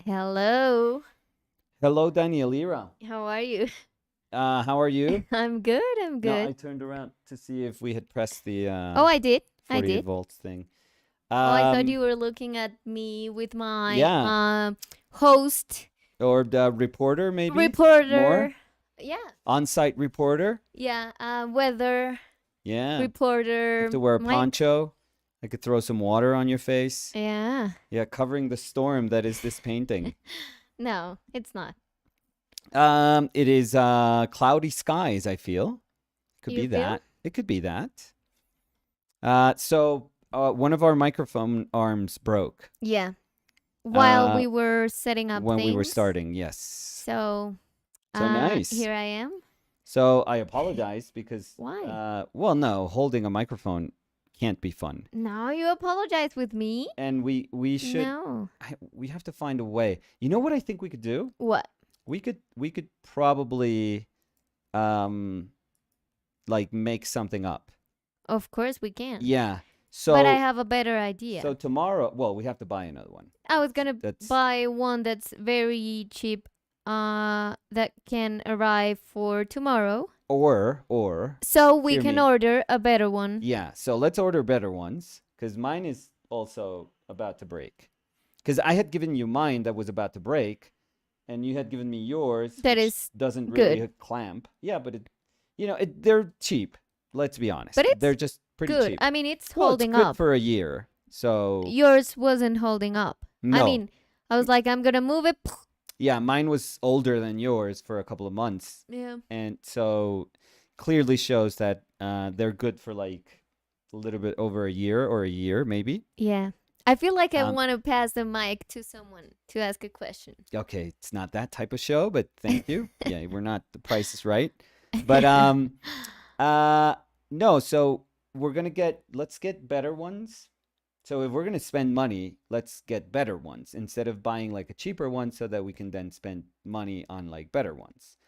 Hello. Hello, Danielira. How are you? How are you? I'm good. I'm No, I good. turned around to see if we had pressed the Oh, I did. I 48 did. volts thing. Oh, I thought Um, you were looking at me with my yeah, host or the reporter maybe more reporter. Yeah. on-site reporter. Yeah. Weather Yeah, have reporter to wear a Mike. poncho. I could throw some water on your face. Yeah. Yeah, covering the storm that is this painting. No, it's not. It is cloudy skies. I feel could You be feel? that. It could be that. One of our microphone arms broke. Yeah. While Uh, we were setting up when we were things. starting, yes. So, So nice. here I am. So I apologize because, Why? well, no, holding a microphone can't be fun, Now you apologize with me? and we should No. we have to find a way. You know what I think we could do? What? We could probably um like make something up. Of course we can. Yeah. But I So have a better idea. so tomorrow, well, we have to buy another one. I was gonna That's buy one that's very cheap, that can arrive for tomorrow. or So we hear can me. order a better one. Yeah, so let's order better ones because mine is also about to break. Because I had given you mine that was about to break, and you had given me yours, That which is doesn't good. really clamp. Yeah, but they're cheap. Let's be honest. But They're it's just pretty good. cheap. I mean, it's Well, it's holding good up. for a year. So Yours wasn't holding up. I no, mean, I was like, I'm gonna move it. yeah, mine was older than yours for a couple of months, Yeah. and so clearly shows that they're good for like a little bit over a year or a year maybe. Yeah. I feel like I Um, want to pass the mic to someone to ask a question. okay, it's not that type of show, but thank you. Yeah, we're not The Price is Right. But uh no, so let's get better ones. So if we're gonna spend money, let's get better ones instead of buying like a cheaper one so that we can then spend money on like better ones.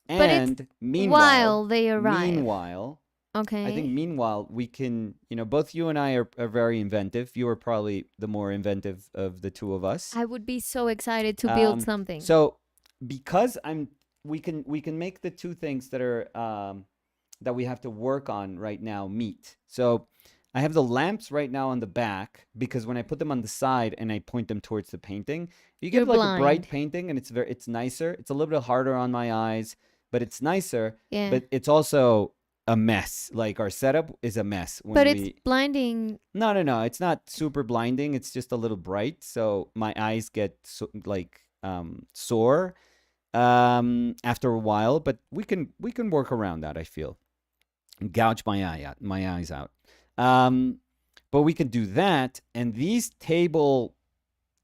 But it's And while they arrive. meanwhile, I think Okay. meanwhile we can, both you and I are very inventive. You are probably the more inventive of the two of us. I would be so excited to build Um, something. so because we can make the two things that we have to work on right now meet. So I have the lamps right now on the back because when I put them on the side and I point them towards the painting, you You're get like a bright blind. painting and it's nicer. It's a little bit harder on my eyes, but it's nicer. Yeah. But it's also a mess. Like our setup is a mess when But it's we blinding. no, it's not super blinding. It's just a little bright, so my eyes get sore after a while, but we can work around that, I feel. Gouge my eyes out. Um but we can do that, and these table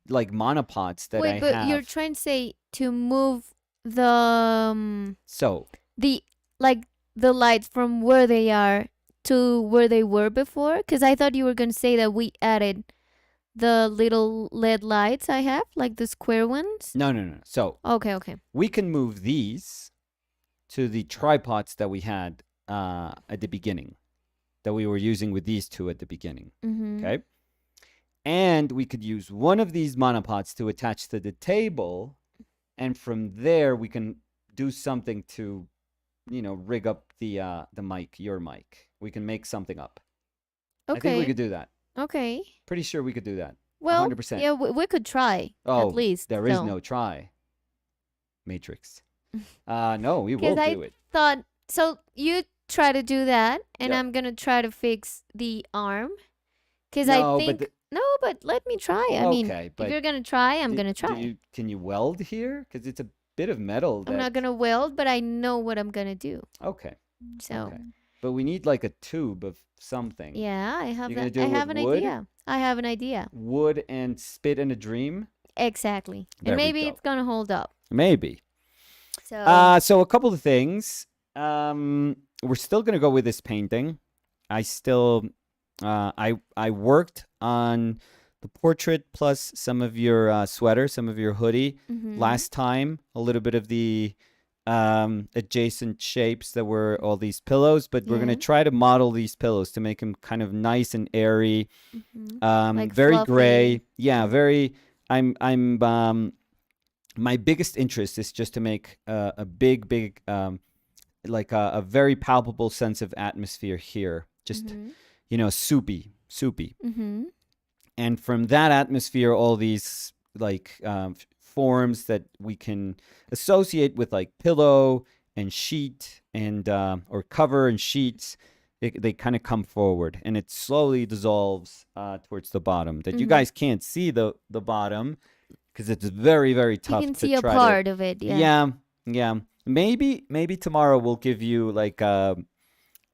like monopods that Wait, I but you're have. trying to say to move the So, the like the lights from where they are to where they were before? Because I thought you were gonna say that we added the little LED lights I have, like the square ones. no. So, Okay, okay. we can move these to the tripods that we had at the beginning, that we were using with these two at the beginning. Mm-hmm. Okay. And we could use one of these monopods to attach to the table. And from there, we can do something to, rig up the mic, your mic. We can make something up. I think we Okay. could do that. Okay. Pretty sure we could do that. Well, 100%. yeah, we could try Oh, at least. there is no try. Matrix. No, we will Because I do it. thought so. You try to do that, and Yep. I'm gonna try to fix the arm. Because No, I but think no, but let me try. I mean, okay, if but you're gonna try, I'm gonna do try. can you weld here? Because it's a bit of metal I'm not that. gonna weld, but I know what I'm gonna do. Okay, So okay. But we need like a tube of something. yeah, I have You're gonna that. do I it have with an wood? idea. I have an idea. Wood and spit in a dream? Exactly, There and we maybe go. it's gonna hold up. Maybe. So So a couple of things. We're still gonna go with this painting. I still, I worked on the portrait plus some of your sweater, some of your hoodie last time. A little bit of the adjacent shapes that were all these pillows, but we're gonna Yeah. try to model these pillows to make them kind of nice and airy. Like Very fluffy. gray. Yeah, very. I'm my biggest interest is just to make a big, like a very palpable sense of atmosphere here. Just, soupy. Mm-hmm. And from that atmosphere, all these like forms that we can associate with like pillow and sheet and or cover and sheets, they kind of come forward, and it slowly dissolves towards the bottom. That you guys can't see the bottom because it's very, very You tough can to see a try part of it. Yeah. yeah. Maybe tomorrow we'll give you like a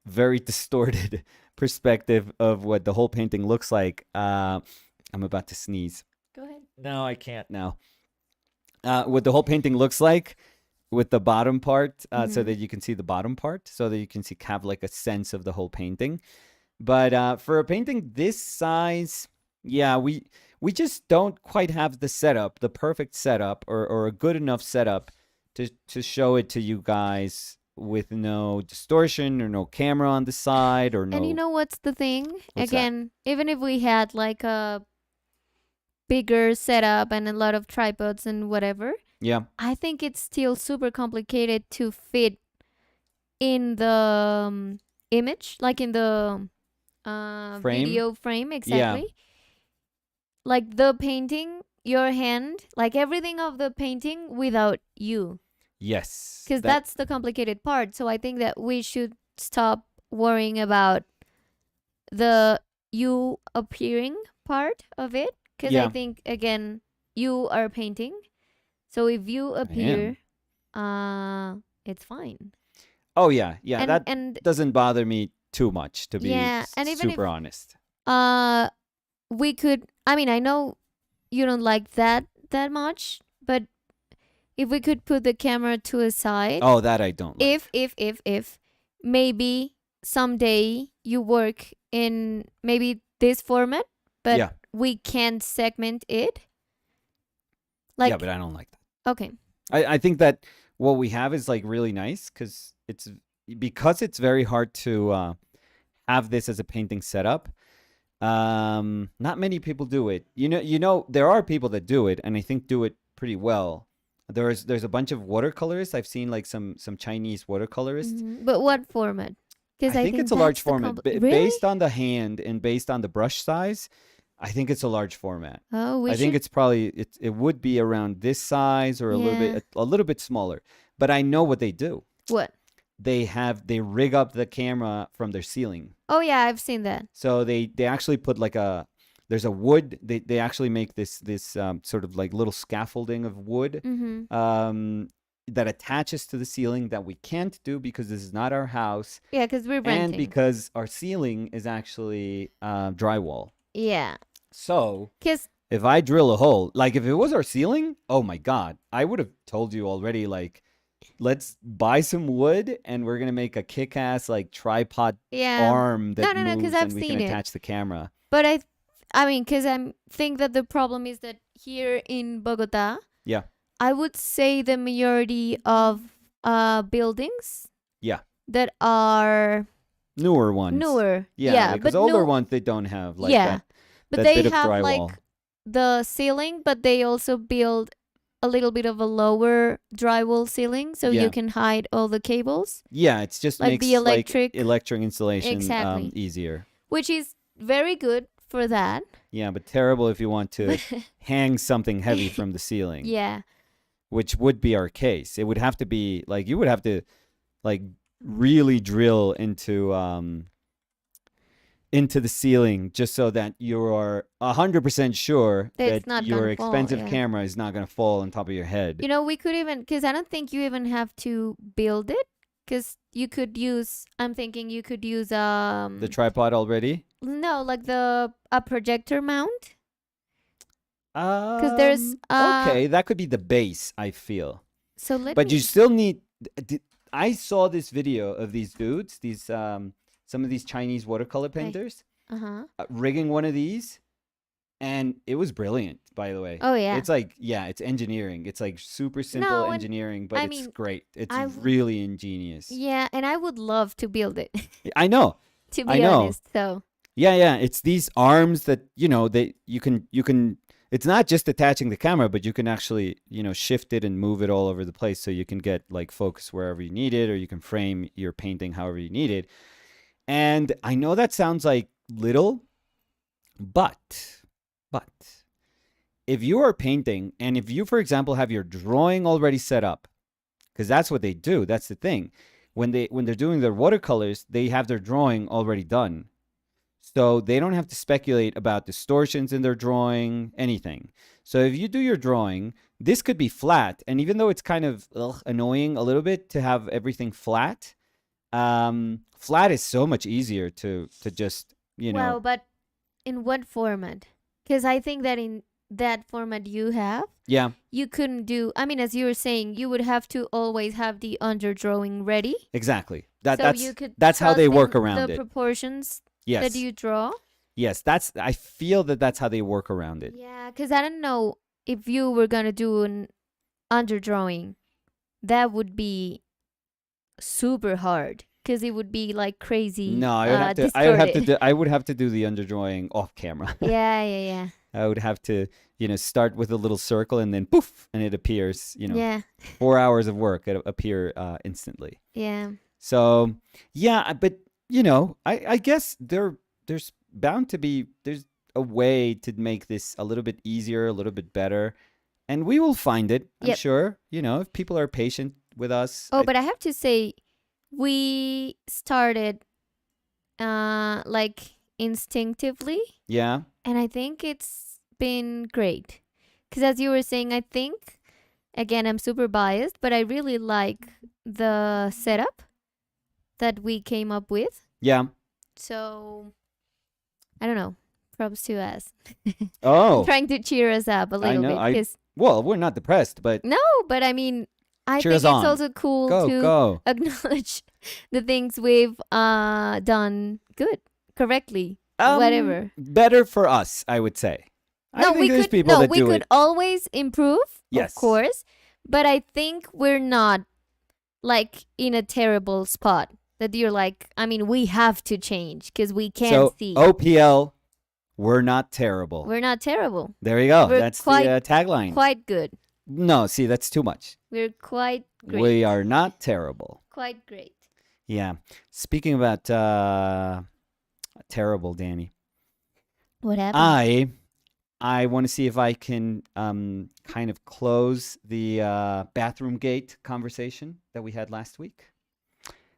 very distorted perspective of what the whole painting looks like. I'm about to sneeze. Go ahead. No, I can't now. What the whole painting looks like with the bottom part, so that you can see the bottom part, so that you can have like a sense of the whole painting. But for a painting this size, yeah, we just don't quite have the setup, the perfect setup, or a good enough setup to show it to you guys with no distortion or no camera on the side or no. And you know what's the thing? What's Again, even if we had like a bigger setup and a lot of tripods and whatever, Yeah. I think it's still super complicated to fit in the image, like in the Frame? video frame. Exactly. Like the painting, your hand, like everything of the painting without you. Yes. Because that's the complicated part. So I think that we should stop worrying about the you appearing part of it. Because I Yeah. think, again, you are painting. So if you appear, it's fine. Oh yeah, yeah. That And doesn't bother me too much, to be yeah, and even super if honest. we could, I mean, I know you don't like that much, but if we could put the camera to a side, Oh, that I don't like. if maybe someday you work in maybe this format, but Yeah. we can't segment it. Yeah, Like, but I don't like that. okay, I think that what we have is like really nice because it's very hard to have this as a painting setup. Not many people do it. There are people that do it, and I think do it pretty well. There's a bunch of watercolorists. I've seen like some Chinese watercolorists. but what format? Because I think it's a large that's the format. really? Based on the hand and based on the brush size, I think it's a large format. Oh, we I think should. it's probably it would be around this size or Yeah. a little bit smaller. But I know what they do. What? They rig up the camera from their ceiling. Oh yeah, I've seen that. So they actually put like there's a wood. They actually make this sort of like little scaffolding of wood that attaches to the ceiling that we can't do because this is not our house Yeah, because we're and renting. because our ceiling is actually drywall. Yeah, So because if I drill a hole, like if it was our ceiling, oh my God, I would have told you already, like, let's buy some wood and we're going to make a kick-ass like tripod yeah. arm that No, 'cause moves I've and we seen can it. attach the camera. But I mean, because I think that the problem is that here in Bogota, Yeah. I would say the majority of buildings Yeah. that are Newer ones. newer. Yeah, because older no, ones, they don't have like yeah, that, but that they bit of have drywall. like the ceiling, but they also build a little bit of a lower drywall ceiling, so Yeah. you can hide all the cables, Yeah, it's just like makes the electric, like electric installation Exactly. easier. which is very good for that. Yeah, but terrible if you want to hang something heavy from the ceiling. Yeah. Which would be our case. It would have to be like you would have to like really drill into the ceiling just so that you are 100% sure That it's that not your gonna fall, expensive yeah. camera is not going to fall on top of your head. You know, we could even, because I don't think you even have to build it, because you could use, I'm thinking you could use The tripod already? no, like a projector mount. Because there's okay, that could be the base, I feel. so let But me you still need I saw this video of these dudes, these some of these Chinese watercolor painters rigging one of these, and it was brilliant, by the way. Oh yeah. It's like, yeah, it's engineering. It's like super simple No, and engineering, but I it's mean, great. It's I really ingenious. Yeah, and I would love to build it, I know. to I be know. honest. So Yeah, yeah. It's these arms that, you can it's not just attaching the camera, but you can actually, shift it and move it all over the place so you can get like focus wherever you need it, or you can frame your painting however you need it. And I know that sounds like little, but if you are painting and if you, for example, have your drawing already set up, because that's what they do, that's the thing. When they're doing their watercolors, they have their drawing already done. So they don't have to speculate about distortions in their drawing, anything. So if you do your drawing, this could be flat. And even though it's kind of annoying a little bit to have everything flat, flat is so much easier to just, Well, but in what format? Because I think that in that format you have, yeah, you couldn't do, I mean, as you were saying, you would have to always have the underdrawing ready. exactly. So you could That's how trust they in work around the it. proportions Yes. that you draw. Yes, I feel that's how they work around it. Yeah, because I don't know if you were going to do an underdrawing, that would be super hard because it would be like crazy. No, I would have to. Distorted. I would have to do the underdrawing off camera. Yeah. I would have to, start with a little circle and then poof, and it appears. Yeah. 4 hours of work it appear instantly. Yeah. So yeah, but I guess there's bound to be there's a way to make this a little bit easier, a little bit better, and we will find it. I'm Yep. sure. If people are patient with us. Oh, but I have to say, we started like instinctively, Yeah. and I think it's been great. Because as you were saying, I think, again, I'm super biased, but I really like the setup that we came up with. Yeah. So, I don't know. Props to us. Oh. Trying to cheer us up a little know, bit. 'Cause Well, we're not depressed, but no, but I mean, I Cheer think us it's on. also cool go, to go. acknowledge the things we've done good, correctly, whatever. Better for us, I would say. I No, think we there's could people that we do could it. always improve, Yes. of course, but I think we're not like in a terrible spot that you're like, I mean, we have to change because we can't So see. OPL, we're not terrible. We're not terrible. There you go. we're That's quite- the tagline. Quite good. No, see, that's too much. We're quite great. We are not terrible. Quite great. Yeah. Speaking about terrible, Danny, What happened? I want to see if I can kind of close the bathroom gate conversation that we had last week.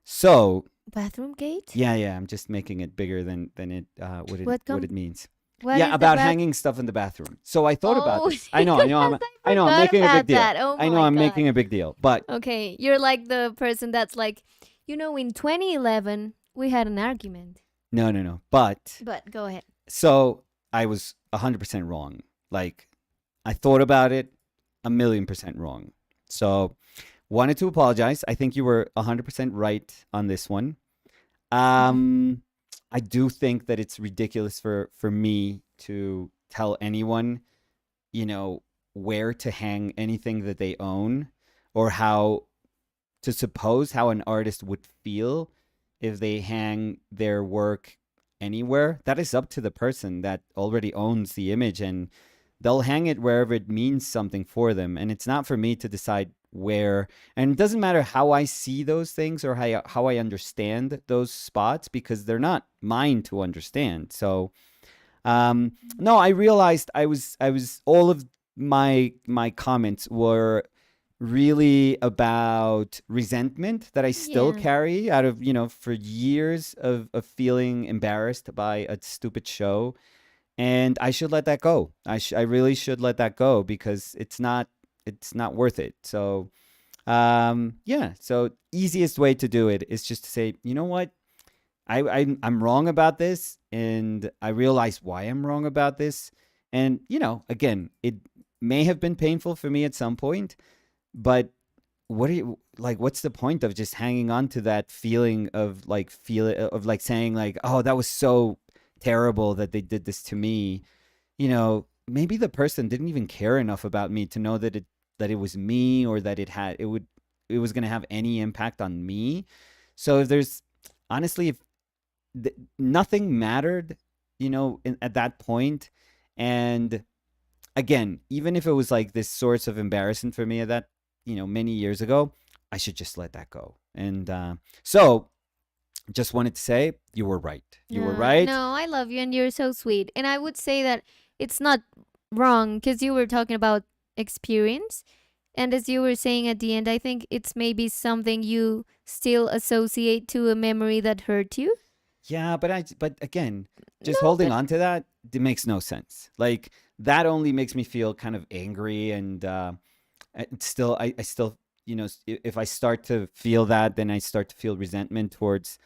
So Bathroom gate? yeah, I'm just making it bigger than it what it means. What Yeah, is the about bath- hanging stuff in the bathroom. So I thought about Oh, this. I know, I'm yes, I'm making a forgot big deal. about that. Oh I know my I'm God. making a big deal, but Okay, you're like the person that's like, in 2011 we had an argument. no. But But go ahead. so I was 100% wrong. Like I thought about it 1,000,000% wrong. So wanted to apologize. I think you were 100% right on this one. I do think that it's ridiculous for me to tell anyone, where to hang anything that they own, or how to suppose how an artist would feel if they hang their work anywhere. That is up to the person that already owns the image, and they'll hang it wherever it means something for them. And it's not for me to decide where. And it doesn't matter how I see those things or how I understand those spots, because they're not mine to understand. So no, I realized I was all of my comments were really about resentment that I still Yeah. carry out of, for years of feeling embarrassed by a stupid show. And I should let that go. I really should let that go, because it's not worth it. So yeah, so easiest way to do it is just to say, you know what? I'm wrong about this, and I realize why I'm wrong about this. And, again, it may have been painful for me at some point, but what's the point of just hanging on to that feeling of saying like, oh, that was so terrible that they did this to me. Maybe the person didn't even care enough about me to know that it was me, or that it was going to have any impact on me. So if nothing mattered, at that point, and again, even if it was like this source of embarrassment for me at that, many years ago, I should just let that go. And so just wanted to say you were right. You were right. No, I love you and you're so sweet. And I would say that it's not wrong because you were talking about experience. And as you were saying at the end, I think it's maybe something you still associate to a memory that hurt you. Yeah, but again, just No, holding but on to that, it makes no sense. Like that only makes me feel kind of angry, and it's still, I still, if I start to feel that, then I start to feel resentment towards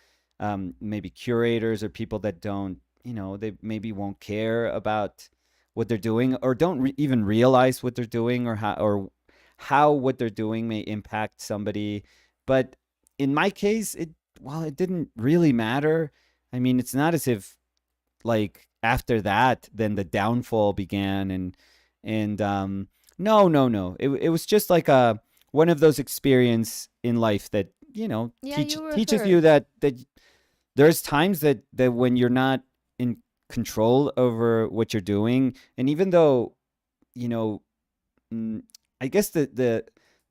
maybe curators or people that don't, they maybe won't care about what they're doing, or don't even realize what they're doing, or how what they're doing may impact somebody. But in my case, it didn't really matter. I mean, it's not as if like after that, then the downfall began, and no, no, no. It was just like a one of those experience in life that yeah, you were teaches you hurt. that there's times that when you're not in control over what you're doing, and even though you know mm, I guess the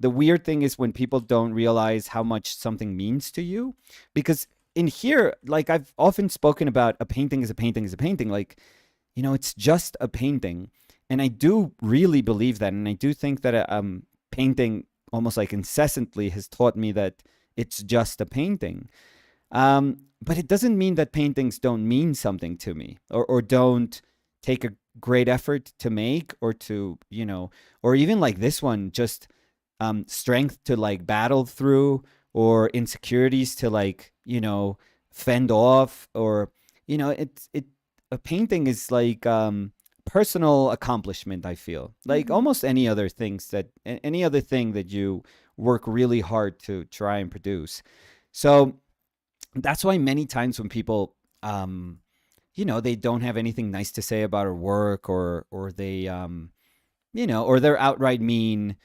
weird thing is when people don't realize how much something means to you, because in here, like I've often spoken about, a painting is a painting is a painting. Like, it's just a painting, and I do really believe that, and I do think that painting almost like incessantly has taught me that it's just a painting. But it doesn't mean that paintings don't mean something to me, or don't take a great effort to make, or to, or even like this one, just strength to like battle through, or insecurities to like, fend off, or, a painting is like personal accomplishment, I feel. Like Hmm. almost any other things any other thing that you work really hard to try and produce. So that's why many times when people they don't have anything nice to say about our work, or they or they're outright mean,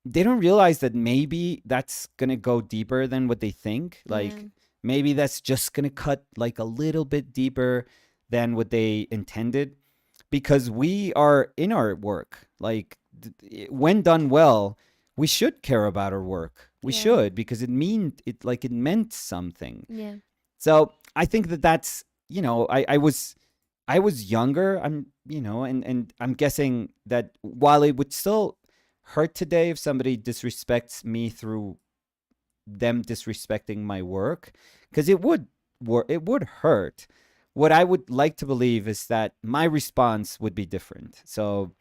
they don't realize that maybe that's going to go deeper than what they think. Yeah. Like maybe that's just going to cut like a little bit deeper than what they intended, because we are in our work. Like when done well, we should care about our work. We Yeah. should, because it meant something. Yeah. So I think that's, I was younger. I'm, and I'm guessing that while it would still hurt today if somebody disrespects me through them disrespecting my work, because it would hurt. What I would like to believe is that my response would be different. So,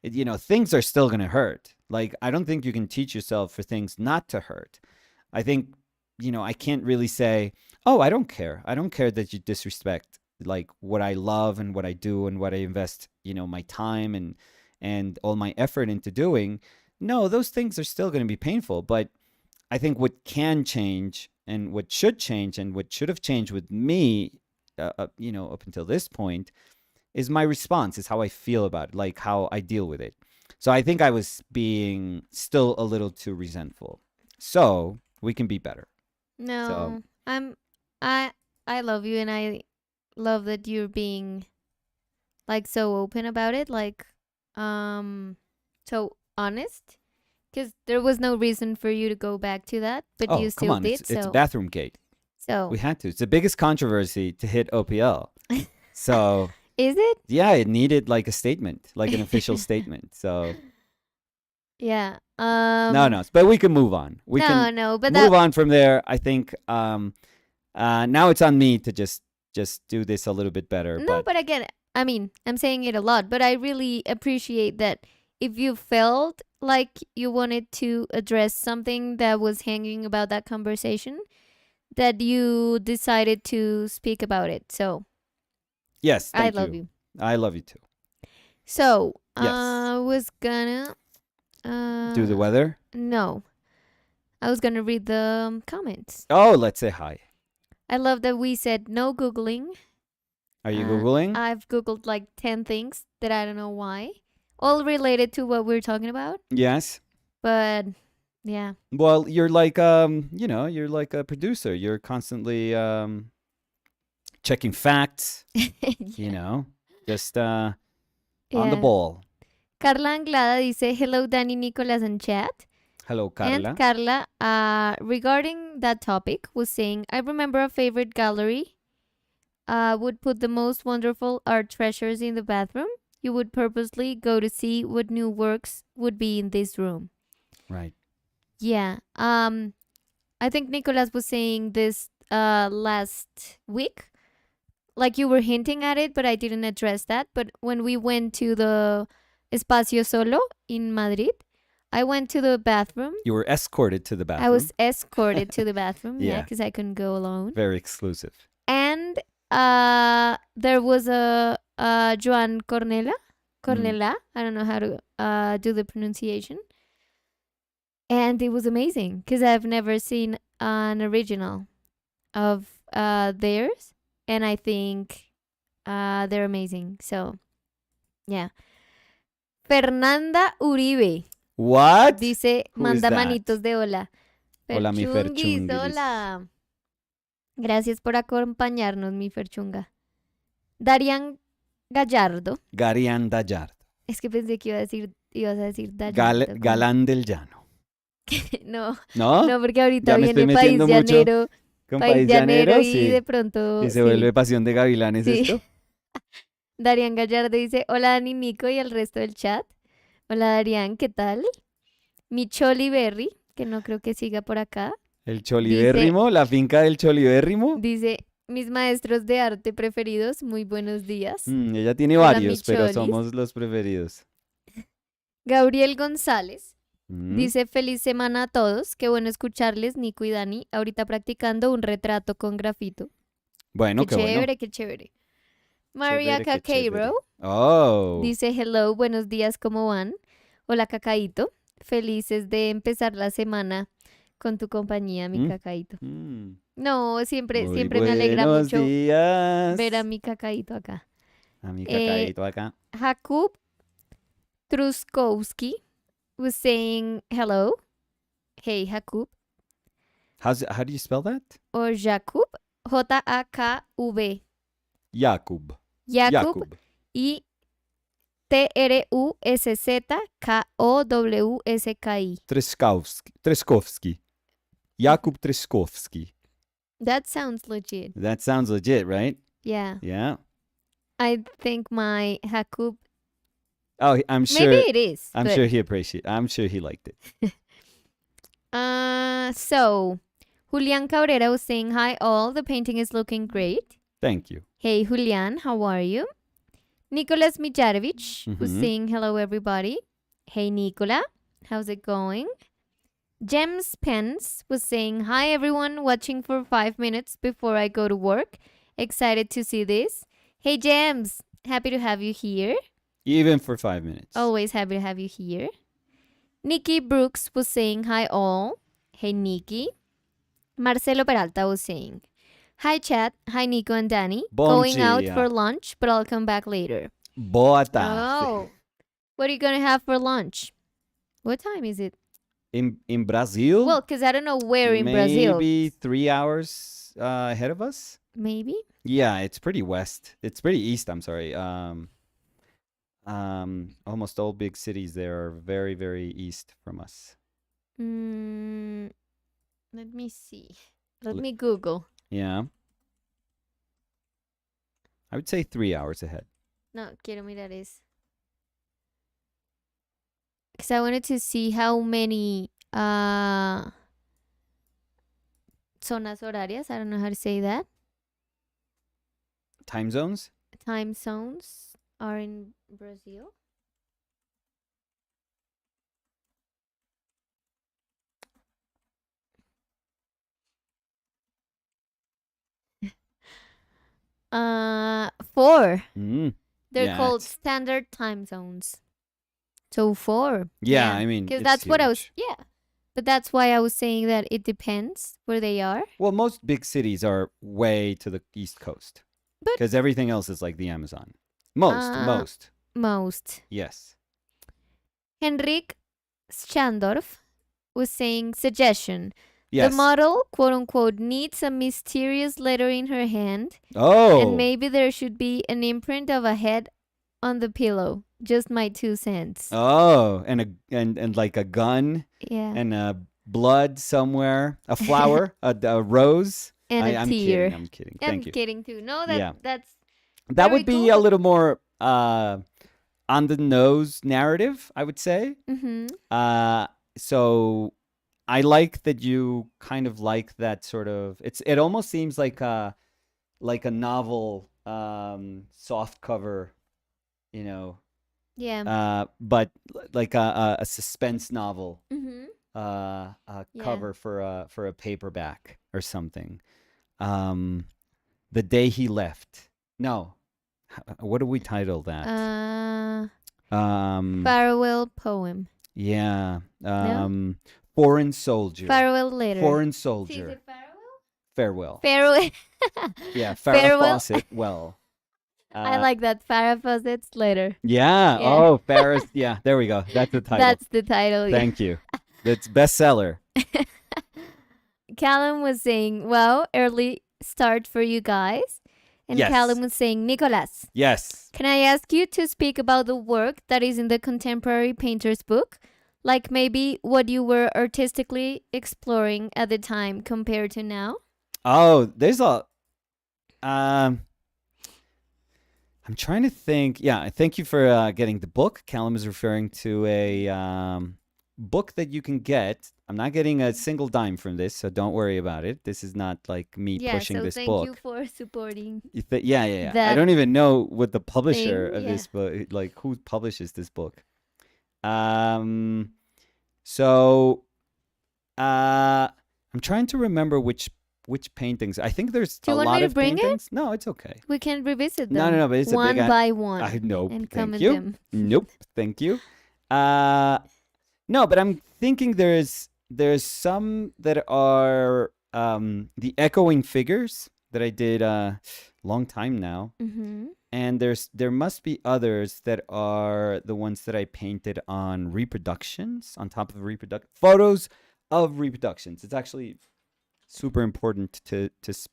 things are still going to hurt. Like, I don't think you can teach yourself for things not to hurt. I think, I can't really say, oh, I don't care. I don't care that you disrespect like what I love and what I do and what I invest, my time and all my effort into doing. No, those things are still going to be painful. But I think what can change, and what should change, and what should have changed with me, up until this point, is my response, is how I feel about it, like how I deal with it. So I think I was being still a little too resentful. So we can be better. So No, I I love you and I love that you're being like so open about it, like so honest, because there was no reason for you to go back to that, but oh, you come still on, did. it's So bathroom gate. so We had to. It's the biggest controversy to hit OPL. So is it? yeah, it needed like a statement, like an official statement. So Yeah. no, no, but we can move on. We No, can no, but move that on from there. I think now it's on me to just do this a little bit better. no, But but again, I mean, I'm saying it a lot, but I really appreciate that if you felt like you wanted to address something that was hanging about that conversation, that you decided to speak about it. So yes, I thank love you. you. I love you too. So Yes. I was gonna Do the uh weather. no, I was gonna read the comments. Oh, let's say hi. I love that we said no googling. Are you Uh, googling? I've googled like 10 things that I don't know why, all related to what we're talking about. Yes. But yeah, Well, you're like you're like a producer. You're constantly checking facts. You yeah, know, just on the yeah. ball. Carla Anglada dice, hello, Danny, Nicolas, and chat. Hello, Carla. And Carla, regarding that topic, was saying, I remember a favorite gallery would put the most wonderful art treasures in the bathroom. You would purposely go to see what new works would be in this room. Right. Yeah. I think Nicolas was saying this last week. Like you were hinting at it, but I didn't address that. But when we went to the Espacio Solo in Madrid, I went to the bathroom. You were escorted to the bathroom. I was escorted to the bathroom, yeah, Yeah. because I couldn't go alone. Very exclusive. And there was a Joan Cornella. I don't know how to do the pronunciation. And it was amazing because I've never seen an original of theirs. And I think they're amazing. So, yeah. Fernanda Uribe What? dice, Who is manda that? manitos de hola. Hola, mi Ferchunguis, Ferchunguis. hola. Gracias por acompañarnos, mi Ferchunga. Darian Gallardo. Garian Dayard. Es que pensé que ibas a decir Gallardo. como- Galán del Llano. No, ¿No? no, porque ahorita Ya me estoy viene País metiendo mucho Llanero. Con País Llanero y sí. de pronto... Y se sí. vuelve Pasión de Gavilanes Sí. esto. Darian Gallardo dice, hola Dani, Nico y el resto del chat. Hola Darian, ¿qué tal? Mi Choli Berry, que no creo que siga por acá, El Cholibérrimo, la finca del Cholibérrimo. dice, mis maestros de arte preferidos, muy buenos días. Ella tiene Hola, varios, pero Micholis. somos los preferidos. Gabriel González Mm. dice, feliz semana a todos, qué bueno escucharles, Nico y Dani, ahorita practicando un retrato con grafito. Bueno, qué qué chévere, bueno. qué chévere. María Chévere, qué chévere. Caqueiro Oh. dice, hello, buenos días, ¿cómo van? Hola, Cacaíto. Felices de empezar la semana con tu compañía, mi Mm. Cacaíto. Mm. No, siempre Muy me alegra buenos mucho días. ver a mi Cacaíto acá. A mi cacaíto acá. Jakub Truskowski was saying hello. Hey, Jakub. How do you spell that? Or Jakub. J-A-K-V. Jakub. Jakub. Y Truszkowski. Treskovski. Jakub Treskovski. That sounds legit. That sounds legit, right? Yeah. Yeah. I think my Jakub. Oh, I'm sure. Maybe it is. I'm but- sure he appreciated. I'm sure he liked it. So Julian Cabrera was saying, hi all, the painting is looking great. Thank you. Hey Julian, how are you? Nicolas Mijarovich was Mhm. saying, hello everybody. Hey Nicola, how's it going? James Pence was saying, hi everyone, watching for 5 minutes before I go to work. Excited to see this. Hey James, happy to have you here. Even for 5 minutes. Always happy to have you here. Nikki Brooks was saying, hi all. Hey Nikki. Marcelo Peralta was saying, hi chat, hi Nico and Danny. Bom Going out dia. for lunch, but I'll come back later. Boa tarde. Oh. What are you going to have for lunch? What time is it? In Brazil? Well, because I don't know where in Brazil. Maybe 3 hours ahead of us. Maybe? Yeah, it's pretty west. It's pretty east, I'm sorry. Almost all big cities there are very, very east from us. Let me see. Let L- me Google. Yeah. I would say 3 hours ahead. No, quiero mirar es. Because I wanted to see how many zonas horarias, I don't know how to say that, Time zones? time zones are in Brazil. Four. Mm. They're Yeah, called it's- standard time zones. So four. Yeah, I mean, because it's that's what I was. huge. Yeah, but that's why I was saying that it depends where they are. Well, most big cities are way to the east coast. But- Because everything else is like the Amazon. Most. Most. Yes. Henrik Schandorf was saying suggestion. Yes. The model, quote unquote, needs a mysterious letter in her hand, Oh. and maybe there should be an imprint of a head on the pillow. just my 2 cents. Oh, and like a gun Yeah. and a blood somewhere, a flower, a rose. And a I'm tear. kidding. I'm kidding. I'm Thank you. kidding too. No, Yeah. that's That very would be cool, a but- little more on the nose narrative, I would say. mm-hmm. So I like that you kind of like that sort of. It almost seems like a novel, soft cover, you know, Yeah. but like a suspense novel, Mm-hmm. a Yeah. cover for a paperback or something. The day he left. No, what do we title that? Farewell poem. Yeah. No? Foreign soldier. Farewell letter. Foreign Sí, is soldier. it farewell? Farewell. Farewell. Yeah, Farrah Farewell. Fawcett. Well, I like that. Farrah Fawcett's letter. Yeah. Yeah. Oh, Farrah's. Yeah. There we go. That's the title. That's the title. yeah. Thank you. That's bestseller. Callum was saying, well, early start for you guys. And Yes. Callum was saying, Nicolas, Yes. can I ask you to speak about the work that is in the Contemporary Painter's book? Like maybe what you were artistically exploring at the time compared to now? Oh, there's a. I'm trying to think. Yeah, thank you for getting the book. Callum is referring to a book that you can get. I'm not getting a single dime from this, so don't worry about it. This is not like me Yeah, pushing so this thank book. you for supporting. Yeah. I that don't even know what the publisher thing, of yeah. this book, like who publishes this book. So, I'm trying to remember which paintings. I think there's Do you a want lot me to of bring it? paintings. No, it's okay. We can revisit them. No, but it's a one big. by one. I nope. and Thank comment you. them. Nope. Thank you. No, but I'm thinking there's some that are the echoing figures that I did a long time now, Mm-hmm. and there must be others that are the ones that I painted on reproductions, on top of photos of reproductions. It's actually super important to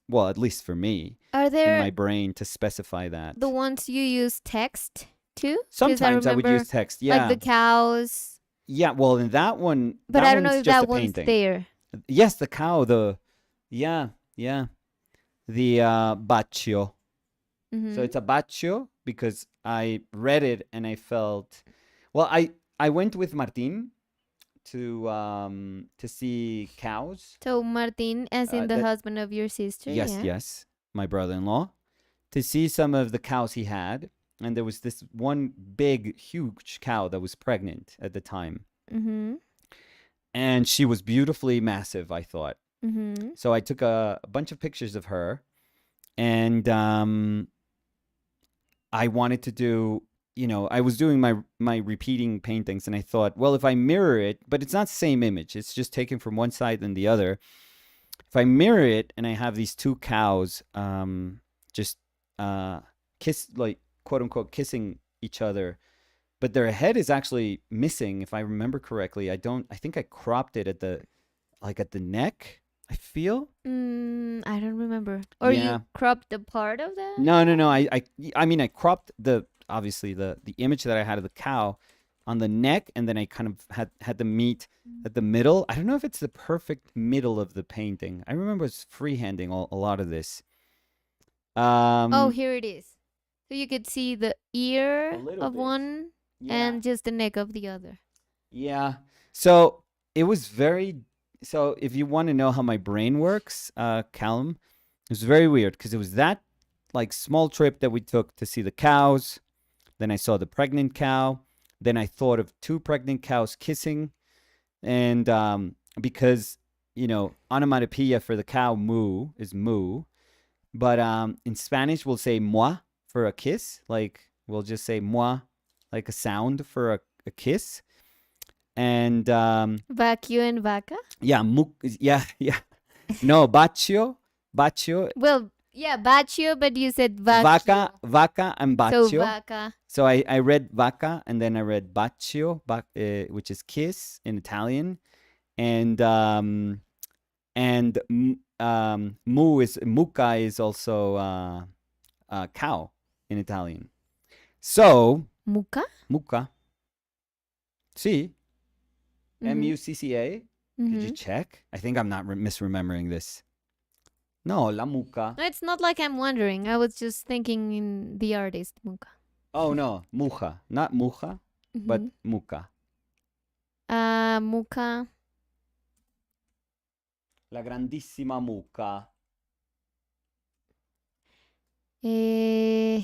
well, at least for me, Are in there my brain, to specify that. the ones you use text too? 'Cause Sometimes I would remember, use text. Yeah. like the cows. Yeah, well, in that one, But that I don't know one's if just that a one's painting. there. Yes, the cow, the baccio. Mm-hmm. So it's a baccio because I read it and I felt, well, I went with Martin to see cows. So Martin, as in the that- husband of your sister. Yes, yeah? yes, my brother-in-law, to see some of the cows he had, and there was this one big, huge cow that was pregnant at the time, Mm-hmm. and she was beautifully massive, I thought. Mm-hmm. So I took a bunch of pictures of her, and I wanted to do, I was doing my repeating paintings, and I thought, well, if I mirror it, but it's not the same image, it's just taken from one side and the other. If I mirror it and I have these two cows, just kiss, like quote unquote, kissing each other, but their head is actually missing, if I remember correctly. I think I cropped it at the neck, I feel. I don't remember. Or Yeah. you cropped the part of that? No. I mean, I cropped obviously the image that I had of the cow on the neck, and then I kind of had the meat at the middle. I don't know if it's the perfect middle of the painting. I remember it's freehanding a lot of this. Oh, here it is. So you could see the ear little of bit. one yeah. and just the neck of the other. Yeah. So it was very. So if you want to know how my brain works, Callum, it was very weird because it was that like small trip that we took to see the cows. Then I saw the pregnant cow. Then I thought of two pregnant cows kissing, and because onomatopoeia for the cow moo is moo, but in Spanish we'll say moi for a kiss. Like we'll just say moi, like a sound for a kiss. And Vacuo and vaca? yeah, yeah. No, baccio. Well, yeah, bacio, but you said vacuo. Vaca, and baccio. So vaca. So I read vaca, and then I read baccio, which is kiss in Italian, and mucca is also cow in Italian. So Muca? Mucca. Sí. Mhm. M-U-C-C-A. Could you Mhm. check? I think I'm not misremembering this. No, la mucca. No, it's not like I'm wondering. I was just thinking in the artist Muca. Oh no, muja. Not muja, but Mhm. mucca. Muca. La grandissima mucca. Eh,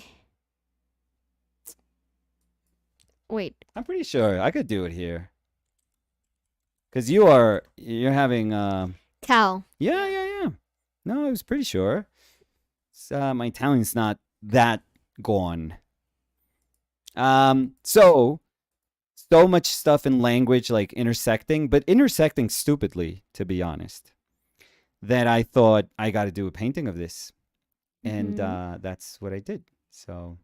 wait. I'm pretty sure I could do it here. Cause you're having Cow. yeah. No, I was pretty sure. My Italian's not that gone. So much stuff in language like intersecting, but intersecting stupidly, to be honest, that I thought I got to do a painting of this, and Mhm. that's what I did. So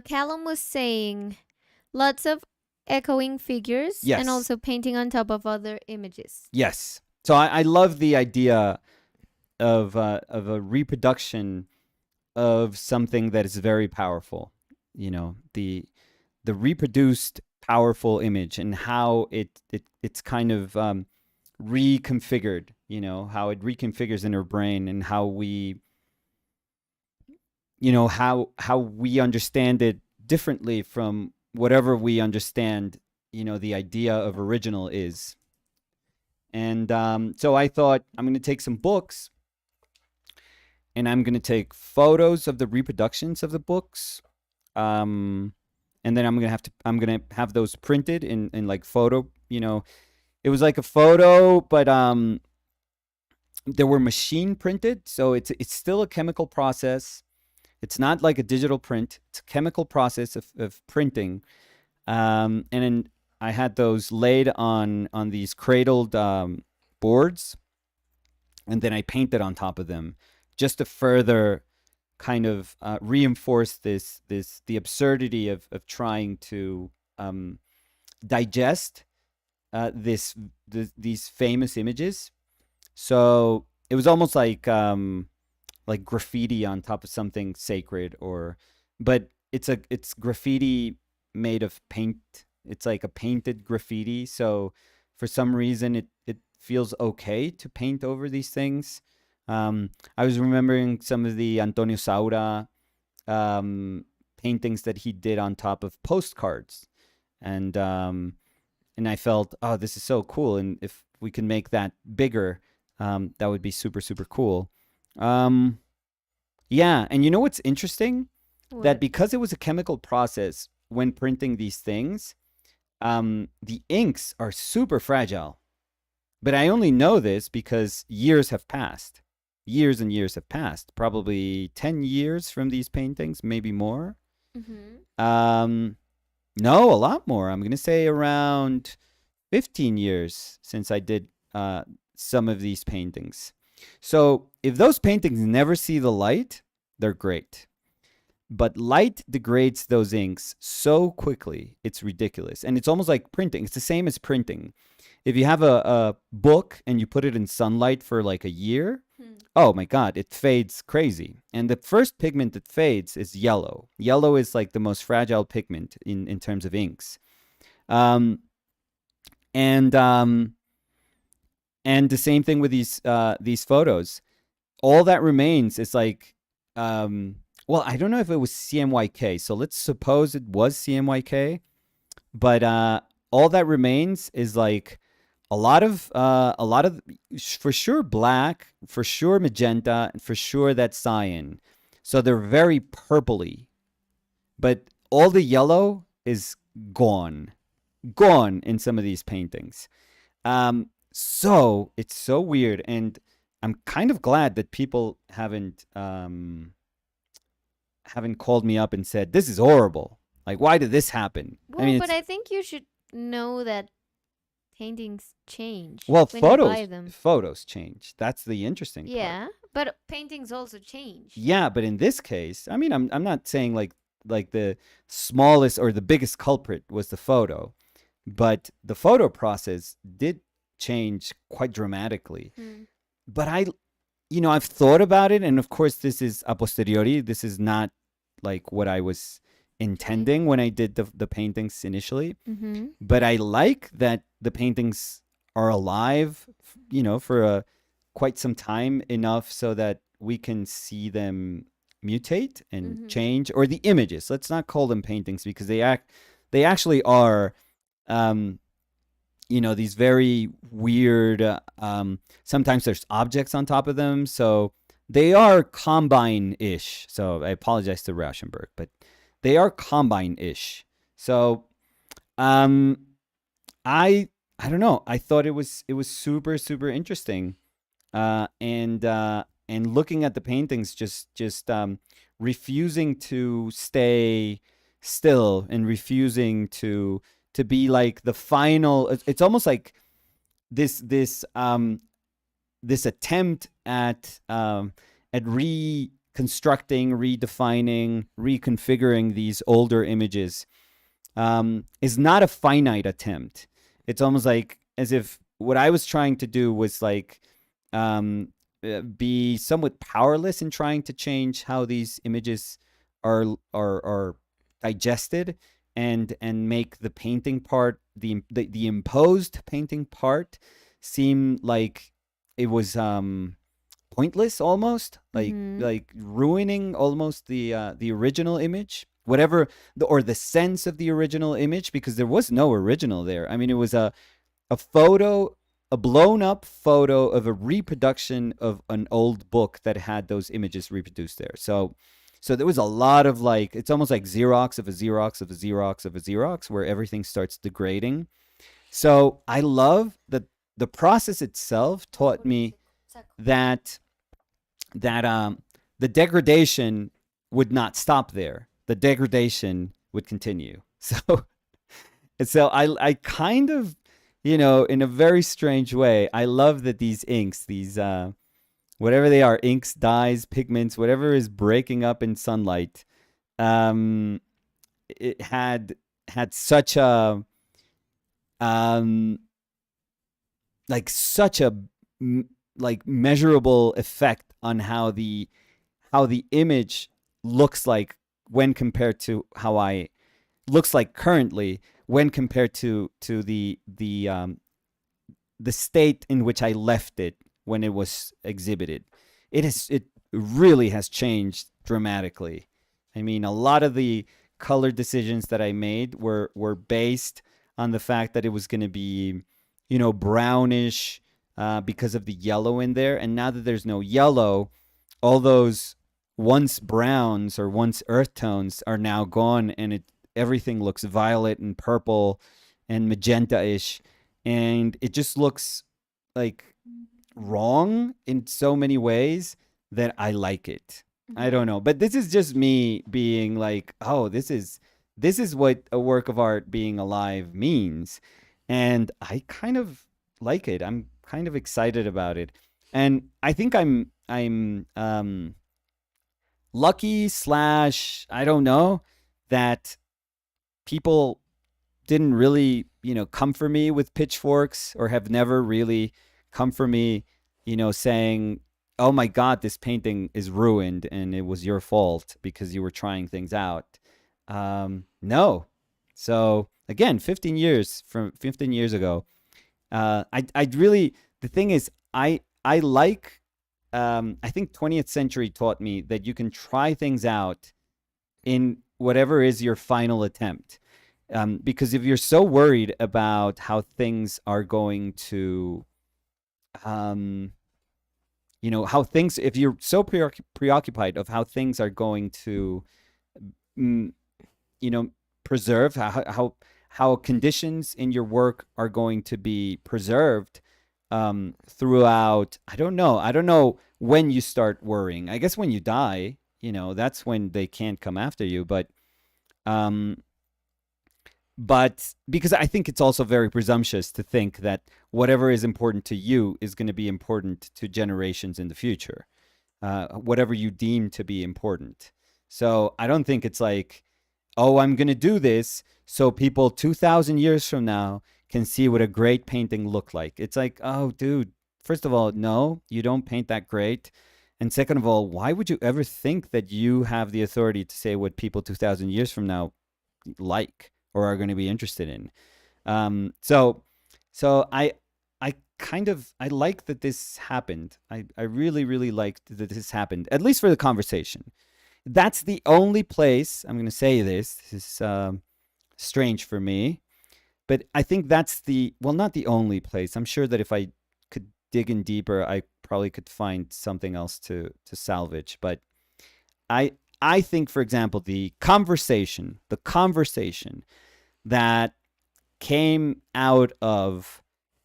Callum was saying lots of echoing figures and yes, also painting on top of other images. yes. So I love the idea of a reproduction of something that is very powerful. You know, the reproduced powerful image and how it's kind of reconfigured. You know, how it reconfigures in our brain and how we, you know, how we understand it differently from whatever we understand. You know, the idea of original is. And so I thought I'm going to take some books and I'm going to take photos of the reproductions of the books. And then I'm gonna have those printed in like photo. You know, it was like a photo, but they were machine printed, so it's still a chemical process. It's not like a digital print. It's a chemical process of printing. And then I had those laid on these cradled boards, and then I painted on top of them just to further kind of reinforce the absurdity of trying to digest these famous images. So it was almost like graffiti on top of something sacred, or but it's graffiti made of paint. It's like a painted graffiti. So for some reason it feels okay to paint over these things. I was remembering some of the Antonio Saura paintings that he did on top of postcards, and I felt, oh, this is so cool, and if we can make that bigger, that would be super super cool. Um, yeah, and you know what's interesting? That What? because it was a chemical process when printing these things, the inks are super fragile. But I only know this because years have passed. Years and years have passed. Probably 10 years from these paintings, maybe more. Mhm. Um, no, a lot more. I'm going to say around 15 years since I did some of these paintings. So if those paintings never see the light, they're great. But light degrades those inks so quickly, it's ridiculous. And it's almost like printing. It's the same as printing. If you have a book and you put it in sunlight for like a year, Hmm. oh my God, it fades crazy. And the first pigment that fades is yellow. Yellow is like the most fragile pigment in terms of inks. Um, and um, and the same thing with these photos. All that remains is like, well, I don't know if it was CMYK. So let's suppose it was CMYK, but all that remains is like a lot of for sure black, for sure magenta, and for sure that cyan. So they're very purpley, but all the yellow is gone, gone in some of these paintings. So it's so weird, and I'm kind of glad that people haven't called me up and said this is horrible. Like, why did this happen? I Well, mean, but it's I think you should know that paintings change well, when you buy them. photos change. That's the interesting part. Yeah, but paintings also change. Yeah, but in this case, I mean, I'm not saying like the smallest or the biggest culprit was the photo, but the photo process did change quite dramatically. Hmm. But I've thought about it, and of course, this is a posteriori. This is not like what I was intending when I did the paintings initially. Mm-hmm. But I like that the paintings are alive, for quite some time, enough so that we can see them mutate and Mm-hmm. change, or the images. Let's not call them paintings, because they actually are, these very weird. Sometimes there's objects on top of them, so they are combine-ish. So I apologize to Rauschenberg, but they are combine-ish. So, I I don't know. I thought it was super super interesting, and looking at the paintings, just refusing to stay still, and refusing to be like the final. It's almost like this attempt at reconstructing, redefining, reconfiguring these older images, is not a finite attempt. It's almost like as if what I was trying to do was like, be somewhat powerless in trying to change how these images are digested, and make the painting part, the imposed painting part, seem like it was pointless, almost like Mm-hmm. ruining almost the original image, whatever, or the sense of the original image, because there was no original there. I mean, it was a photo, a blown up photo of a reproduction of an old book that had those images reproduced there. So there was a lot of like, it's almost like Xerox of a Xerox of a Xerox of a Xerox, where everything starts degrading. So I love that the process itself taught me that the degradation would not stop there. The degradation would continue. So I kind of, in a very strange way, I love that these inks, these whatever they are, inks, dyes, pigments, whatever is breaking up in sunlight, um, it had such a um such a like measurable effect on how the image looks like, when compared to how I looks like currently, when compared to the state in which I left it when it was exhibited. It really has changed dramatically. I mean, a lot of the color decisions that I made were based on the fact that it was going to be, brownish, because of the yellow in there. And now that there's no yellow, all those once browns or once earth tones are now gone, and everything looks violet and purple and magenta-ish, and it just looks like wrong in so many ways that I like it. I don't know, but this is just me being like, oh, this is what a work of art being alive means, and I kind of like it. I'm kind of excited about it, and I think I'm lucky slash, I don't know, that people didn't really, come for me with pitchforks, or have never really come for me, saying, "Oh my God, this painting is ruined, and it was your fault because you were trying things out." No. So again, 15 years ago, I really, the thing is, I like, I think 20th century taught me that you can try things out in whatever is your final attempt. Because if you're so worried about how things are going to, um, how things, if you're so preoccupied of how things are going to, mm, you know, preserve, how conditions in your work are going to be preserved, throughout. I don't know when you start worrying. I guess when you die, that's when they can't come after you. Um, but because I think it's also very presumptuous to think that whatever is important to you is going to be important to generations in the future, whatever you deem to be important. So I don't think it's like, oh, I'm going to do this so people 2,000 years from now can see what a great painting looked like. It's like, oh, dude, first of all, no, you don't paint that great. And second of all, why would you ever think that you have the authority to say what people 2,000 years from now like or are going to be interested in? So I kind of I like that this happened. I really really liked that this happened, at least for the conversation. That's the only place I'm going to say this. This is strange for me, but I think that's the well, not the only place. I'm sure that if I could dig in deeper, I probably could find something else to salvage. But I I think, for example, the conversation that came out of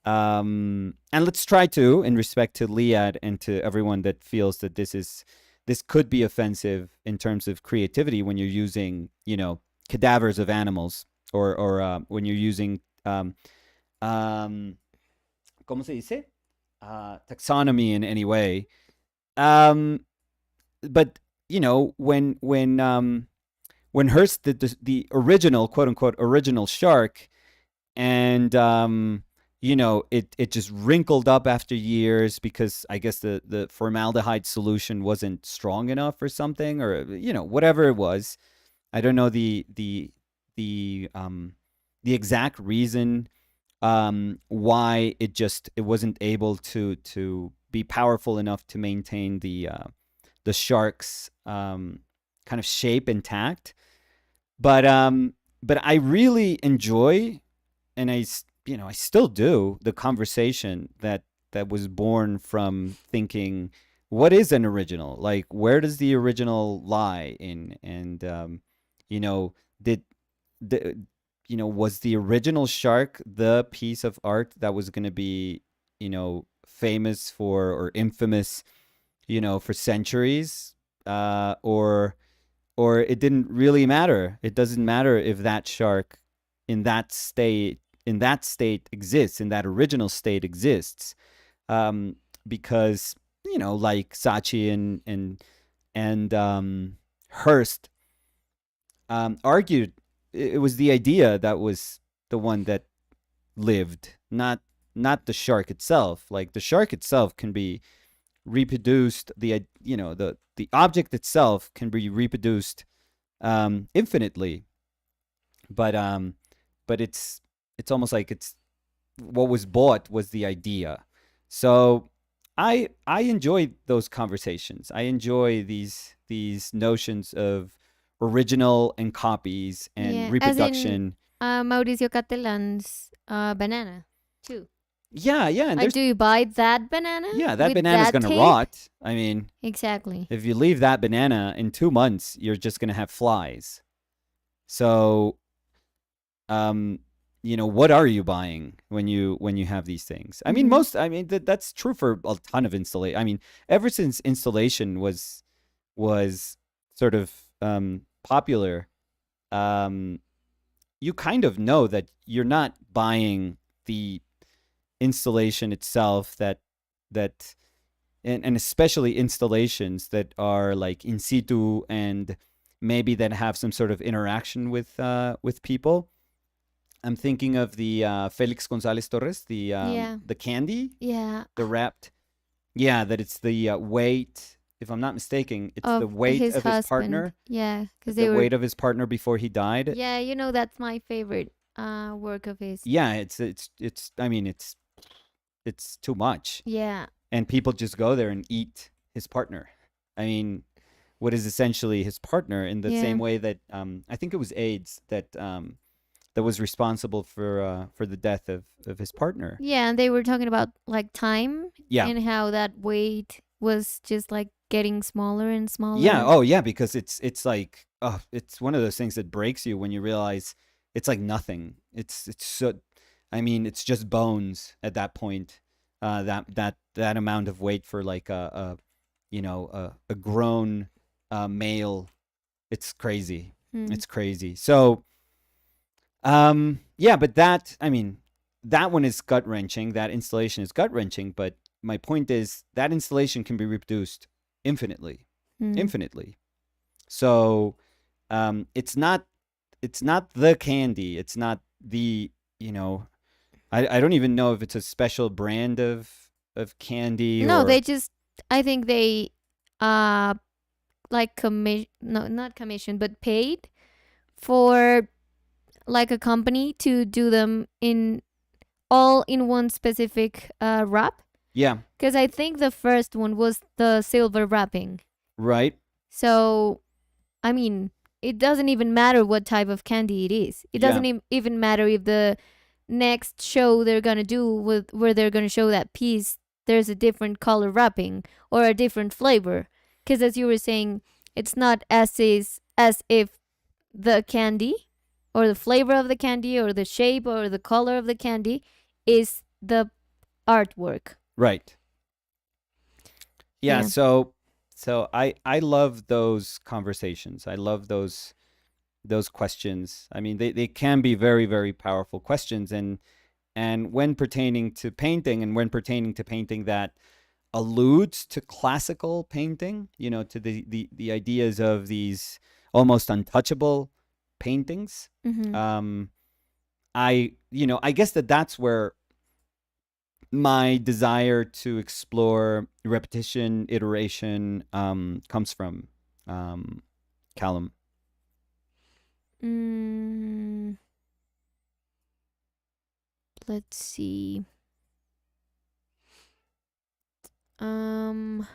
and let's try to, in respect to Liad and to everyone that feels that this could be offensive in terms of creativity when you're using, cadavers of animals or when you're using um, ¿cómo se dice? Taxonomy in any way. Um, but when Hearst did the original quote unquote original shark, and it just wrinkled up after years because I guess the formaldehyde solution wasn't strong enough or something, or whatever it was. I don't know the exact reason why it wasn't able to be powerful enough to maintain the shark's kind of shape intact. But I really enjoy, and I still do, the conversation that was born from thinking, what is an original? Like, where does the original lie in? And did the was the original shark the piece of art that was going to be famous for, or infamous, for centuries, or it didn't really matter. It doesn't matter if that shark in that state exists, in that original state exists, because like Saatchi and Hearst argued it was the idea that was the one that lived, not the shark itself. Like, the shark itself can be reproduced, the object itself can be reproduced infinitely, but it's almost like it's what was bought was the idea. So I enjoy those conversations. I enjoy these notions of original and copies and Yeah, as in reproduction. Mauricio Catalan's banana too. Yeah, and Like, there's do you buy that banana? yeah, that with banana's that gonna tape? rot. I mean, Exactly. if you leave that banana in 2 months, you're just gonna have flies. So, what are you buying when you have these things? I mean, Mhm. that's true for a ton of installation. I mean, ever since installation was sort of popular, you kind of know that you're not buying the installation itself, that and especially installations that are like in situ, and maybe that have some sort of interaction with people. I'm thinking of the Felix Gonzalez Torres, Yeah. the candy, Yeah. the wrapped. Yeah, that it's the weight. If I'm not mistaken, it's the Of weight his of his husband. partner. Yeah, because The they were. weight of his partner before he died. Yeah, that's my favorite work of his. Yeah, it's. I mean, it's too much, Yeah. and people just go there and eat his partner. I mean, what is essentially his partner, in the Yeah. same way that I think it was AIDS that was responsible for the death of his partner. Yeah, and they were talking about like time Yeah. and how that weight was just like getting smaller and smaller. Yeah. Oh, yeah. Because it's like, it's one of those things that breaks you when you realize it's like nothing. It's so. I mean, it's just bones at that point. That amount of weight for like a grown male. It's crazy. Hmm. It's crazy. So, yeah, but that one is gut wrenching. That installation is gut wrenching. But my point is that installation can be reproduced infinitely. Hmm. Infinitely. So, it's not the candy. It's not the, I don't even know if it's a special brand of candy. No, or they just. I think they uh like commission, no, not commission, but paid for like a company to do them in all in one specific wrap. Yeah. Because I think the first one was the silver wrapping. Right. So, I mean, it doesn't even matter what type of candy it is. It Yeah. doesn't even matter if the next show they're gonna do with where they're gonna show that piece, there's a different color wrapping or a different flavor. Because as you were saying, it's not as if the candy or the flavor of the candy or the shape or the color of the candy is the artwork. Right. Yeah. Yeah. So I love those conversations. I love those questions. I mean, they can be very, very powerful questions, and when pertaining to painting, and when pertaining to painting that alludes to classical painting, to the ideas of these almost untouchable paintings. Mm-hmm. I guess that's where my desire to explore repetition, iteration, comes from, Callum. Mm, let's see. Um,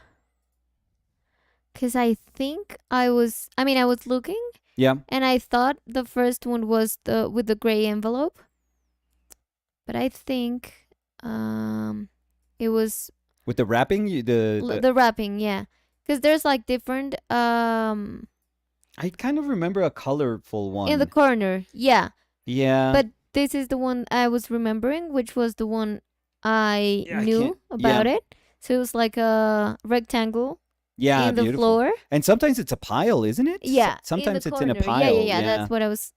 because I think I was looking Yeah. and I thought the first one was the with the gray envelope, but I think it was With the wrapping, the wrapping, yeah. Because there's like different I kind of remember a colorful one. in the corner, yeah. Yeah. But this is the one I was remembering, which was the one I Yeah, I knew can't- about yeah. it. So it was like a rectangle Yeah, in the beautiful. floor. And sometimes it's a pile, isn't it? Yeah, Sometimes in the it's in a corner. pile. Yeah. That's what I was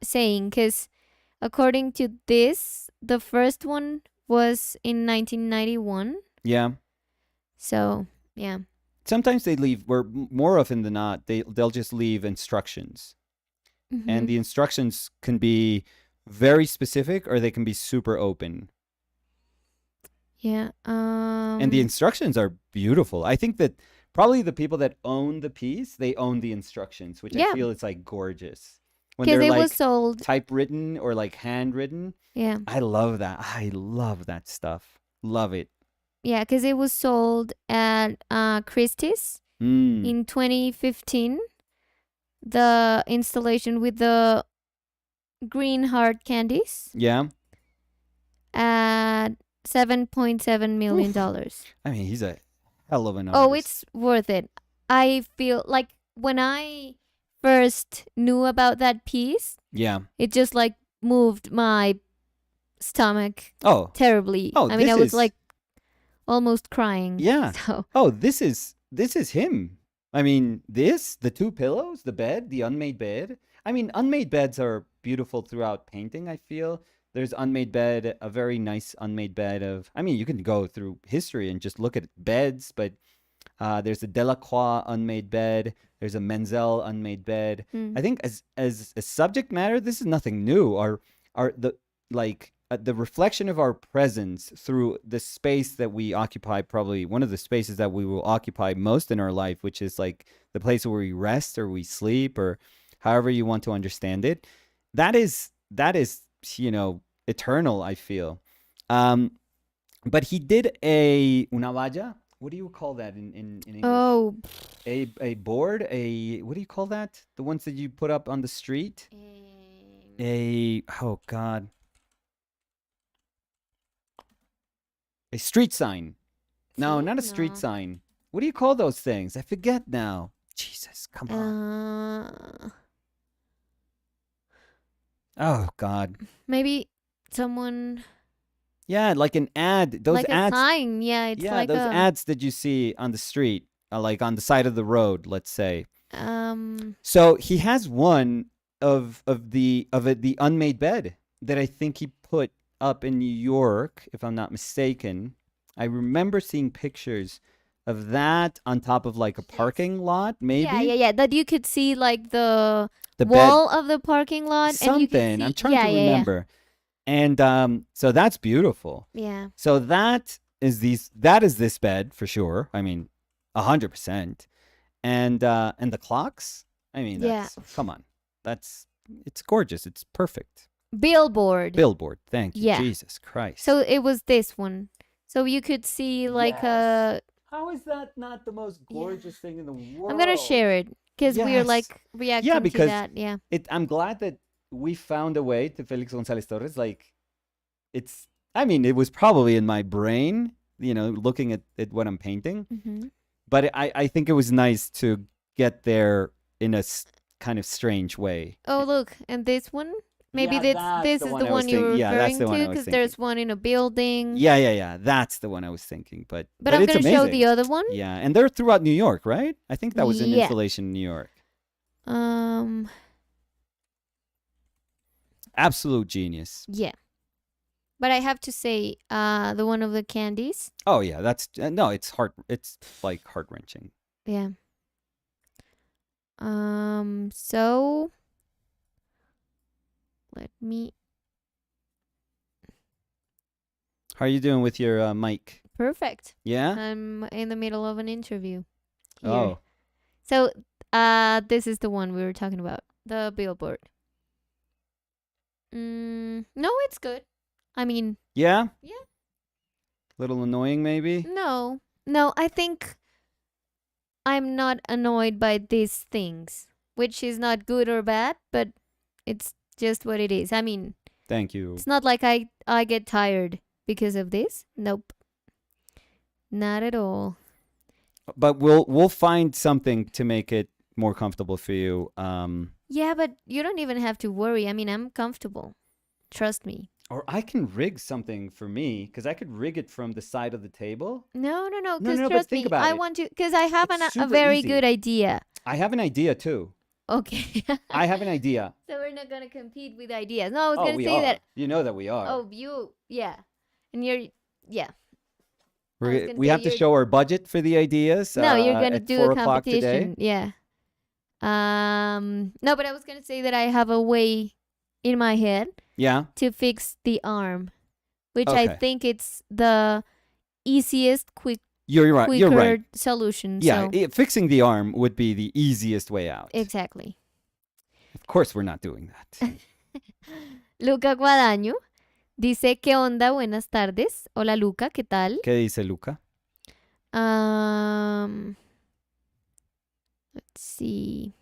saying. Because according to this, the first one was in 1991. Yeah. So yeah. Sometimes they leave, where more often than not, they'll just leave instructions. Mhm. And the instructions can be very specific, or they can be super open. Yeah. And the instructions are beautiful. I think that probably the people that own the piece, they own the instructions, which I Yeah. feel it's like gorgeous. When because they're it like was sold. typewritten or like handwritten. Yeah. I love that. I love that stuff. Love it. Yeah, because it was sold at Christie's Mm. in 2015. The installation with the green heart candies Yeah. at $7.7 million. I mean, he's a hell of an artist. Oh, it's worth it. I feel like when I first knew about that piece, Yeah. it just like moved my stomach Oh. terribly. Oh, I mean, this I was is- like almost crying. Yeah. So Oh, this is him. I mean, the two pillows, the bed, the unmade bed. I mean, unmade beds are beautiful throughout painting, I feel. There's unmade bed, a very nice unmade bed of, I mean, you can go through history and just look at beds, but there's a Delacroix unmade bed. There's a Menzel unmade bed. mm. I think as a subject matter, this is nothing new. The reflection of our presence through the space that we occupy, probably one of the spaces that we will occupy most in our life, which is like the place where we rest or we sleep, or however you want to understand it. That is eternal, I feel. But he did una valla. What do you call that in English? Oh. A board, what do you call that? The ones that you put up on the street? Oh God. A street sign. No, not a street No. sign. What do you call those things? I forget now. Jesus, come on. Oh God. Maybe someone Yeah, like an ad. Those like ads. a sign. Yeah, it's Yeah, like those a ads that you see on the street, like on the side of the road, let's say. um So he has one of the unmade bed that I think he put up in New York, if I'm not mistaken. I remember seeing pictures of that on top of like a parking lot, maybe. yeah. That you could see like the The wall of the parking lot, and you something. could see, I'm trying to remember. And so that's beautiful. Yeah. So that is this bed for sure. I mean, 100%. And the clocks. I mean, Yeah. come on, it's gorgeous. It's perfect. Billboard. Billboard. Thank you, Yeah. Jesus Christ. So it was this one. So you could see like Yes. How is that not the most gorgeous thing in the world? I'm gonna share it because we're Yes. like reacting to because that. Yeah. I'm glad that we found a way to Felix Gonzalez Torres. Like, I mean, it was probably in my brain, looking at what I'm painting. Hmm. But I think it was nice to get there in a kind of strange way. Oh look, and this one. Maybe Yeah, this that's the is one the I was one you were thinking. Yeah, that's referring the one to I was because there's thinking. one in a building. Yeah. That's the one I was thinking. But But I'm it's gonna show the amazing. other one. Yeah, and they're throughout New York, right? I think that was an Yeah. installation in New York. Um. Absolute genius. Yeah. But I have to say, the one of the candies. Oh yeah, that's no. It's like heart wrenching. Yeah. So let me. How are you doing with your mic? Perfect. Yeah. I'm in the middle of an interview. Here. Oh. So, this is the one we were talking about. The billboard. No, it's good. I mean, Yeah. Yeah. Little annoying, maybe. no. I think I'm not annoyed by these things, which is not good or bad, but it's just what it is. I mean, Thank you. it's not like I get tired because of this. Nope. Not at all. But we'll find something to make it more comfortable for you. Yeah, but you don't even have to worry. I mean, I'm comfortable. Trust me. Or I can rig something for me because I could rig it from the side of the table. No, No, because but trust think me, about I it. want to, because I have It's a super very easy. good idea. I have an idea too. Okay. I have an idea. So we're not gonna compete with ideas. No, I was Oh, gonna we say are. that. You know that we are. Oh, yeah, and you're, yeah. I was We gonna we say have to you're- show our budget for the ideas. No, you're gonna at do 4 a o'clock today. competition. Yeah. No, but I was gonna say that I have a way in my head Yeah. to fix the arm, which I Okay. think it's the easiest, You're right. quicker You're right. solution. Yeah, So, fixing the arm would be the easiest way out. exactly. Of course, we're not doing that. Luca Guadaño dice, ¿qué onda? Buenas tardes. Hola, Luca, ¿qué tal? ¿Qué dice Luca? Let's see.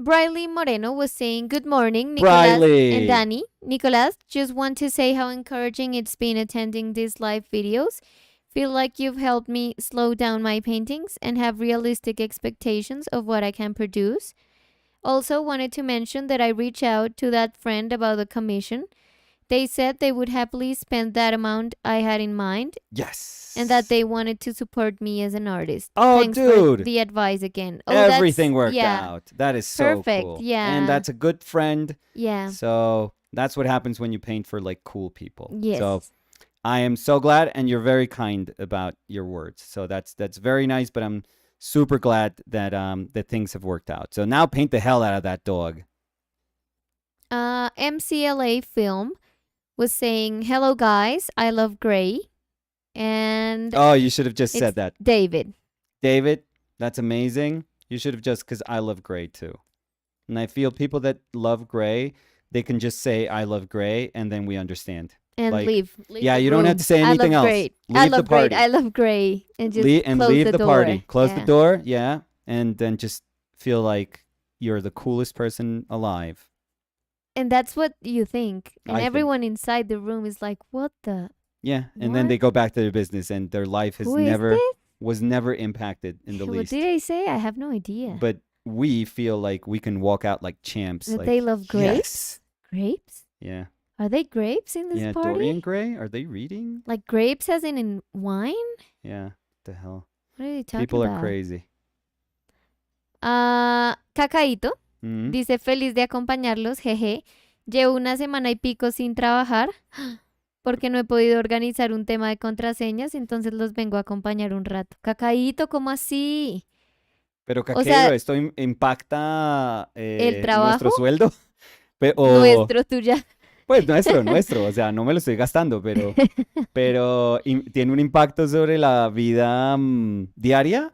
Briley Moreno was saying, good morning, Nicolas Briley. and Danny. Nicolas, just want to say how encouraging it's been attending these live videos. Feel like you've helped me slow down my paintings and have realistic expectations of what I can produce. Also wanted to mention that I reached out to that friend about the commission. They said they would happily spend that amount I had in mind Yes. and that they wanted to support me as an artist. Oh, Thanks for dude. the advice again. Oh, Everything worked yeah, out. That is so Perfect, cool. yeah. And that's a good friend. Yeah. So that's what happens when you paint for like cool people. Yes. So I am so glad, and you're very kind about your words. So that's very nice. But I'm super glad that that things have worked out. So now paint the hell out of that dog. MCLA Film was saying, hello guys, I love gray. And Oh, you should have just it's said that, David. David. That's amazing. You should have just, because I love gray too. And I feel people that love gray, they can just say I love gray, and then we understand. And Like, leave yeah, the you don't have room. to say anything I love else. Great. I Leave the love great. party. I love gray. And just leave close the door. party. Close Yeah. the door. Yeah, and then just feel like you're the coolest person alive. And that's what you think. And I think. everyone inside the room is like, what the? Yeah, and then What? they go back to their business, and their life has Who is never this? was never impacted in the What least. did I say? I have no idea. But we feel like we can walk out like champs. That like, they love Yes. grapes? Grapes? Yeah. Are they grapes in this Yeah. party? Dorian Gray. Are they reading? Like grapes as in wine? Yeah. The hell. What are they talking People about? are crazy. Cacaíto Mhm. dice, feliz de acompañarlos, jeje. Llevo una semana y pico sin trabajar porque no he podido organizar un tema de contraseñas, entonces los vengo a acompañar un rato. Cacaíto, ¿cómo así? Pero O Caquero, sea, ¿esto impacta ¿el trabajo? nuestro sueldo? O Nuestro, tú ya Pues nuestro, o sea, no me lo estoy gastando, pero ¿tiene un impacto sobre la vida diaria?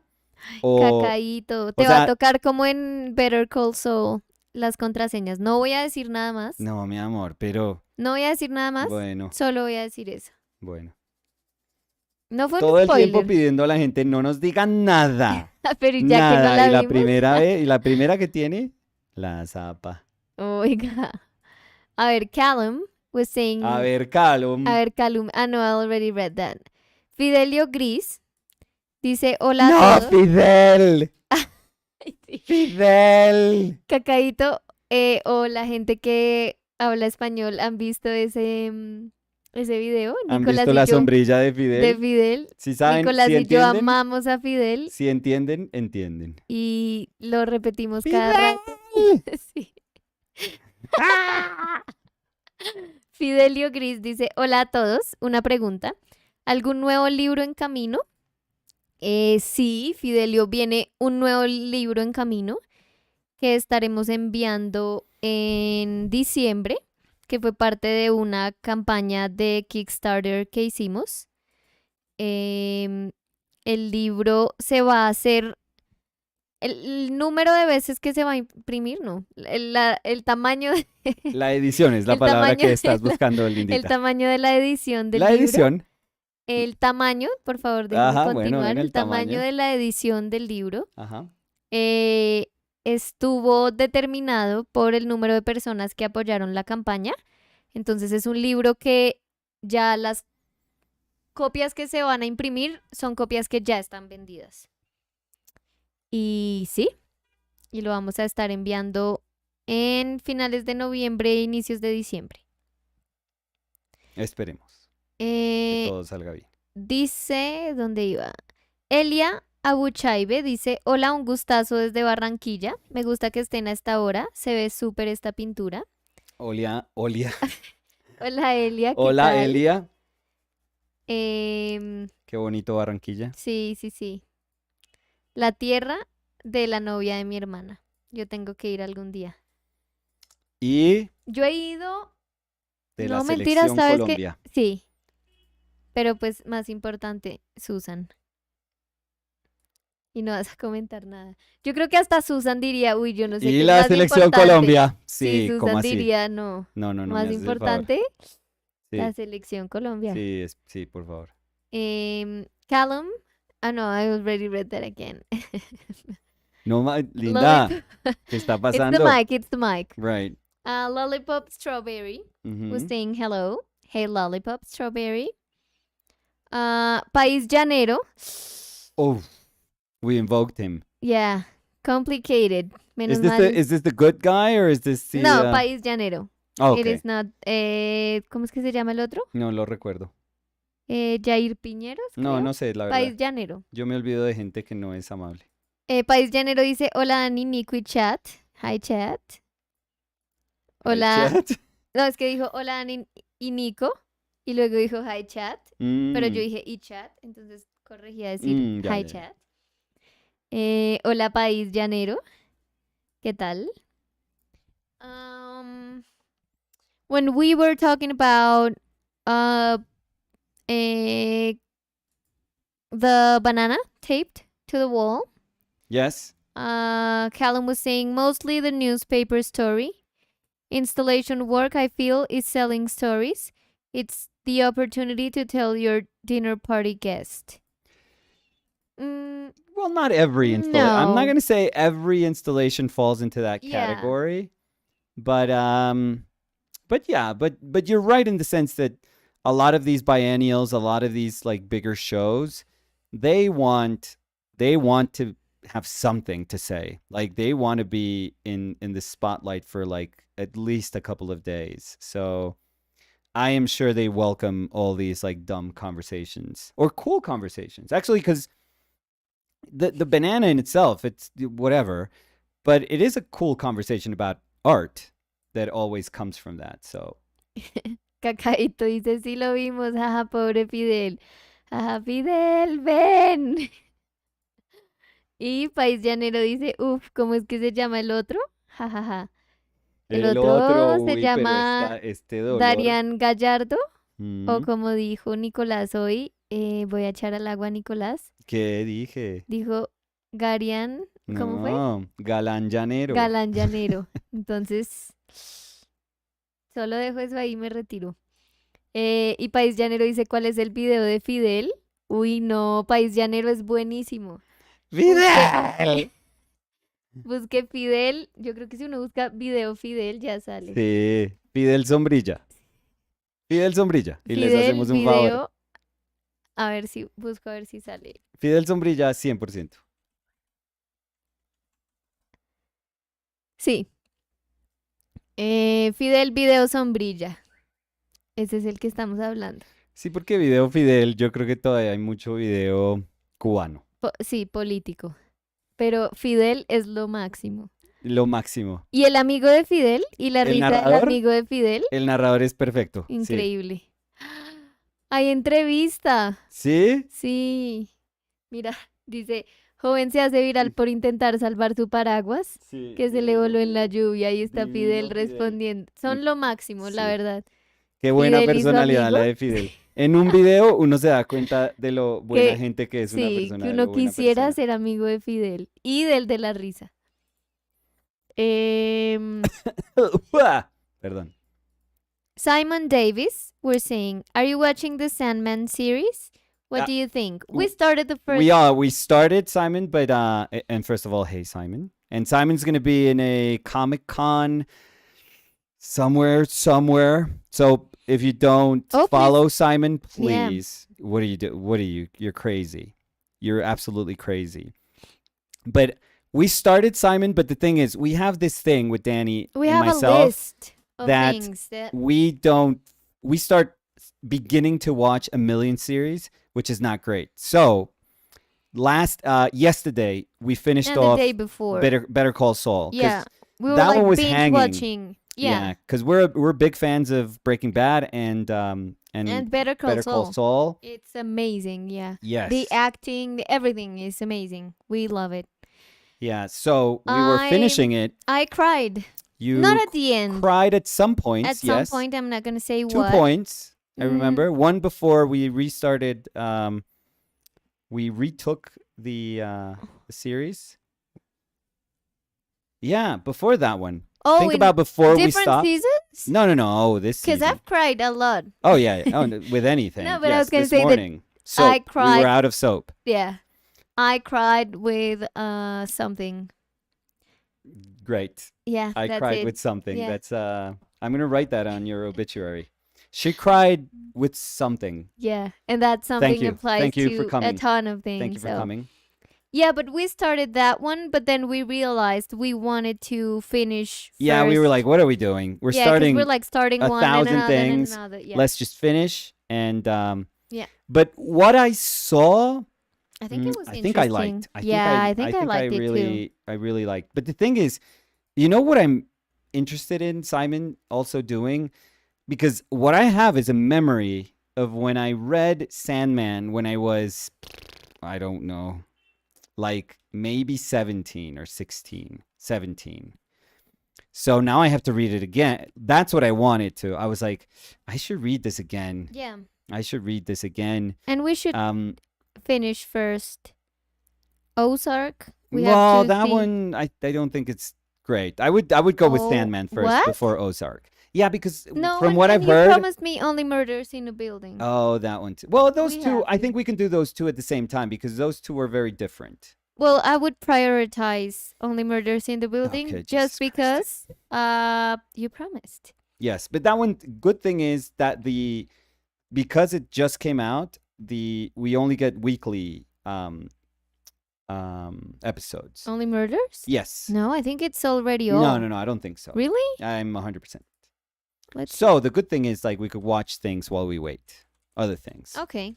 O, Cacaíto, o te va a sea, tocar como en Better Call Saul las contraseñas. No voy a decir nada más. no, mi amor, pero No voy a decir nada más. bueno, Solo voy a decir eso. bueno. No fue un Todo el tiempo spoiler, pidiendo a la gente no nos diga nada, pero ya que no nada. la Y la vimos. primera vez, y la primera que tiene, la zapa. Oiga. A ver, Callum was A saying. ver, A Calum. ver, Callum. Ah, no, I already read that. Fidelio Gris dice: Hola a No, todos. Fidel, Ay, sí. Fidel. Cacaíto, o la gente que habla español han visto ese video. ¿Han Nicolás visto y la yo sombrilla de de Fidel? Fidel. Si saben, Nicolás si y yo entienden, amamos a Fidel si entienden, entienden. y lo repetimos cada ¡Fidel! rato. Sí. ¡Ah! Fidelio Gris dice: Hola a todos. Una pregunta. ¿Algún nuevo libro en camino? Sí, Fidelio, viene un nuevo libro en camino que estaremos enviando en diciembre, que fue parte de una campaña de Kickstarter que hicimos. Em, el libro se va a hacer, el número de veces que se va a imprimir, no, el tamaño, La edición es la el palabra tamaño que de estás buscando, el lindita. tamaño de la edición del La libro, edición. el tamaño, por favor, déjeme Ajá, bueno, continuar, ven el el tamaño tamaño. de la edición del libro Ajá. eh, estuvo determinado por el número de personas que apoyaron la campaña. Entonces es un libro que ya las copias que se van a imprimir son copias que ya están vendidas. Y sí, y lo vamos a estar enviando en finales de noviembre e inicios de diciembre. Esperemos que Eh, todo salga bien. dice, ¿dónde iba? Elia Abuchaibe dice: Hola, un gustazo desde Barranquilla. Me gusta que estén a esta hora. Se ve súper esta pintura. Hola, Olia. Hola, Elia, ¿qué Hola, tal? Elia. Em, Qué bonito Barranquilla. sí, sí, sí. La tierra de la novia de mi hermana. Yo tengo que ir algún día. Y Yo he ido. de la No, mentira, selección ¿sabes qué? Colombia. Sí, pero pues más importante, Susan. Y no vas a comentar nada. Yo creo que hasta Susan diría: Uy, yo no sé Y qué es la más selección importante. Colombia. Sí, Sí, ¿cómo Susan así? diría: No. No, no, no me Más haces el favor. importante, la Sí, selección Colombia. sí, sí, por favor. Callum. Ah, no, I already read that again. No, Lollipop. Linda, ¿qué está It's the pasando? mic, it's the mic. Right. Lollipop Strawberry was Mhm. saying hello. Hey, Lollipop Strawberry. País Llanero. Oh, we invoked him. Yeah, complicated. Menos Is mal. this the good guy or is this the No, País Llanero. Oh, It okay. is not. ¿Cómo es que se llama el otro? No lo recuerdo. Jair Piñeros, No, creo. no sé, la País verdad. Llanero. Yo me olvido de gente que no es amable. País Llanero dice: Hola, Dani, Nico y Chat. Hi, Chat. Hi, Hola. chat. No, es que dijo: Hola, Dani y Nico. Y luego dijo: Hi, Chat. Pero yo Mm, dije: Y Chat. Entonces corregí a decir: ya, Hi, ya, ya. Chat. Hola, País Llanero. ¿Qué tal? Um, when we were talking about uh, eh, the banana taped to the wall, Yes. Callum was saying mostly the newspaper story. Installation work, I feel, is selling stories. It's the opportunity to tell your dinner party guest. Well, not every installation. I'm not No. going to say every installation falls into that Yeah. category, but yeah, but you're right in the sense that a lot of these biennials, a lot of these like bigger shows, they want to have something to say. Like they want to be in the spotlight for like at least a couple of days. So I am sure they welcome all these like dumb conversations or cool conversations. Actually, because the banana in itself, it's whatever, but it is a cool conversation about art that always comes from that. So Cacaíto dice: Sí lo vimos, jaja, pobre Fidel. Jaja, Fidel, ven. Y País Llanero dice: Uf, ¿cómo es que se llama el otro? Jajaja. El El otro, otro se uy, pero llama este dolor. Darian Gallardo, o Mm, como dijo Nicolás hoy, voy a echar al agua a Nicolás. ¿Qué dije? Dijo Garian, ¿cómo fue? No, galán llanero. Galán llanero. Entonces, solo dejo eso ahí y me retiro. Y País Llanero dice, ¿cuál es el video de Fidel? Uy, no, País Llanero es buenísimo. Busque, ¡Fidel! busque Fidel. Yo creo que si uno busca video Fidel ya sale. Sí, Fidel Sombrilla. Fidel Sombrilla. Y les Fidel, hacemos un favor. video. A ver si, busco a ver si sale. Fidel Sombrilla 100%. Sí. Fidel, video sombrilla. Ese es el que estamos hablando. Sí, porque video Fidel, yo creo que todavía hay mucho video cubano. Sí, político. Pero Fidel es lo máximo. Lo máximo. Y el amigo de Fidel y la El risa del narrador, amigo de Fidel, el narrador es perfecto. Sí. increíble. Hay entrevista. ¿Sí? Sí. Mira, dice, joven se hace viral por intentar salvar su paraguas, Sí. que se le voló en la lluvia. Ahí está Divino Fidel Fidel. respondiendo. Son lo máximo, la Sí. verdad. Qué buena Fidel y su personalidad la amigo. de Fidel. En un video uno se da cuenta de lo buena Que gente que es una sí, persona, que de uno lo buena quisiera persona. ser amigo de Fidel y del de la risa. Perdón. Simon Davis, we're saying, are you watching the Sandman series? What Uh, do you think? w- We started the first. We started Simon, but and first of all, hey Simon. And Simon's gonna be in a Comic Con somewhere. So if you don't Oh, please. follow Simon, Yeah. please. What are you do? What are you? You're crazy. You're absolutely crazy. But we started Simon, but the thing is, we have this thing with Danny We and have myself. a list of that things that. We start beginning to watch a million series, which is not great. So yesterday we finished And the off day before. Better Call Saul. 'cause Yeah. We were that like one was binge hanging. watching. Yeah. because we're big fans of Breaking Bad and And Better Call Better Call Saul. Saul. It's amazing. Yeah. Yes. The acting, everything is amazing. We love it. Yeah. So we were finishing it. I cried. You Not at the end. cried at some points. At some yes. point, I'm not going to say 2 what. points. I Mhm. remember one before we restarted. We retook the series. Yeah, before that one. Oh, Think in about before we different stopped. seasons? No. Oh, this Because season. I've cried a lot. Oh yeah. Oh, with anything. No, but I was gonna this say that morning. Soap. I We cried- were out of soap. Yeah. I cried with something. Great. Yeah, I that's cried it. with something. Yeah. That's I'm gonna write that on your obituary. She cried with something. Yeah, and that something you. applies Thank you for to a coming. ton of things. Thank you for so. coming. Yeah, but we started that one, but then we realized we wanted to finish. Yeah, we were first. like, what are we doing? We're Yeah, 'cause starting we're like starting a one thousand and another things. and another. Yeah, Let's just finish. And Yeah. But what I saw, I think it was. I think I interesting. liked. I think I liked it too. I really liked. But the thing is, you know what I'm interested in Simon also doing? Because what I have is a memory of when I read Sandman when I was, I don't know, like maybe 17 or 16, 17. So now I have to read it again. That's what I wanted to. I was like, I should read this again. Yeah, I should read this again. and we should finish first. Ozark. We Well, have to that see- one I don't think it's great. I would go with Oh, Sandman first what? before Ozark. Yeah, because No, from and, what and I've you heard, promised me only murders in a building. oh, that one too. Well, those We two, have I to. think we can do those two at the same time because those two are very different. Well, I would prioritize only murders in the building Okay, just Jesus Christ. because you promised. Yes, but that one good thing is that because it just came out, we only get weekly episodes. Only murders? Yes. No, I think it's already all. No, I don't think so. Really? I'm 100%. Let's So the good thing is like we could watch things while we wait. Other things. Okay.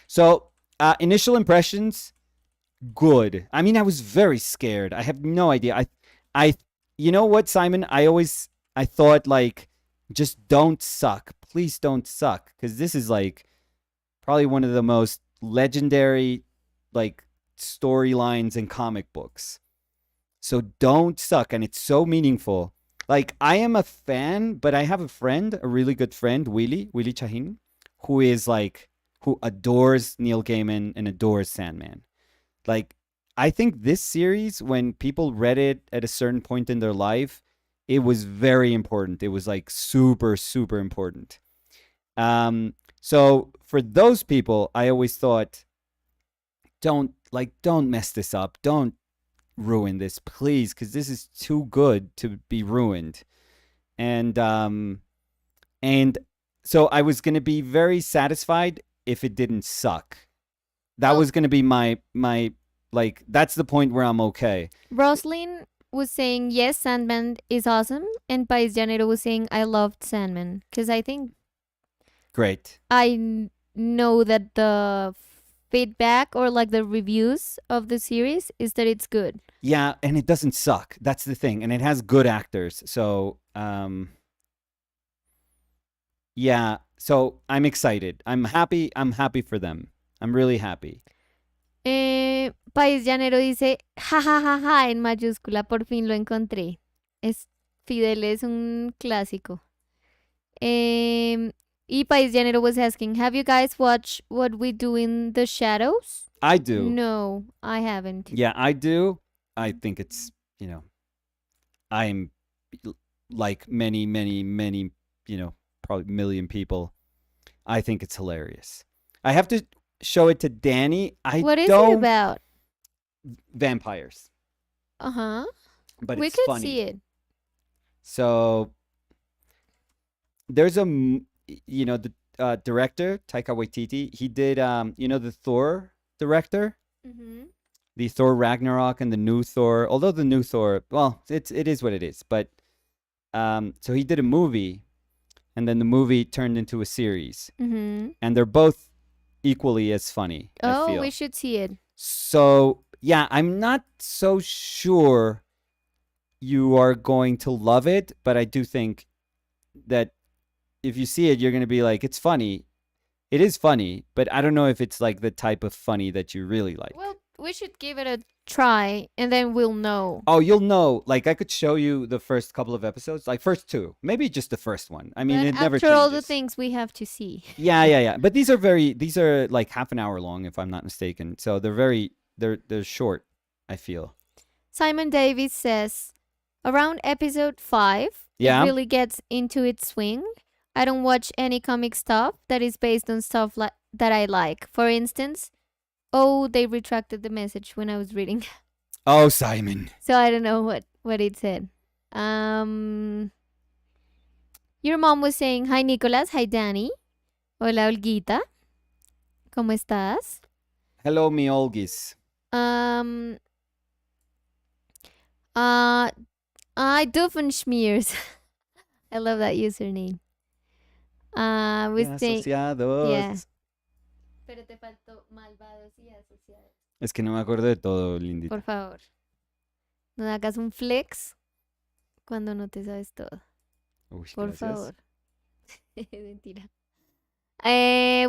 So initial impressions, good. I mean, I was very scared. I have no idea. You know what, Simon? I thought like, just don't suck. Please don't suck, because this is like probably one of the most legendary like storylines in comic books. So don't suck, and it's so meaningful. Like, I am a fan, but I have a friend, a really good friend, Willie Chahin, who is like, who adores Neil Gaiman and adores Sandman. Like, I think this series, when people read it at a certain point in their life, it was very important. It was like super, super important. So for those people, I always thought, don't mess this up. Don't ruin this, please, because this is too good to be ruined. And so I was gonna be very satisfied if it didn't suck. That Well, was gonna be my like, that's the point where I'm okay. Roslyn was saying yes, Sandman is awesome, and Pais Janero was saying I loved Sandman because I think Great. know that the feedback or like the reviews of the series is that it's good. Yeah, and it doesn't suck. That's the thing, and it has good actors. So yeah. So I'm excited. I'm happy. I'm happy for them. I'm really happy. País Llanero dice, ja, ja, ja, ja, en mayúscula, por fin lo encontré. Es, Fidel es un clásico. Y País Llanero was asking, have you guys watched What We Do in the Shadows? I do. No, I haven't. Yeah, I do. I think it's, I'm like many, many, many, probably million people. I think it's hilarious. I have to show it to Danny. What is don't it about? Vampires, Uh-huh. but We it's could funny. see it. So there's the director Taika Waititi. He did the Thor director, Mm-hmm. the Thor Ragnarok and the new Thor. Although the new Thor, well, it is what it is. But so he did a movie, and then the movie turned into a series, Mm-hmm. and they're both equally as funny. I Oh, feel. we should see it. So yeah, I'm not so sure you are going to love it, but I do think that if you see it, you're going to be like, it's funny. It is funny, but I don't know if it's like the type of funny that you really like. Well, we should give it a try, and then we'll know. Oh, you'll know. Like, I could show you the first couple of episodes, like first two, maybe just the first one. I mean, But it never after changes. all the things we have to see. Yeah. But these are like half an hour long, if I'm not mistaken. So they're short, I feel. Simon Davis says, around episode 5, Yeah. it really gets into its swing. I don't watch any comic stuff that is based on stuff that I like. For instance, they retracted the message when I was reading. Oh, Simon. So I don't know what it said. Your mom was saying, hi Nicolas, hi Danny. Hola Olguita. ¿Cómo estás? Hello, mi Olgis. Doofenshmears. I love that username. With saying, Asociados. yeah. Pero te faltó malvados y asociados. Es que no me acuerdo de todo, Lindita. Por favor, no hagas un flex cuando no te sabes todo. Uy, Por gracias. favor. Mentira.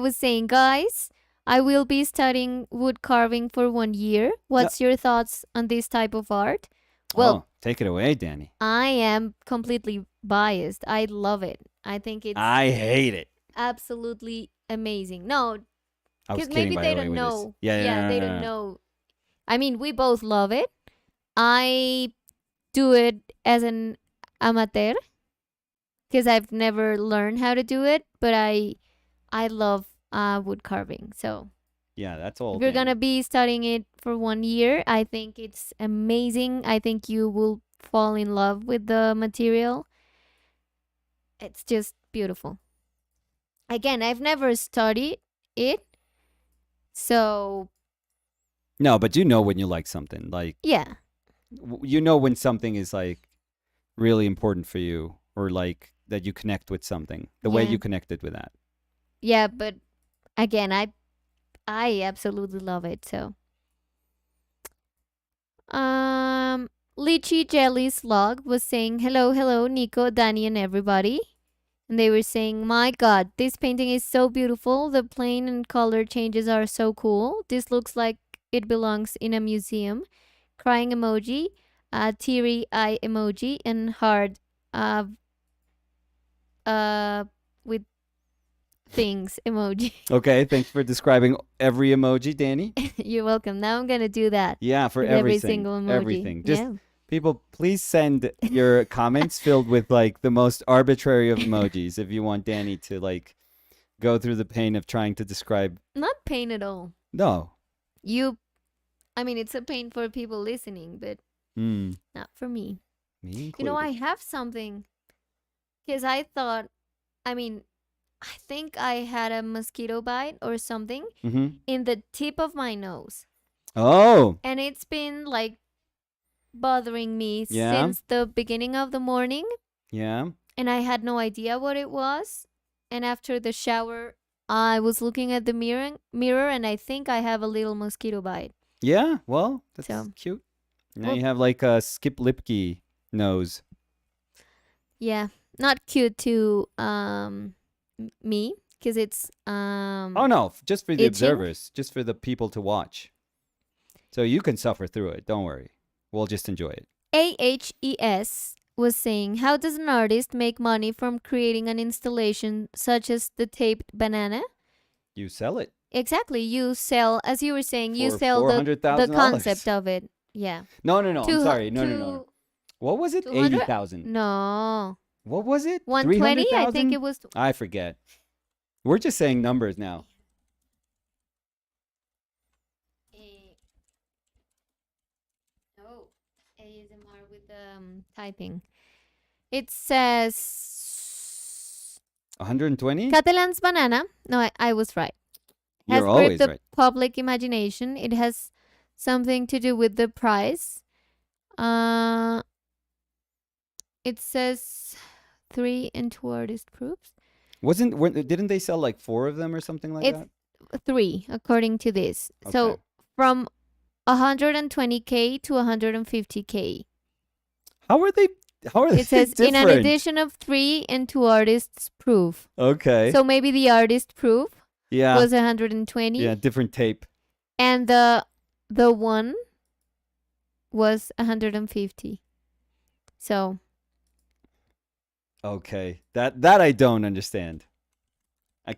Was saying, guys, I will be studying wood carving for 1 year. What's your thoughts on this type of art? Well, take it away, Danny. I am completely biased. I love it. I think it's I hate it. absolutely amazing. No, I was because kidding, maybe by they the way, don't with this. know. Yeah, They don't know. I mean, we both love it. I do it as an amateur because I've never learned how to do it, but I love wood carving. So Yeah, that's all. if you're Danny. gonna be studying it for 1 year, I think it's amazing. I think you will fall in love with the material. It's just beautiful. Again, I've never studied it, so No, but you know when you like something. Like, yeah. you know when something is like really important for you, or like that you connect with something, the way Yeah. you connected with that. Yeah, but again, I absolutely love it. So, Lychee Jelly Slug was saying, hello, Nico, Danny, and everybody. And they were saying, my god, this painting is so beautiful. The plane and color changes are so cool. This looks like it belongs in a museum. Crying emoji, teary eye emoji, and hard uh uh with things emoji. Okay, thanks for describing every emoji, Danny. You're welcome. Now I'm gonna do that Yeah, for with every everything. single emoji. Everything. Just Yeah. people, please send your comments filled with like the most arbitrary of emojis if you want Danny to like go through the pain of trying to describe. Not pain at all. No. I mean, it's a pain for people listening, but Mm, not for me. me You know, I included. have something because I thought, I mean, I think I had a mosquito bite or something Mm-hmm. in the tip of my nose. Oh, And it's been like bothering me yeah, since the beginning of the morning. yeah. And I had no idea what it was. And after the shower, I was looking at the mirror and I think I have a little mosquito bite. Yeah, well, that's So, cute. Now well, you have like a Skip Lipke nose. yeah, not cute to me because it's Oh no, just for the itching. observers, just for the people to watch. So you can suffer through it. Don't worry. We'll just enjoy it. AHES was saying, how does an artist make money from creating an installation such as the taped banana? You sell it Exactly. You sell, as you were saying, you for sell the $400,000. concept of it. Yeah. No, no, no. I'm Two hu- sorry. No, no, no, no. two- What was it? 200? 80,000. No. What was it? 120? I think 300,000? it was. I forget. We're just saying numbers now. Oh, ASMR with typing. It says 120? Catalan's banana. No, I was right. Has You're always gripped the right. public imagination. It has something to do with the price. It says 3 and 2 artist proofs. Didn't they sell like 4 of them or something like It's that? 3 according to this. So Okay. from 120K to 150K. How are they It says in an different? edition of 3 and 2 artists proof. Okay. So maybe the artist proof yeah. was 120 Yeah, different tape. and the one was 150. So Okay. That I don't understand.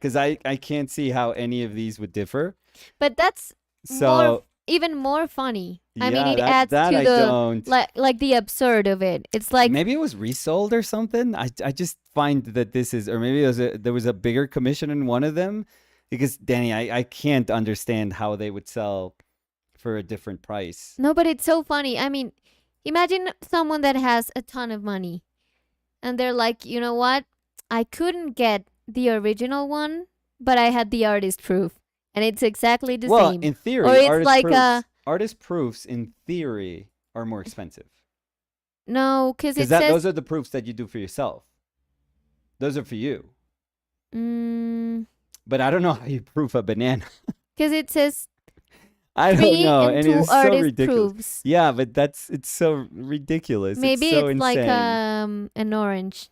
Cuz I can't see how any of these would differ. but that's So, even more funny. I mean, yeah, it adds that to I the don't. like the absurd of it. It's like Maybe it was resold or something. I just find that this is, or maybe there was a bigger commission in one of them, because Danny, I can't understand how they would sell for a different price. no, but it's so funny. I mean, imagine someone that has a ton of money, and they're like, you know what? I couldn't get the original one, but I had the artist proof, and it's exactly the Well, same. in theory, Or it's like artist proofs in theory are more expensive, no, because it because says those are the proofs that you do for yourself. Those are for you. But I don't know how you proof a banana. because it says I don't 3 know, and and 2 it's so artist ridiculous. proofs. Yeah, but it's so ridiculous. Maybe it's so it's like insane. an orange,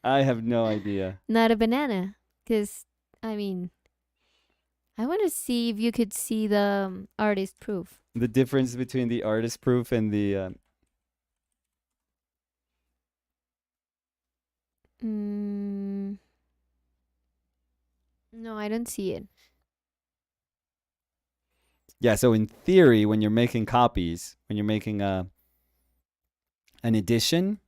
I have no idea. not a banana. Because I mean, I want to see if you could see the artist proof. The difference between the artist proof and the No, I don't see it. yeah. So in theory, when you're making copies, when you're making an edition,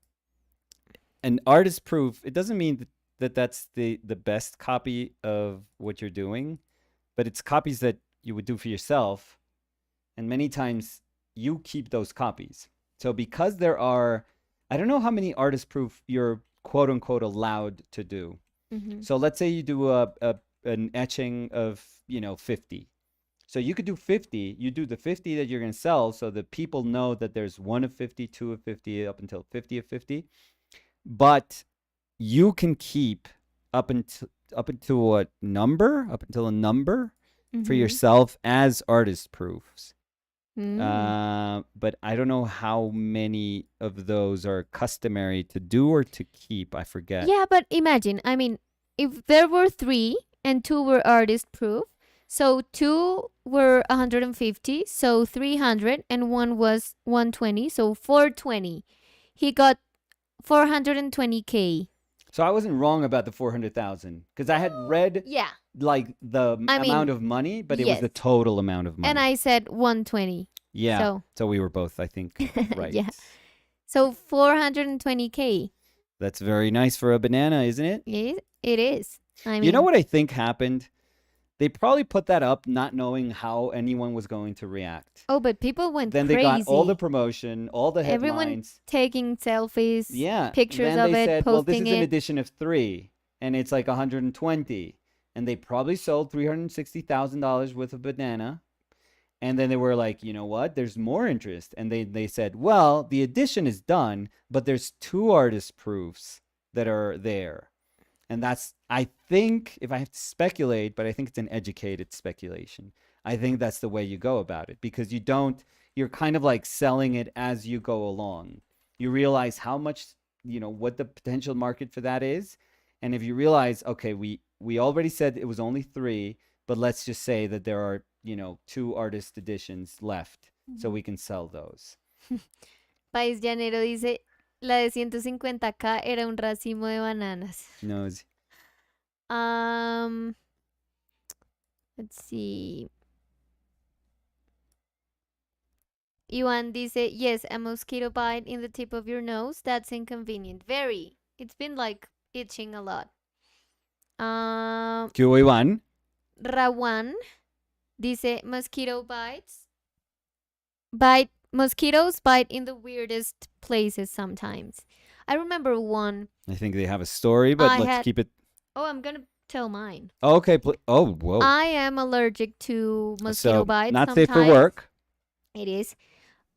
an artist proof, it doesn't mean that that's the best copy of what you're doing, but it's copies that you would do for yourself, and many times you keep those copies. So because there are, I don't know how many artist proof you're quote unquote allowed to do. Mm-hmm. So let's say you do an etching of 50. So you could do 50. You do the 50 that you're going to sell, so that people know that there's 1 of 50, 2 of 50, up until 50 of 50. But you can keep up until what number? Up until a number for yourself as artist proofs. But I don't know how many of those are customary to do or to keep. I forget. Yeah, but imagine, I mean, if there were 3 and 2 were artist proof, so 2 were 150, so 300, and 1 was 120, so 420. He got 420K. So I wasn't wrong about the 400,000 because I had read Yeah. like the I mean, amount of money, but it was the yes. total amount of money. And I said 120. Yeah. So, So we were both, I think, right. yeah. So 420K. That's very nice for a banana, isn't it? It is. I mean, You know what I think happened? They probably put that up not knowing how anyone was going to react. oh, but people went Then crazy. they got all the promotion, all the Everyone headlines. taking selfies, Yeah. pictures then of they it, said, well, this posting is an it. edition of 3, and it's like 120. And they probably sold $360,000 worth of banana. And then they were like, you know what? There's more interest. And they said, well, the edition is done, but there's 2 artist proofs that are there. And that's, I think, if I have to speculate, but I think it's an educated speculation. I think that's the way you go about it because you're kind of like selling it as you go along. You realize how much, what the potential market for that is. And if you realize, okay, we already said it was only 3, but let's just say that there are, 2 artist editions left, so we can sell those. País Llanero dice, la de 150K era un racimo de bananas. No, Let's see. Iwan dice, yes, a mosquito bite in the tip of your nose. That's inconvenient. Very. It's been like itching a lot. ¿Qué hubo, Iván? Rawan dice, mosquitoes bite in the weirdest places sometimes. I remember one. I think they have a story, but let's keep it. Oh, I'm gonna tell mine. Oh, okay. Oh, whoa. I am allergic to mosquito bites. Not sometimes. safe for work. It is.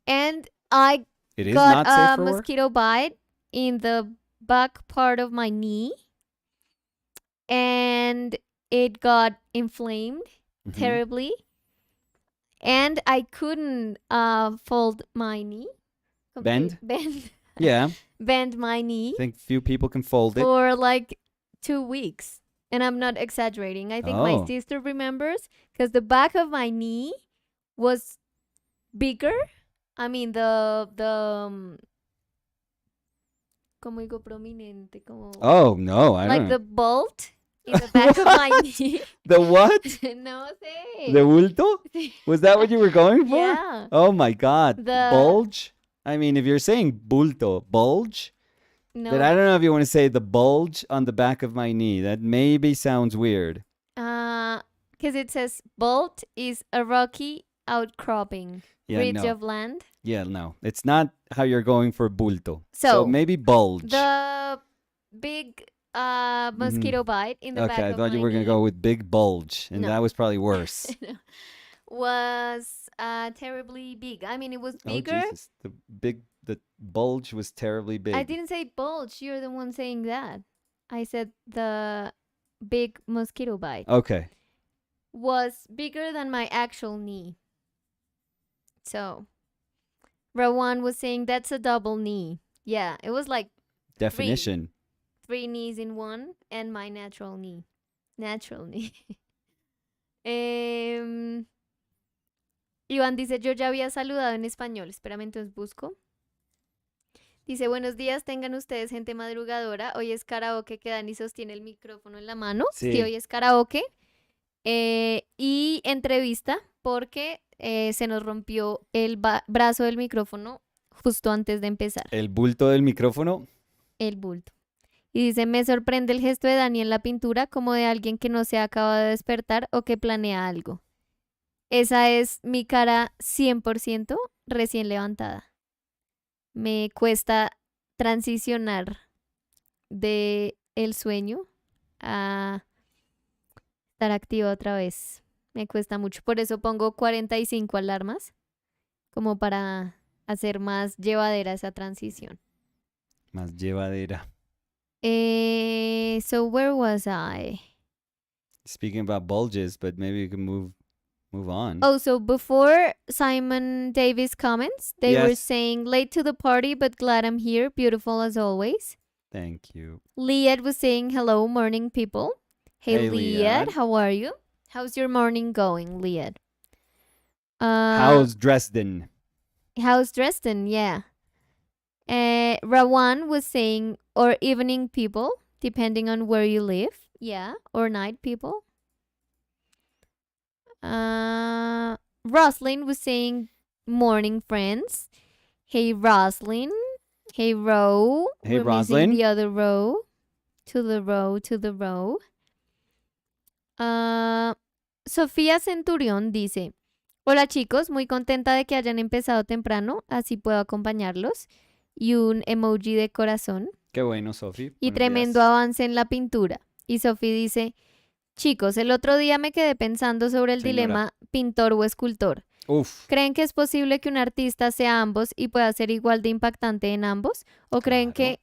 And I It is got not safe a for work. mosquito bite in the back part of my knee. And it got inflamed terribly. And I couldn't fold my knee. Bend? Bend. Yeah. Bend my knee. I think few people can fold it. For like 2 weeks. And I'm not exaggerating. I think my sister remembers because the back of my knee was bigger. I mean, como digo prominente, como. Oh, no, I don't know. Like the bolt in the back of my knee. The what? No sé. The bulto? Was that what you were going for? Yeah. Oh my God. The bulge? I mean, if you're saying bulto, bulge? No. But I don't know if you want to say the bulge on the back of my knee. That maybe sounds weird. Because it says bolt is a rocky outcropping ridge of land. Yeah, no. It's not how you're going for bulto. So maybe bulge. The big mosquito bite in the back of my knee. Okay, I thought you were going to go with big bulge, and that was probably worse. Was terribly big. I mean, it was bigger. Oh, Jesus. The bulge was terribly big. I didn't say bulge. You're the one saying that. I said the big mosquito bite. Okay. Was bigger than my actual knee. So, Rawan was saying that's a double knee. Yeah, it was like definition. Three knees in one and my natural knee. Natural knee. Iván dice, yo ya había saludado en español. Espérame, entonces busco. Dice, buenos días, tengan ustedes gente madrugadora. Hoy es karaoke que Dani sostiene el micrófono en la mano. Sí, hoy es karaoke. Y entrevista porque se nos rompió el brazo del micrófono justo antes de empezar. ¿El bulto del micrófono? El bulto. Y dice, me sorprende el gesto de Dani en la pintura como de alguien que no se acaba de despertar o que planea algo. Esa es mi cara 100% recién levantada. Me cuesta transicionar de el sueño a estar activa otra vez. Me cuesta mucho. Por eso pongo 45 alarmas como para hacer más llevadera esa transición. Más llevadera. So where was I? Speaking about bulges, but maybe you can move on. Oh, so before Simon Davis comments, they were saying, late to the party, but glad I'm here. Beautiful as always. Thank you. Liad was saying, hello, morning people. Hey Liad, how are you? How's your morning going, Liad? How's Dresden? How's Dresden, yeah. Rawan was saying, or evening people, depending on where you live. Yeah, or night people. Uh, Roslyn was saying, morning friends. Hey, Roslyn. Hey, row. Hey, We're missing Roslyn. the other row. To the row, to the row. Ah, Sofía Centurión dice, hola chicos, muy contenta de que hayan empezado temprano, así puedo acompañarlos. Y un emoji de corazón. Qué bueno, Sofi. Y Buenos tremendo días. avance en la pintura. Y Sofía dice, chicos, el otro día me quedé pensando sobre el Señora. dilema pintor o escultor. Uf, ¿Creen que es posible que un artista sea ambos y pueda ser igual de impactante en ambos? ¿O creen claro. que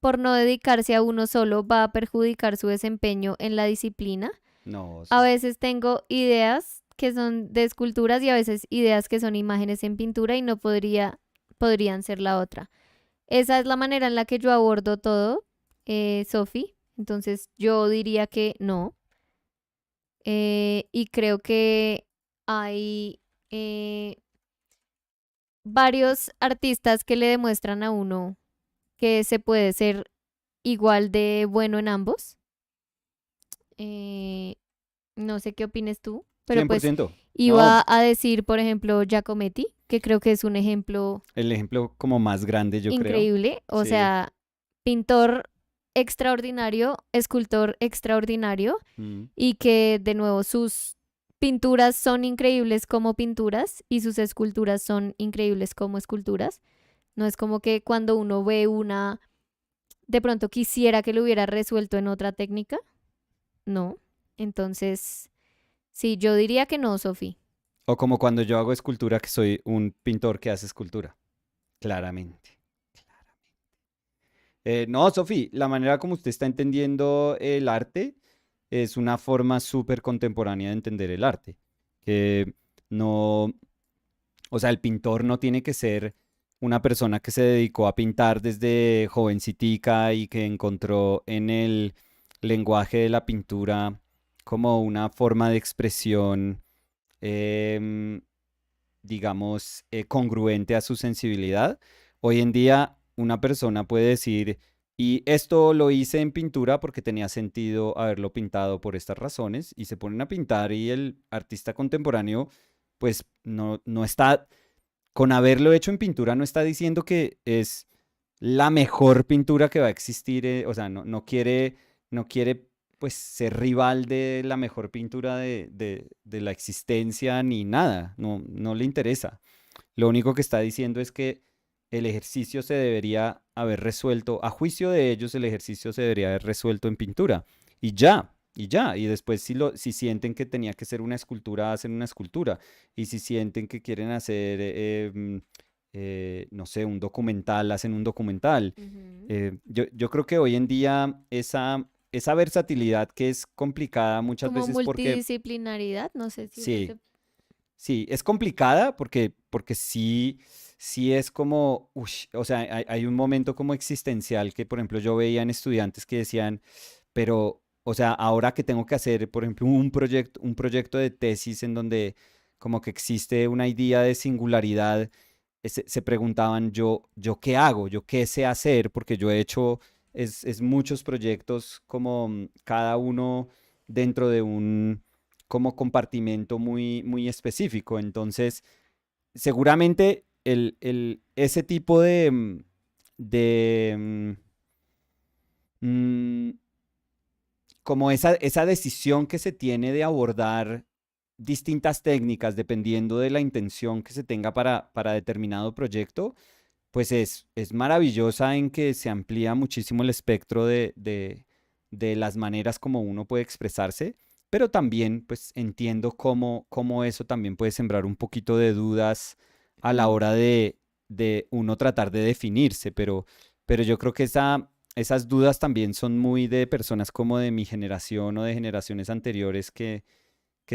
por no dedicarse a uno solo va a perjudicar su desempeño en la disciplina? No, A veces tengo ideas que son de esculturas y a veces ideas que son imágenes en pintura y no podrían ser la otra. Esa es la manera en la que yo abordo todo, Sophie. Entonces yo diría que no. Y creo que hay varios artistas que le demuestran a uno que se puede ser igual de bueno en ambos. Eh, no sé qué opines tú, pero pues 100%. No, iba a decir, por ejemplo, Giacometti, que creo que es un ejemplo el ejemplo como más grande, yo creo. increíble. O Sí. sea, pintor extraordinario, escultor extraordinario Mm. y que de nuevo sus pinturas son increíbles como pinturas y sus esculturas son increíbles como esculturas. No es como que cuando uno ve una, de pronto quisiera que lo hubiera resuelto en otra técnica. No. Entonces, sí, yo diría que no, Sofi. O como cuando yo hago escultura, que soy un pintor que hace escultura. Claramente. No, Sofi, la manera como usted está entendiendo el arte es una forma súper contemporánea de entender el arte. Que no, o sea, el pintor no tiene que ser una persona que se dedicó a pintar desde jovencitica y que encontró en el lenguaje de la pintura como una forma de expresión, em, digamos, congruente a su sensibilidad. Hoy en día una persona puede decir, y esto lo hice en pintura porque tenía sentido haberlo pintado por estas razones, y se ponen a pintar y el artista contemporáneo, pues no está, con haberlo hecho en pintura, no está diciendo que es la mejor pintura que va a existir, o sea, no quiere pues ser rival de la mejor pintura de la existencia ni nada, no le interesa. Lo único que está diciendo es que el ejercicio se debería haber resuelto, a juicio de ellos, el ejercicio se debería haber resuelto en pintura. Y después si sienten que tenía que ser una escultura, hacen una escultura. Y si sienten que quieren hacer, no sé, un documental, hacen un documental. Ujú. Yo creo que hoy en día esa versatilidad que es complicada muchas Como veces porque multidisciplinaridad, no sé si eso sí, se... sí, es complicada porque sí es como, ush, o sea, hay un momento como existencial que, por ejemplo, yo veía en estudiantes que decían, pero, o sea, ahora que tengo que hacer, por ejemplo, un proyecto de tesis en donde como que existe una idea de singularidad, se preguntaban yo qué hago, yo qué sé hacer, porque yo he hecho es muchos proyectos como cada uno dentro de un como compartimento muy, muy específico. Entonces, seguramente ese tipo de mm, como esa decisión que se tiene de abordar distintas técnicas dependiendo de la intención que se tenga para determinado proyecto, pues es maravillosa en que se amplía muchísimo el espectro de las maneras como uno puede expresarse, pero también pues entiendo cómo eso también puede sembrar un poquito de dudas a la Mm, hora de uno tratar de definirse, pero yo creo que esas dudas también son muy de personas como de mi generación o de generaciones anteriores que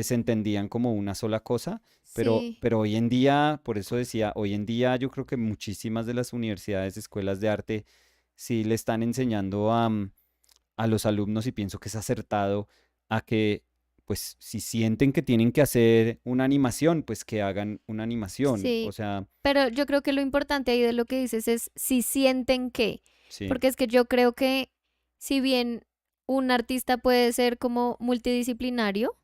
se entendían como una sola cosa, pero, sí, pero hoy en día, por eso decía, hoy en día yo creo que muchísimas de las universidades, escuelas de arte, sí le están enseñando a los alumnos y pienso que es acertado a que pues si sienten que tienen que hacer una animación, pues que hagan una animación. O Sí, sea, pero yo creo que lo importante ahí de lo que dices es si sienten que, sí. porque es que yo creo que si bien un artista puede ser como multidisciplinario,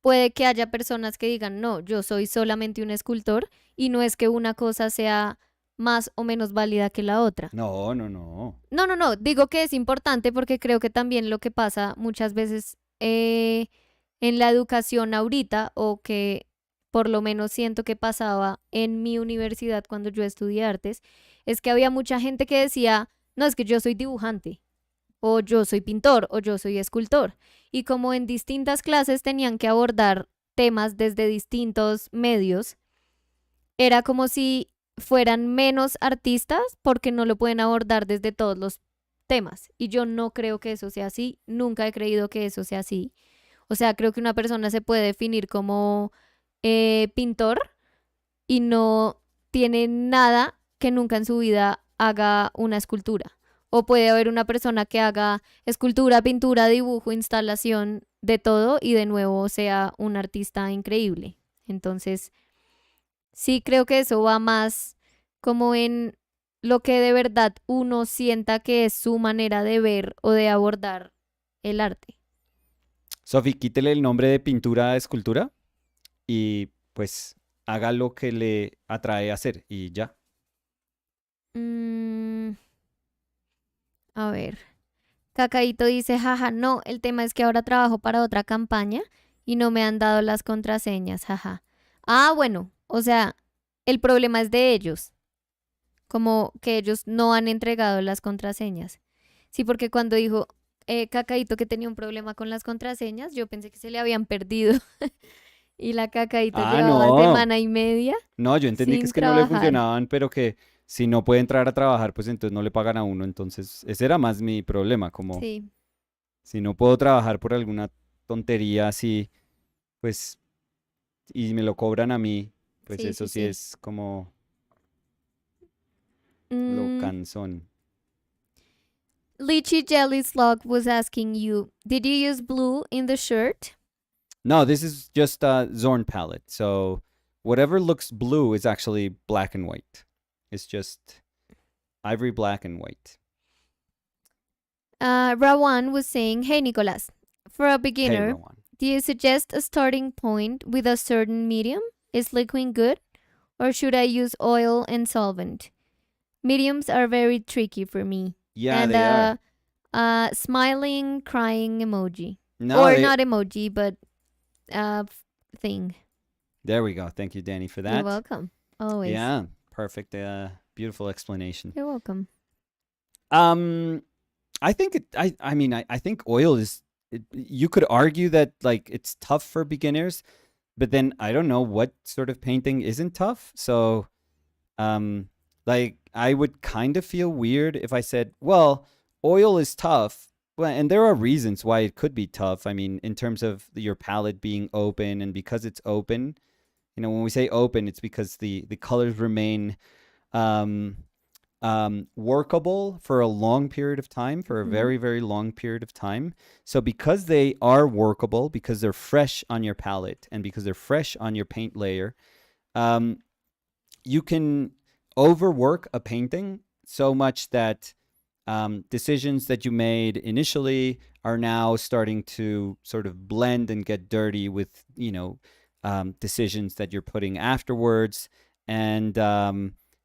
puede que haya personas que digan, no, yo soy solamente un escultor y no es que una cosa sea más o menos válida que la otra. No, no, no. No, no, no, digo que es importante porque creo que también lo que pasa muchas veces en la educación ahorita, o que por lo menos siento que pasaba en mi universidad cuando yo estudié artes, es que había mucha gente que decía, no, es que yo soy dibujante, o yo soy pintor, o yo soy escultor. Y como en distintas clases tenían que abordar temas desde distintos medios, era como si fueran menos artistas porque no lo pueden abordar desde todos los temas. Y yo no creo que eso sea así, nunca he creído que eso sea así. O sea, creo que una persona se puede definir como pintor y no tiene nada que nunca en su vida haga una escultura. O puede haber una persona que haga escultura, pintura, dibujo, instalación, de todo y de nuevo sea un artista increíble. Entonces, sí, creo que eso va más como en lo que de verdad uno sienta que es su manera de ver o de abordar el arte. Sofi, quítele el nombre de pintura a escultura y pues haga lo que le atrae a hacer y ya. Mm, a ver, Cacaíto dice, jaja, no, el tema es que ahora trabajo para otra campaña y no me han dado las contraseñas, jaja. Ah, bueno, o sea, el problema es de ellos, como que ellos no han entregado las contraseñas. Sí, porque cuando dijo Cacaíto que tenía un problema con las contraseñas, yo pensé que se le habían perdido y la Cacaíto Ah, llevaba no. semana y media No, yo entendí que sin es que no le trabajar. funcionaban, pero que si no puede entrar a trabajar, pues entonces no le pagan a uno. Entonces, ese era más mi problema, como Sí, si no puedo trabajar por alguna tontería así, pues, y me lo cobran a mí, pues sí, eso sí, sí sí. es como lo Mm, cansón. Lychee Jelly Slug was asking you, did you use blue in the shirt? No, this is just a Zorn palette. So whatever looks blue is actually black and white. It's just ivory black and white. Rawan was saying, hey, Nicolas, for a Hey, beginner, Rowan. do you suggest a starting point with a certain medium? Is liquid good? Or should I use oil and solvent? Mediums are very tricky for me. Yeah, And they are. smiling, crying emoji. No, Or they. not emoji, but uh, thing. There we go. Thank you, Danny, for You're that. welcome. Always. Yeah, perfect. Beautiful explanation. You're welcome. Um, I think it. I mean, I think oil is. You could argue that like it's tough for beginners, but then I don't know what sort of painting isn't tough. So, um, like I would kind of feel weird if I said, well, oil is tough. Well, and there are reasons why it could be tough. I mean, in terms of your palette being open, and because it's open, when we say open, it's because the colors remain um, workable for a long period of time, for a Mhm. very, very long period of time. So because they are workable, because they're fresh on your palette, and because they're fresh on your paint layer, um, you can overwork a painting so much that decisions that you made initially are now starting to sort of blend and get dirty with, decisions that you're putting afterwards. And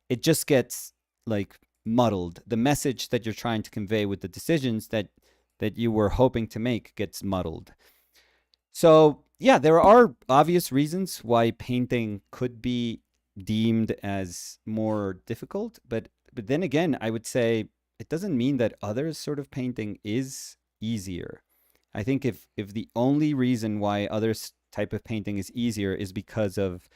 it just gets like muddled. The message that you're trying to convey with the decisions that you were hoping to make gets muddled. So, yeah, there are obvious reasons why painting could be deemed as more difficult, but then again, I would say it doesn't mean that other sort of painting is easier. I think if the only reason why other type of painting is easier is because of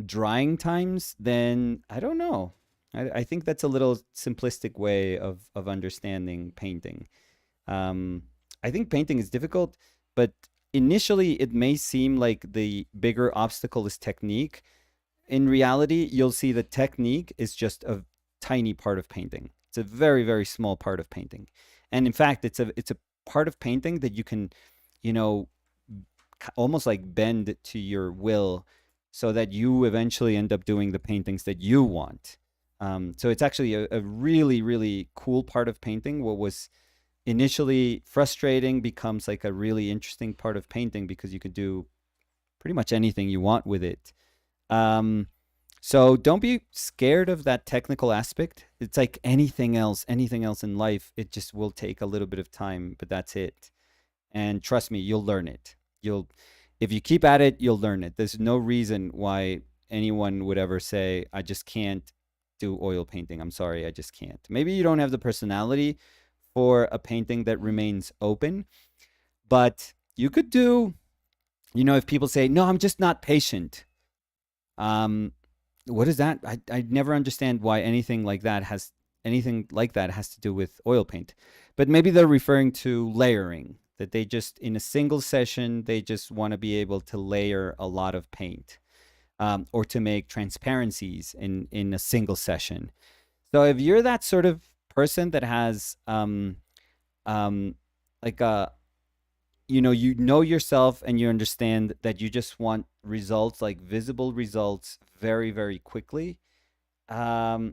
drying times, then I don't know. I think that's a little simplistic way of understanding painting. Um, I think painting is difficult, but initially it may seem like the bigger obstacle is technique. In reality, you'll see that technique is just a tiny part of painting. It's a very, very small part of painting. And in fact, it's a part of painting that you can, you know, almost like bend to your will, so that you eventually end up doing the paintings that you want. So it's actually a really, really cool part of painting. What was initially frustrating becomes like a really interesting part of painting, because you could do pretty much anything you want with it. Um, so don't be scared of that technical aspect. It's like anything else in life. It just will take a little bit of time, but that's it. And trust me, you'll learn it. You'll, if you keep at it, you'll learn it. There's no reason why anyone would ever say, I just can't do oil painting. I'm sorry, I just can't. Maybe you don't have the personality for a painting that remains open, but you could do, if people say, no, I'm just not patient. Um, what is that? I never understand why anything like that has to do with oil paint. But maybe they're referring to layering, that they just, in a single session, they just want to be able to layer a lot of paint, or to make transparencies in a single session. So if you're that sort of person that has like a, yourself, and you understand that you just want results, like visible results, very, very quickly, and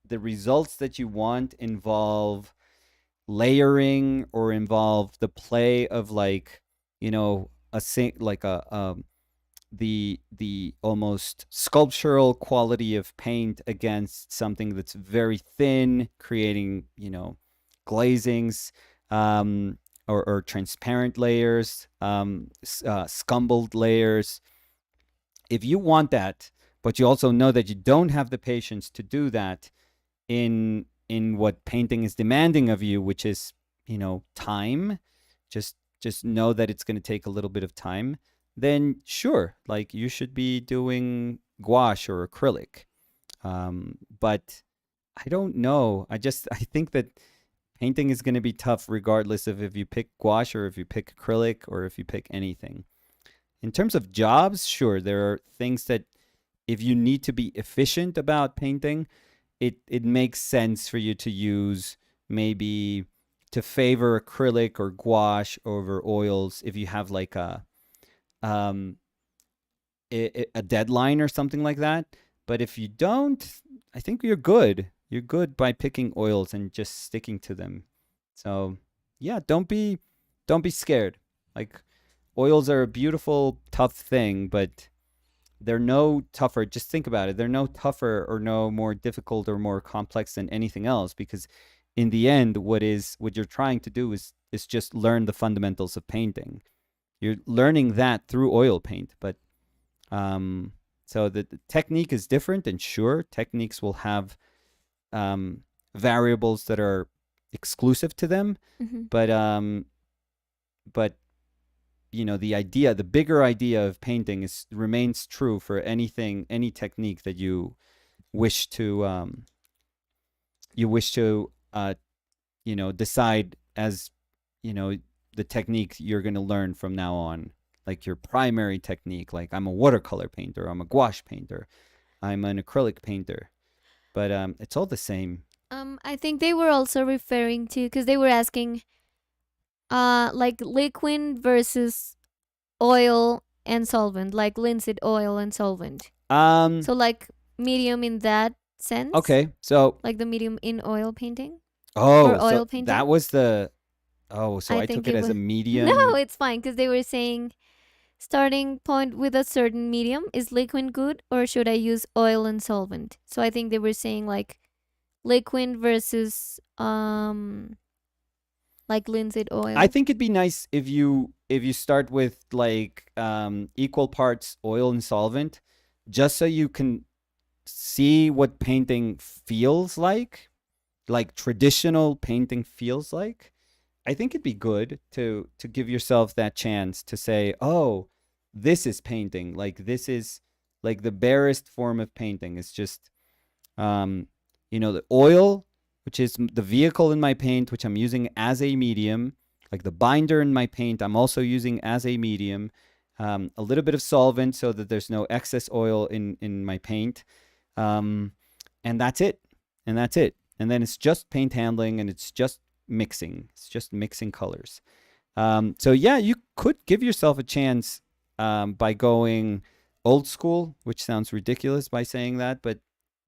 the results that you want involve layering, or involve the play of, like, like the almost sculptural quality of paint against something that's very thin, creating, glazings, or transparent layers, scumbled layers. If you want that, but you also know that you don't have the patience to do that in what painting is demanding of you, which is, time, just know that it's going to take a little bit of time, then sure, like, you should be doing gouache or acrylic. But I don't know. I think that painting is going to be tough regardless of if you pick gouache or if you pick acrylic or if you pick anything. In terms of jobs, sure, there are things that, if you need to be efficient about painting, it makes sense for you to use, maybe, to favor acrylic or gouache over oils if you have like um a deadline or something like that. But if you don't, I think you're good. You're good by picking oils and just sticking to them. So yeah, don't be scared. Like, oils are a beautiful, tough thing, but they're no tougher. Just think about it. They're no tougher or no more difficult or more complex than anything else, because in the end, what you're trying to do is just learn the fundamentals of painting. You're learning that through oil paint, but so the technique is different, and sure, techniques will have variables that are exclusive to them, Hmm. but the bigger idea of painting remains true for any technique that wish to um, you wish to decide as, you know the technique you're going to learn from now on, like your primary technique. Like, I'm a watercolor painter, I'm a gouache painter, I'm an acrylic painter, but it's all the same. I think they were also referring to, because they were asking, like liquid versus oil and solvent, like linseed oil and solvent. um So like medium in that sense, okay, so like the medium in oil painting or oh so oil painting. that was the oh so I I took think it it as was a no, medium. it's fine because they were saying starting point with a certain medium is liquid good or should I use oil and solvent? So I think they were saying like liquid versus like linseed I oil. think it'd be nice if you start with, like, equal parts oil and solvent, just so you can see what painting feels like traditional painting feels like. I think it'd be good to give yourself that chance to say, "Oh, this is painting. Like, this is like the barest form of painting. It's just the oil, which is the vehicle in my paint, which I'm using as a medium, like the binder in my paint, I'm also using as a medium. A little bit of solvent so that there's no excess oil in my paint, um, and that's it. And that's it. And then it's just paint handling, and it's just mixing. It's just mixing colors. So yeah, you could give yourself a chance by going old school, which sounds ridiculous by saying that, but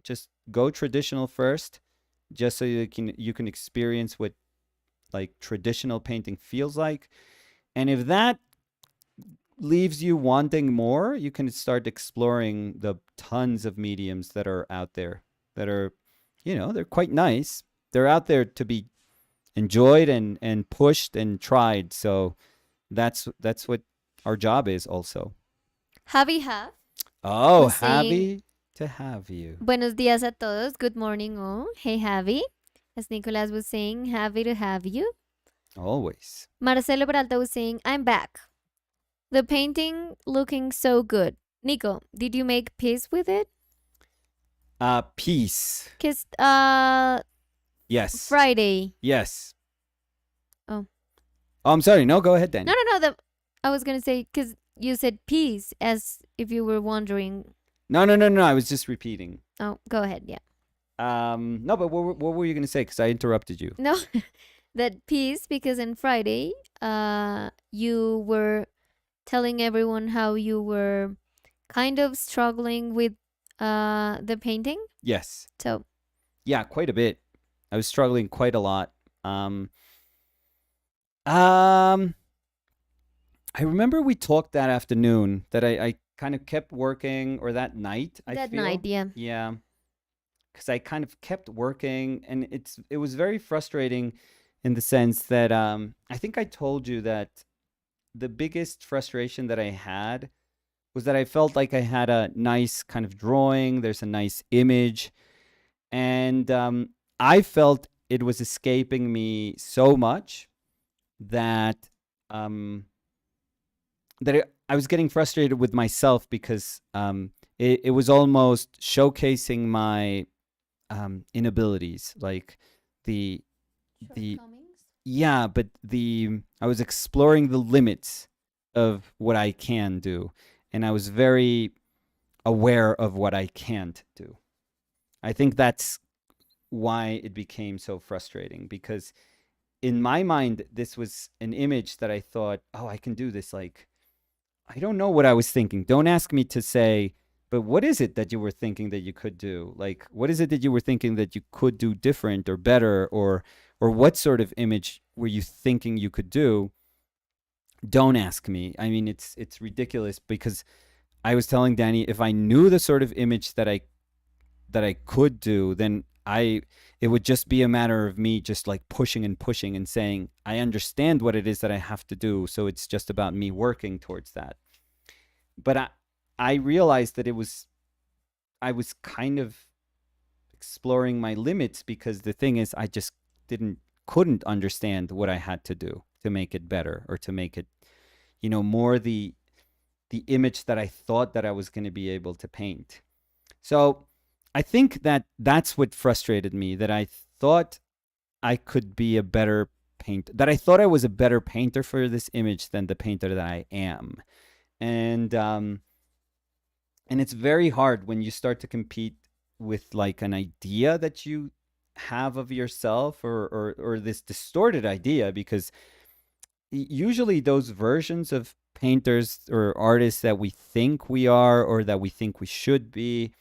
just go traditional first, just so you can experience what like traditional painting feels like. And if that leaves you wanting more, you can start exploring the tons of mediums that are out there that are, they're quite nice. They're out there to be enjoyed and pushed and tried. So that's what our job is also. Javi have Oh, was saying happy to have you. buenos días a todos, good morning all. Hey Javi. As Nicolas was saying, happy to have you. Always. Marcelo Peralta was saying, I'm back. The painting looking so good. Nico, did you make peace with it? Peace. Cause Yes. Friday. Yes. Oh. Oh, I'm sorry. No, go ahead, Danny. No. I was gonna say because you said peace as if you were wondering. No. I was just repeating. Oh, go ahead. Yeah. No, but what were you gonna say? Because I interrupted you. No, that peace because on Friday, you were telling everyone how you were kind of struggling with the painting. Yes. So Yeah, quite a bit. I was struggling quite a lot. I remember we talked that afternoon that I kind of kept working, or that night, I that feel. night, yeah. Yeah. Because I kind of kept working, and it was very frustrating in the sense that I think I told you that the biggest frustration that I had was that I felt like I had a nice kind of drawing, there's a nice image, and I felt it was escaping me so much that I was getting frustrated with myself because it was almost showcasing my inabilities, like the yeah, but I was exploring the limits of what I can do, and I was very aware of what I can't do. I think that's why it became so frustrating, because in my mind this was an image that I thought, oh, I can do this. Like, I don't know what I was thinking. Don't ask me to say, but what is it that you were thinking that you could do? Like, what is it that you were thinking that you could do different or better, or what sort of image were you thinking you could do? Don't ask me. I mean, it's ridiculous, because I was telling Danny, if I knew the sort of image that I could do, then it would just be a matter of me just like pushing and saying, I understand what it is that I have to do, so it's just about me working towards that. But I realized that I was kind of exploring my limits, because the thing is, I just couldn't understand what I had to do to make it better, or to make it, more the image that I thought that I was going to be able to paint. So I think that that's what frustrated me, that I thought I could be a better painter, that I thought I was a better painter for this image than the painter that I am. And it's very hard when you start to compete with like an idea that you have of yourself, or this distorted idea, because usually those versions of painters or artists that we think we are, or that we think we should be,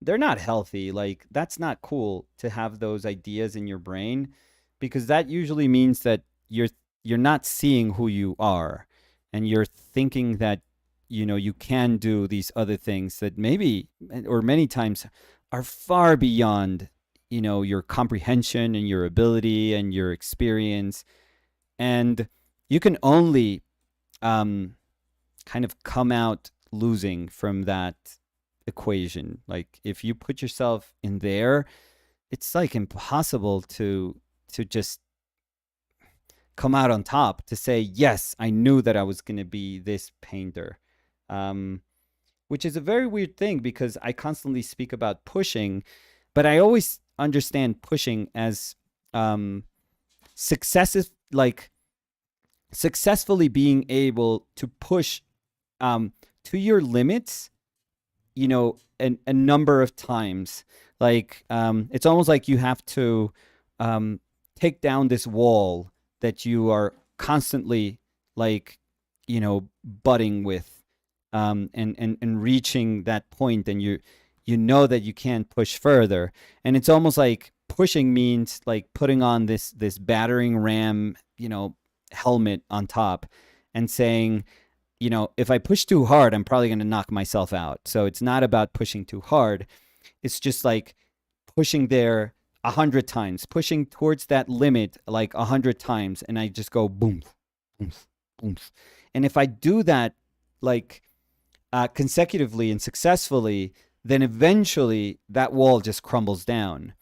they're not healthy. Like, that's not cool to have those ideas in your brain, because that usually means that you're not seeing who you are, and you're thinking that you can do these other things that maybe, or many times, are far beyond your comprehension and your ability and your experience. And you can only kind of come out losing from that equation. Like, if you put yourself in there, it's like impossible to just come out on top, to say, yes, I knew that I was going to be this painter. Which is a very weird thing, because I constantly speak about pushing, but I always understand pushing as successfully being able to push to your limits, a number of times. Like, it's almost like you have to take down this wall that you are constantly like, butting with, and reaching that point, and you know that you can't push further. And it's almost like pushing means like putting on this battering ram, helmet on top, and saying, if I push too hard, I'm probably going to knock myself out. So it's not about pushing too hard. It's just like pushing there 100 times, pushing towards that limit like 100 times, and I just go boom, boom, boom. And if I do that like consecutively and successfully, then eventually that wall just crumbles down.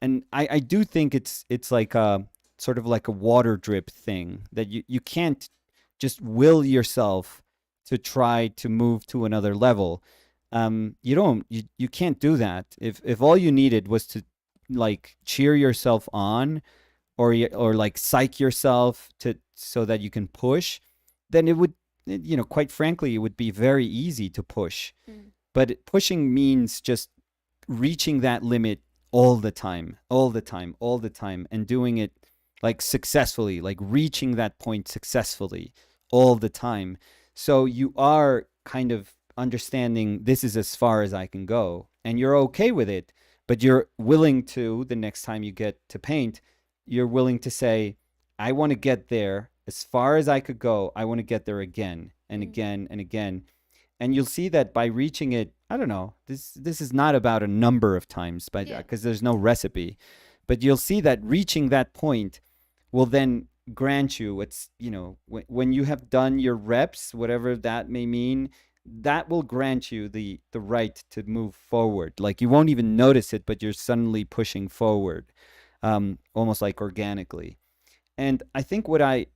And I do think it's like a sort of like a water drip thing, that you can't just will yourself to try to move to another level. You can't do that. If all you needed was to like cheer yourself on, or like psych yourself to so that you can push, then it would, quite frankly, it would be very easy to push. But pushing means just reaching that limit all the time, and doing it like successfully, like reaching that point successfully all the time. So you are kind of understanding, this is as far as I can go, and you're okay with it, but you're willing to, the next time you get to paint, you're willing to say, I want to get there as far as I could go. I want to get there again and again and again. And you'll see that by reaching it, I don't know, this is not about a number of times, but because there's no recipe, but you'll see that reaching that point will then grant you, it's, when you have done your reps, whatever that may mean, that will grant you the right to move forward. Like you won't even notice it, but you're suddenly pushing forward, almost like organically. And I think what I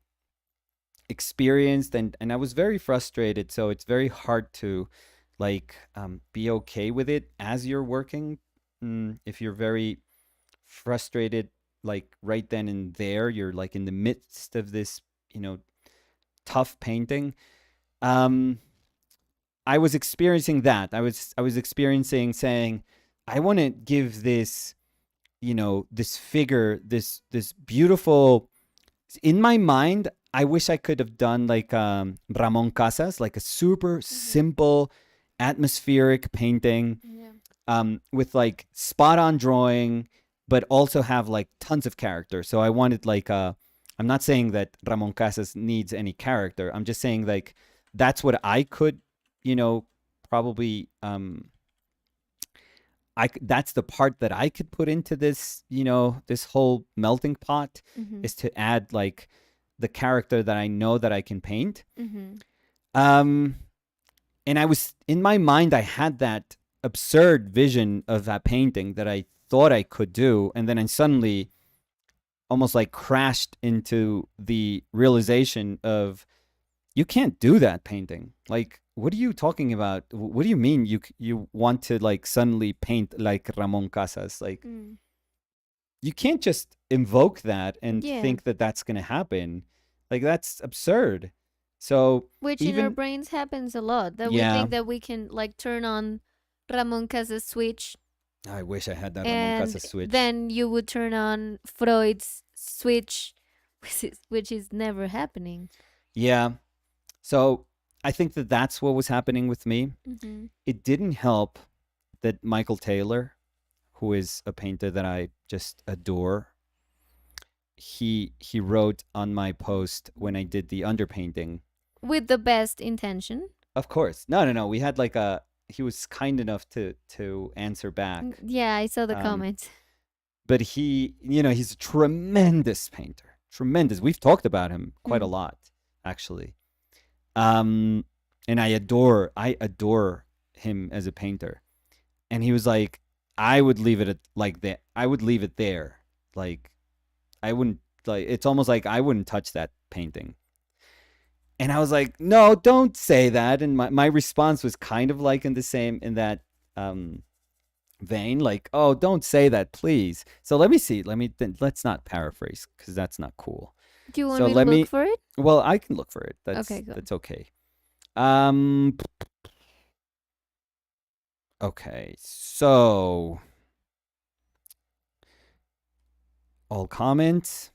experienced, and I was very frustrated, so it's very hard to like be okay with it as you're working. If you're very frustrated, like right then and there, you're like in the midst of this, tough painting. I was experiencing that. I was experiencing saying, I want to give this, this figure, this beautiful. In my mind, I wish I could have done like Ramon Casas, like a super simple, atmospheric painting, with like spot on drawing, but also have like tons of character. So I wanted like I'm not saying that Ramon Casas needs any character. I'm just saying like that's what I could, probably that's the part that I could put into this, this whole melting pot, is to add like the character that I know that I can paint. And I was, in my mind, I had that absurd vision of that painting that I thought I could do. And then I suddenly almost like crashed into the realization of, you can't do that painting. Like, what are you talking about? What do you mean you want to like suddenly paint like Ramon Casas? Like, you can't just invoke that and think that that's going to happen. Like, that's absurd. So, which in our brains happens a lot, that we think that we can like turn on Ramon Casas switch. I wish I had that Ramon Casas switch. Then you would turn on Freud's switch, which is never happening. Yeah. So I think that that's what was happening with me. It didn't help that Michael Taylor, who is a painter that I just adore, he wrote on my post when I did the underpainting. With the best intention. Of course. No. We had like he was kind enough to answer back. Yeah, I saw the comments. But he, he's a tremendous painter. Tremendous. We've talked about him quite a lot, actually. And I adore him as a painter. And he was like, I would leave it at like that. I would leave it there. Like, I wouldn't, like, it's almost like I wouldn't touch that painting. And I was like, no, don't say that. And my response was kind of like in that vein, like, oh, don't say that, please. So let me see. Let's not paraphrase, because that's not cool. Do you want me to look for it? Well, I can look for it. Okay, good. That's okay. Okay, so all comments.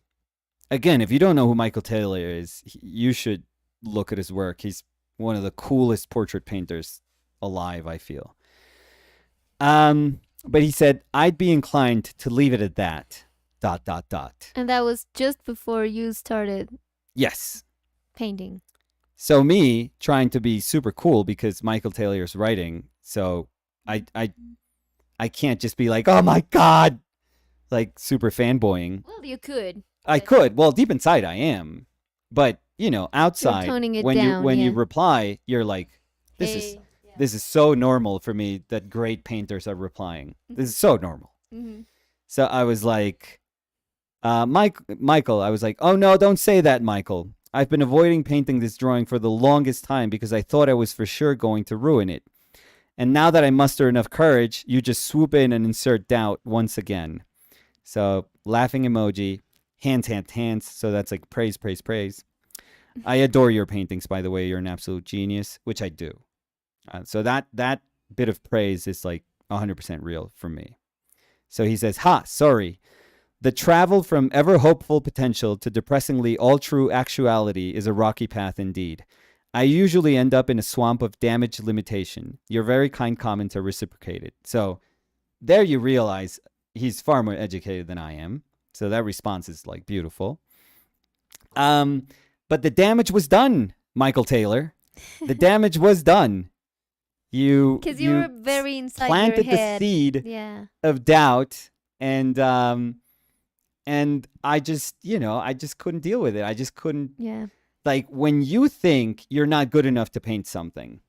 Again, if you don't know who Michael Taylor is, you should look at his work. He's one of the coolest portrait painters alive, I feel. But he said, I'd be inclined to leave it at that. ... And that was just before you started Yes. painting. So me trying to be super cool because Michael Taylor's writing, so I can't just be like, oh my God, like super fanboying. Well, you could. I could. Well, deep inside I am. But, outside, toning it when down, you yeah. reply, you're like, this Hey. is so normal for me that great painters are replying. This is so normal. Mm-hmm. So I was like, Michael, I was like, oh no, don't say that, Michael. I've been avoiding painting this drawing for the longest time because I thought I was for sure going to ruin it. And now that I muster enough courage, you just swoop in and insert doubt once again. So laughing emoji, hands. So that's like praise. I adore your paintings, by the way. You're an absolute genius, which I do. So that bit of praise is like 100% real for me. So he says, sorry. The travel from ever hopeful potential to depressingly all true actuality is a rocky path indeed. I usually end up in a swamp of damaged limitation. Your very kind comments are reciprocated. So there you realize he's far more educated than I am. So that response is like beautiful. But the damage was done, Michael Taylor. The damage was done. Because you were very inside planted your head. the seed Yeah. of doubt, and I just couldn't deal with it. I just couldn't. Yeah. Like when you think you're not good enough to paint something,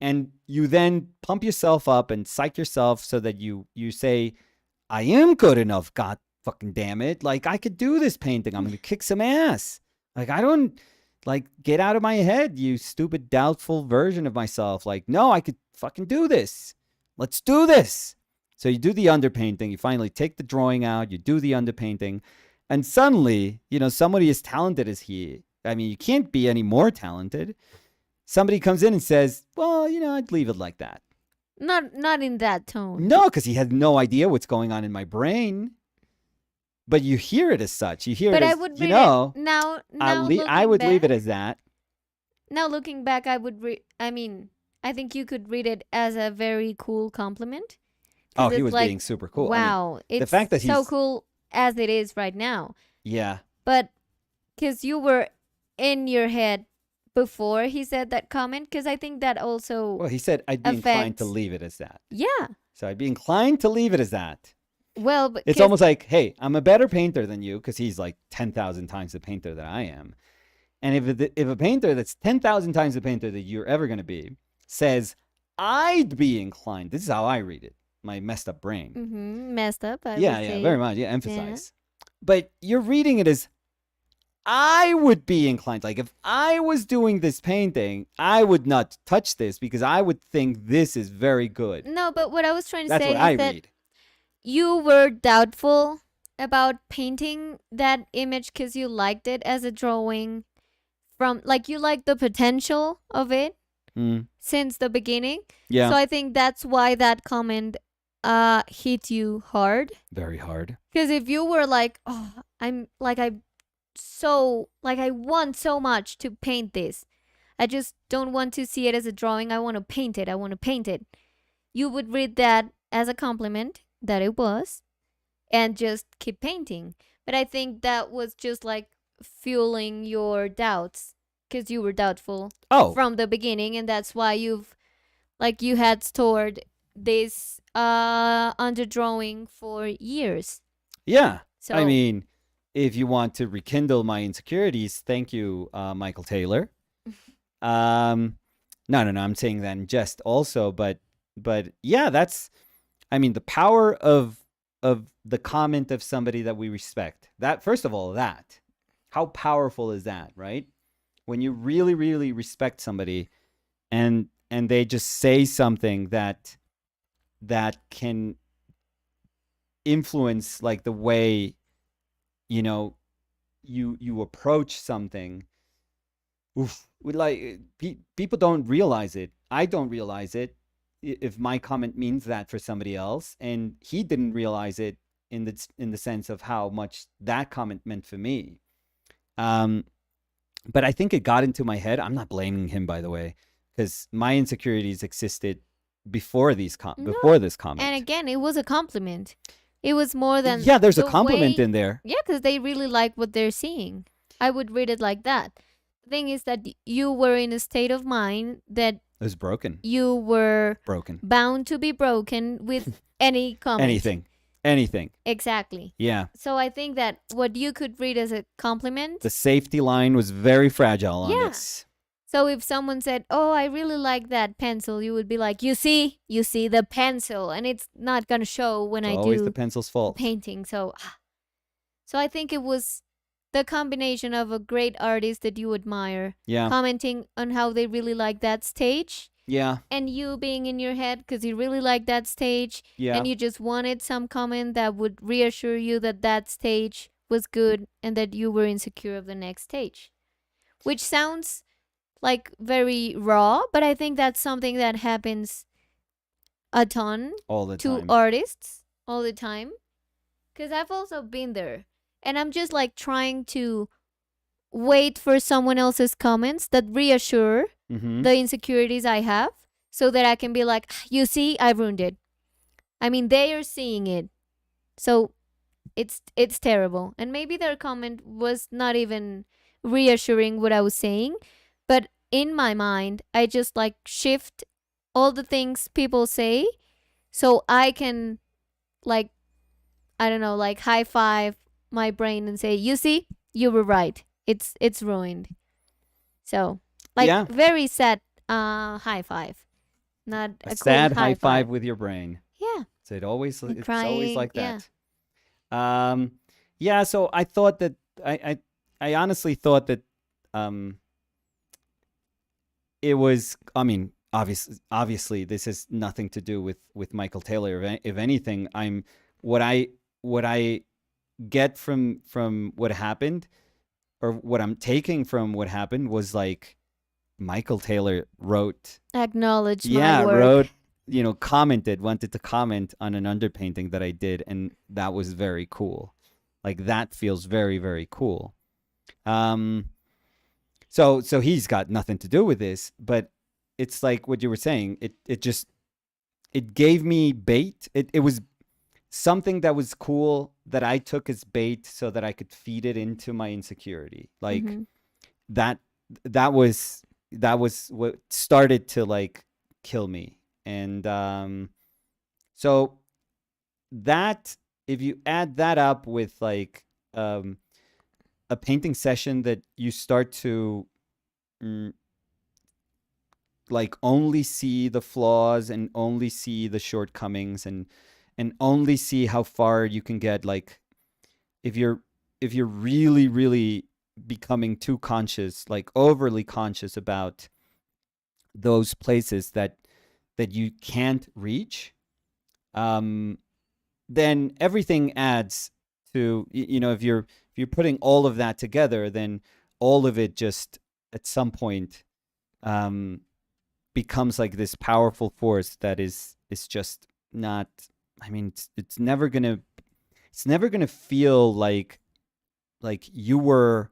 and you then pump yourself up and psych yourself so that you say, I am good enough, God fucking damn it. Like I could do this painting. I'm going to kick some ass. Like I don't, like, get out of my head, you stupid doubtful version of myself. Like, no, I could fucking do this. Let's do this. So you do the underpainting. You finally take the drawing out. You do the underpainting. And suddenly, somebody as talented as he, I mean, you can't be any more talented. Somebody comes in and says, well, I'd leave it like that. Not in that tone. No, because he had no idea what's going on in my brain. But you hear it as such. You hear But it I as, would read it now. I would leave it as that. Now looking back, I think you could read it as a very cool compliment. Oh, he was being super cool. Wow, it's the fact that so he's cool as it is right now. Yeah. But because you were in your head before he said that comment, because I think that also. Well, he said I'd be inclined to affects- leave it as that. Yeah. So I'd be inclined to leave it as that. Well, but It's 'cause- almost like, hey, I'm a better painter than you because he's like 10,000 times the painter that I am. And if a painter that's 10,000 times the painter that you're ever going to be says, I'd be inclined, this is how I read it, my messed up brain. messed up. I Yeah, would yeah, say. very much. Yeah, emphasize. But you're reading it as, I would be inclined. Like if I was doing this painting, I would not touch this because I would think this is very good. No, but what I was trying to That's say what is I that read. you were doubtful about painting that image because you liked it as a drawing from, like, you liked the potential of it since the beginning. Yeah. So I think that's why that comment hit you hard. Very hard. Because if you were like, oh, I want so much to paint this. I just don't want to see it as a drawing. I want to paint it. You would read that as a compliment that it was and just keep painting. But I think that was just like fueling your doubts because you were doubtful from the beginning. And that's why you had stored this underdrawing for years. Yeah. So I mean, if you want to rekindle my insecurities, thank you, Michael Taylor. No, I'm saying that in jest also, but yeah, that's, I mean, the power of the comment of somebody that we respect. That, first of all, how powerful is that, right? When you really, really respect somebody and they just say something that can influence like the way you approach something. People don't realize it. I don't realize it if my comment means that for somebody else, and he didn't realize it in the sense of how much that comment meant for me. but I think it got into my head. I'm not blaming him, by the way, because my insecurities existed before No. before this comment. And again, it was a compliment. It was more than Yeah, there's a the compliment way- in there. Yeah, because they really like what they're seeing. I would read it like that. The thing is that you were in a state of mind that It was broken. you were Broken. bound to be broken with any comment. Anything. Exactly. Yeah. So I think that what you could read as a compliment. The safety line was very fragile on Yeah. this. So if someone said, "Oh, I really like that pencil," you would be like, you see the pencil," and it's not gonna show when It's I always do the pencil's fault. painting. So I think it was the combination of a great artist that you admire Yeah. commenting on how they really like that stage, Yeah. and you being in your head because you really like that stage, Yeah. and you just wanted some comment that would reassure you that that stage was good and that you were insecure of the next stage, which sounds like very raw, but I think that's something that happens a ton All the to time. artists all the time, because I've also been there, and I'm just like trying to wait for someone else's comments that reassure Mm-hmm. the insecurities I have, so that I can be like, you see, I ruined it. I mean, they are seeing it, so it's terrible. And maybe their comment was not even reassuring what I was saying, but in my mind, I just like shift all the things people say, so I can, like, I don't know, like high five my brain and say, you see, you were right. It's ruined. So, like, Yeah. very sad high five. Not A a sad cool high five with your brain. Yeah. So it's always crying, like yeah. that. Yeah. So I thought that I honestly thought that it was. I mean, obviously, this has nothing to do with Michael Taylor. If anything, what I get from what happened, or what I'm taking from what happened, was like Michael Taylor wrote. Acknowledge Yeah, my work. wrote. Wanted to comment on an underpainting that I did, and that was very cool. Like, that feels very, very cool. So he's got nothing to do with this, but it's like what you were saying. It gave me bait. It was something that was cool that I took as bait so that I could feed it into my insecurity. Like, Mhm. that was what started to like kill me. And so that, if you add that up with like a painting session that you start to like only see the flaws and only see the shortcomings, and only see how far you can get, like if you're really, really becoming too conscious, like overly conscious about those places that you can't reach, then everything adds to, if you're putting all of that together, then all of it just at some point becomes like this powerful force that is just not. I mean, it's never gonna feel like you were,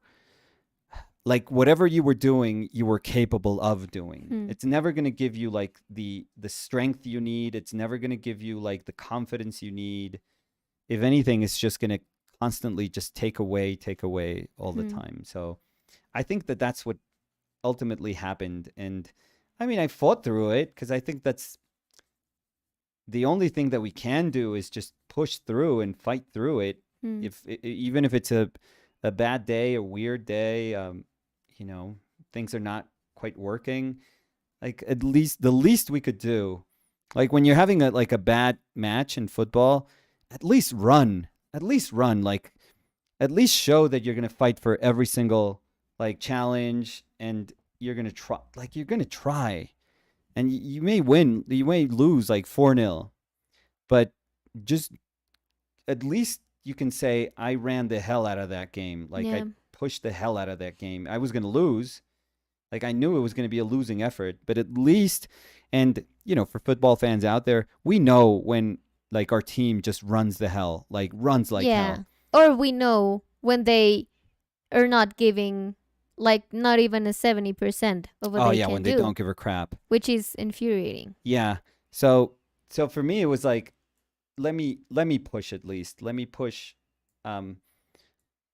like, whatever you were doing, you were capable of doing. It's never going to give you like the strength you need. It's never going to give you like the confidence you need. If anything, it's just going to constantly just take away all the time. So I think that that's what ultimately happened. And I mean, I fought through it, because I think that's the only thing that we can do, is just push through and fight through it. Even if it's a bad day, a weird day, things are not quite working, like, at least the least we could do, like when you're having a bad match in football, at least run, like, at least show that you're going to fight for every single like challenge, and you're going to try, and you may win, you may lose like 4-0, but just at least you can say, I ran the hell out of that game. Like, Yeah. I pushed the hell out of that game. I was going to lose. Like, I knew it was going to be a losing effort, but at least, and, for football fans out there, we know when, like, our team just runs the hell, like, runs like hell. Or we know when they are not giving like not even a 70% of what Oh they yeah, can when they do, don't give a crap. which is infuriating. Yeah. So for me it was like let me push at least. Let me push um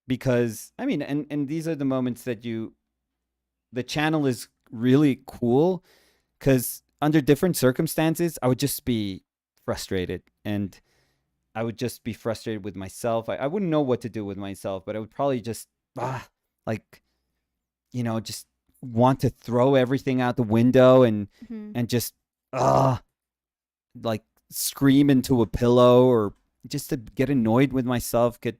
because I mean and these are the moments that the channel is really cool cuz under different circumstances I would just be frustrated and I would just be frustrated with myself. I wouldn't know what to do with myself, but I would probably just like just want to throw everything out the window Hmm. and just ah like scream into a pillow or just to get annoyed with myself, get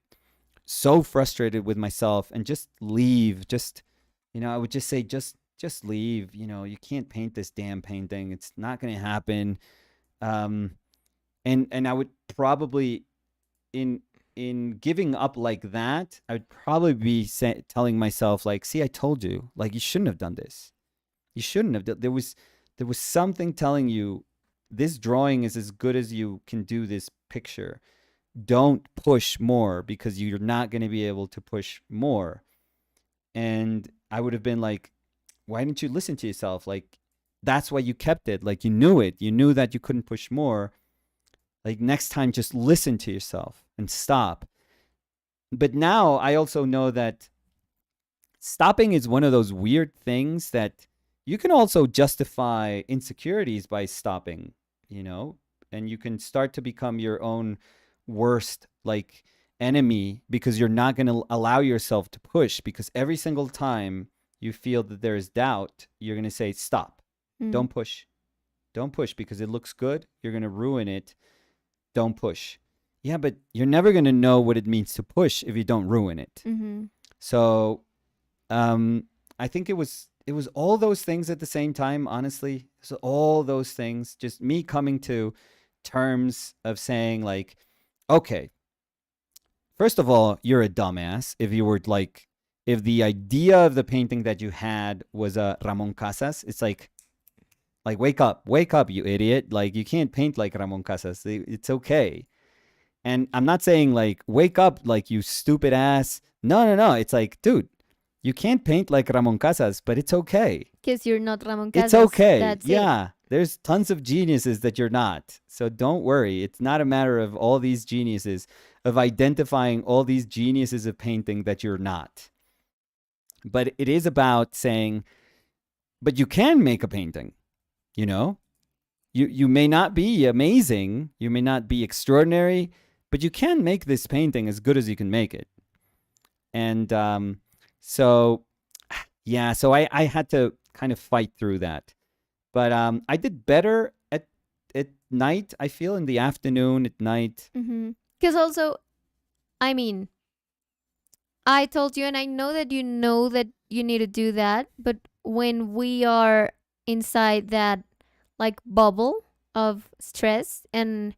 so frustrated with myself and just leave. Just I would just say just leave. You can't paint this damn painting. It's not going to happen. Um and I would probably in giving up like that, I would probably be telling myself like, "See, I told you. Like you shouldn't have done this. You shouldn't have. There was something telling you this drawing is as good as you can do this picture. Don't push more because you're not going to be able to push more." And I would have been like, "Why didn't you listen to yourself? Like that's why you kept it. Like you knew it. You knew that you couldn't push more. Like next time just listen to yourself and stop." But now I also know that stopping is one of those weird things that you can also justify insecurities by stopping, you know, and you can start to become your own worst like enemy because you're not going to allow yourself to push because every single time you feel that there is doubt, you're going to say stop. Mm. Don't push. Don't push because it looks good. You're going to ruin it. Don't push. Yeah, but you're never going to know what it means to push if you don't ruin it. Mm-hmm. So I think it was all those things at the same time, honestly. So all those things, just me coming to terms of saying like, okay, first of all, you're a dumbass if you were like if the idea of the painting that you had was a Ramon Casas. It's like wake up, you idiot. Like you can't paint like Ramon Casas. It's okay. And I'm not saying like wake up like you stupid ass. No, no, no. It's like, dude, you can't paint like Ramon Casas, but it's okay. Because you're not Ramon It's Casas. okay. That's it. Yeah. There's tons of geniuses that you're not. So don't worry. It's not a matter of all these geniuses, of identifying all these geniuses of painting that you're not. But it is about saying, but you can make a painting, you know? You may not be amazing, you may not be extraordinary, but you can make this painting as good as you can make it. And so yeah, so I had to kind of fight through that. But I did better at night, I feel, in the afternoon, at night. Mm-hmm. Because also, I mean, I told you, and I know that you need to do that, but when we are inside that like bubble of stress and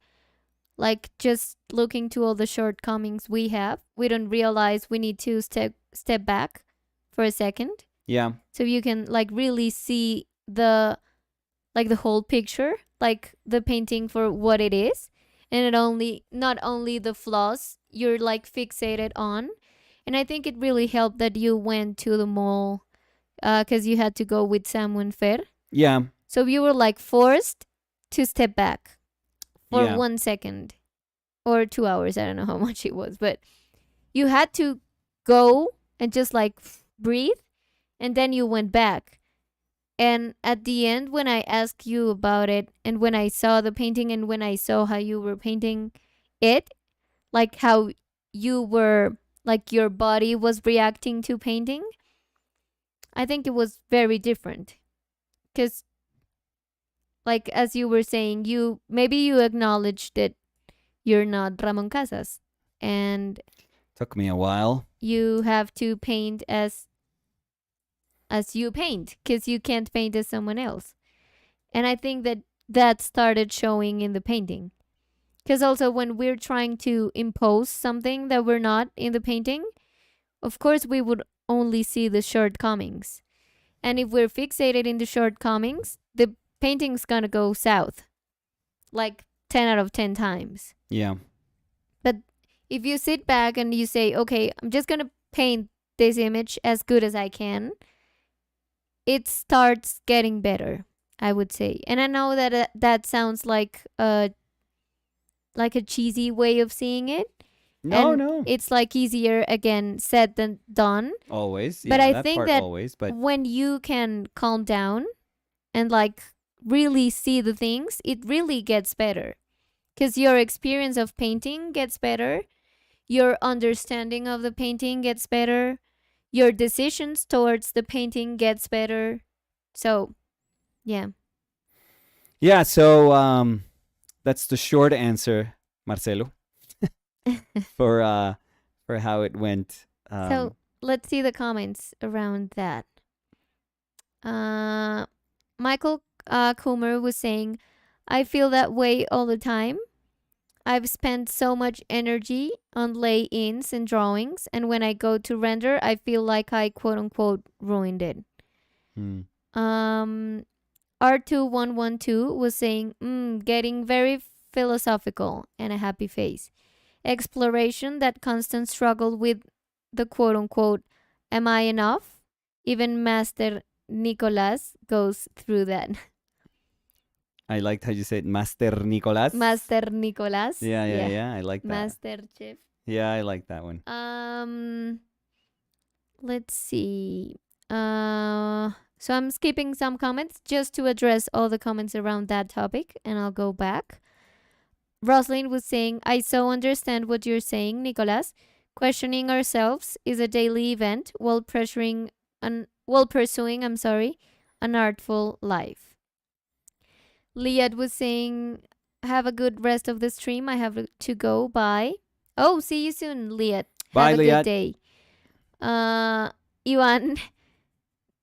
like just looking to all the shortcomings we have, we don't realize we need to step back for a second Yeah. so you can like really see the whole picture, like the painting for what it is, and not only the flaws you're like fixated on. And I think it really helped that you went to the mall because you had to go with someone fair, Yeah. so you were like forced to step back for Yeah. 1 second or 2 hours. I don't know how much it was, but you had to go and just like breathe, and then you went back. And at the end, when I asked you about it, and when I saw the painting, and when I saw how you were painting it, like how you were, like your body was reacting to painting, I think it was very different. Because, like, as you were saying, maybe you acknowledged that you're not Ramon Casas, and Took me a while. you have to paint as you paint because you can't paint as someone else. And I think that started showing in the painting. Because also, when we're trying to impose something that we're not in the painting, of course, we would only see the shortcomings. And if we're fixated in the shortcomings, the painting's gonna go south like 10 out of 10 times. Yeah. But if you sit back and you say, okay, I'm just gonna paint this image as good as I can, it starts getting better, I would say. And I know that that sounds like a cheesy way of seeing it, No, and no. it's like easier again said than done. Always. But Yeah, I that think part that always. But when you can calm down and like really see the things, it really gets better because your experience of painting gets better, your understanding of the painting gets better, your decisions towards the painting gets better. So, yeah. yeah, so that's the short answer, Marcelo, for how it went. So, let's see the comments around that. Michael Coomer was saying, I feel that way all the time. I've spent so much energy on lay ins and drawings, and when I go to render, I feel like I quote unquote ruined it. hmm. R2112 was saying, getting very philosophical and a happy face. Exploration, that constant struggle with the quote unquote, am I enough? Even Master Nicolas goes through that. I liked how you said Master Nicolas. Master Nicolas. Yeah. I like that. Master Chef. Yeah, I like that one. Let's see. So I'm skipping some comments just to address all the comments around that topic, and I'll go back. Rosalind was saying, I so understand what you're saying, Nicolas. Questioning ourselves is a daily event while pursuing an artful life. Liad was saying, have a good rest of the stream. I have to go. Bye. Oh, see you soon, Liad. Bye, Have a Liad. good day. Ivan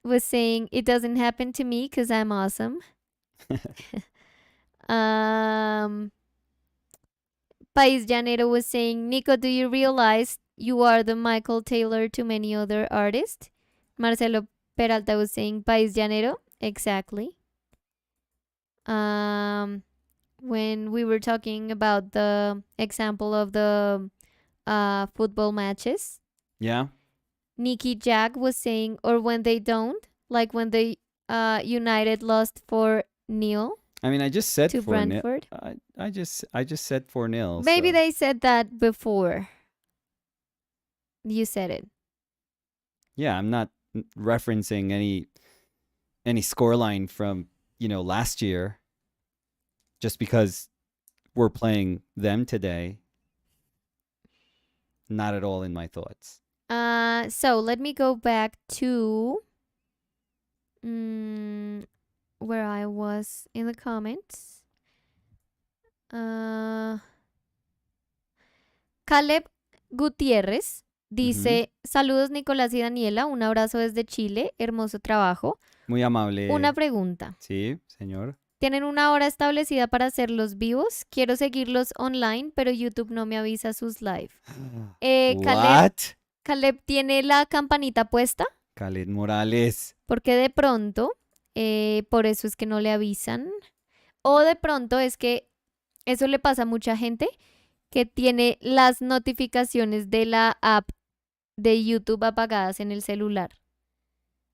was saying, it doesn't happen to me because I'm awesome. Pais Llanero was saying, Nico, do you realize you are the Michael Taylor to many other artists? Marcelo Peralta was saying, Pais Llanero. Exactly. When we were talking about the example of the football matches, Yeah. Nikki Jag was saying, or when they don't, like when the United lost 4-0 I mean, I just said to 4-0. Brentford. I just said 4-0. Maybe so. they said that before you said it. Yeah, I'm not referencing any scoreline from, last year just because we're playing them today. Not at all in my thoughts. So let me go back to where I was in the comments. Caleb Gutiérrez dice, saludos Nicolás y Daniela, un abrazo desde Chile, hermoso trabajo. Muy amable. Una pregunta. Sí, señor. ¿Tienen una hora establecida para hacer los vivos? Quiero seguirlos online, pero YouTube no me avisa sus live. Caleb tiene la campanita puesta. Caleb Morales. Porque de pronto, por eso es que no le avisan. O de pronto es que eso le pasa a mucha gente que tiene las notificaciones de la app de YouTube apagadas en el celular.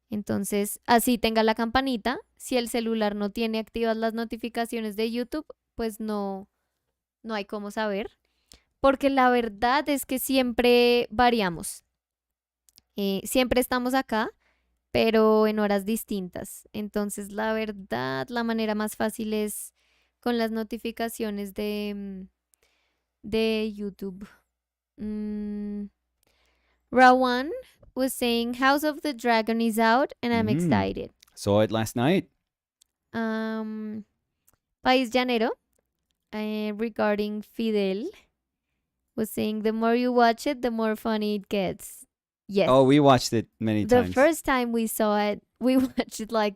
Entonces, así tenga la campanita, si el celular no tiene activas las notificaciones de YouTube, pues no hay cómo saber. Porque la verdad es que siempre variamos. Siempre estamos acá, pero en horas distintas. Entonces, la verdad, la manera más fácil es con las notificaciones de YouTube. Rawan was saying House of the Dragon is out and I'm excited. Saw it last night. País Llanero, regarding Fidel, was saying the more you watch it, the more funny it gets. Yes. Oh, we watched it many times. The first time we saw it, we watched it like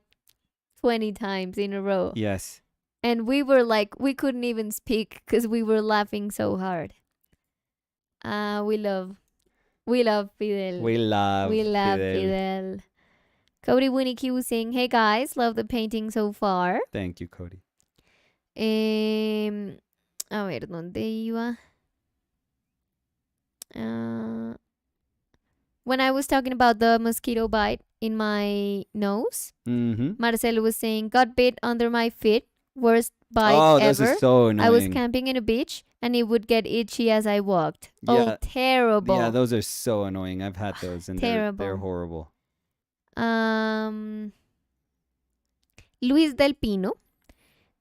20 times in a row. Yes. And we were like, we couldn't even speak because we were laughing so hard. We love Fidel. We love Fidel. Cody Winnicky was saying, hey guys, love the painting so far. Thank you, Cody. A ver, ¿dónde iba? when I was talking about the mosquito bite in my nose, Mm-hmm. Marcelo was saying, got bit under my feet, worst bite Oh, this ever. is so I was annoying. camping in a beach and it would get itchy as I walked. Oh, Yeah. terrible. Yeah, those are so annoying. I've had those and they're Terrible. horrible. Luis del Pino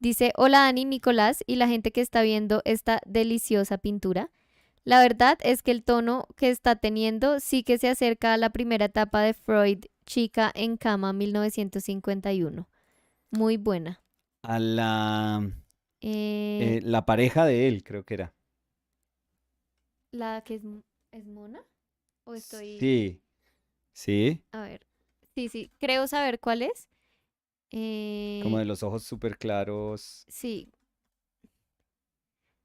dice, hola Dani, Nicolás y la gente que está viendo esta deliciosa pintura. La verdad es que el tono que está teniendo sí que se acerca a la primera etapa de Freud, Chica en cama, 1951. Muy buena. A la Eh, la pareja de él, creo que era. ¿La que es mona? ¿O estoy...? Sí. Sí. A ver. Sí, creo saber cuál es. Como de los ojos súper claros. Sí.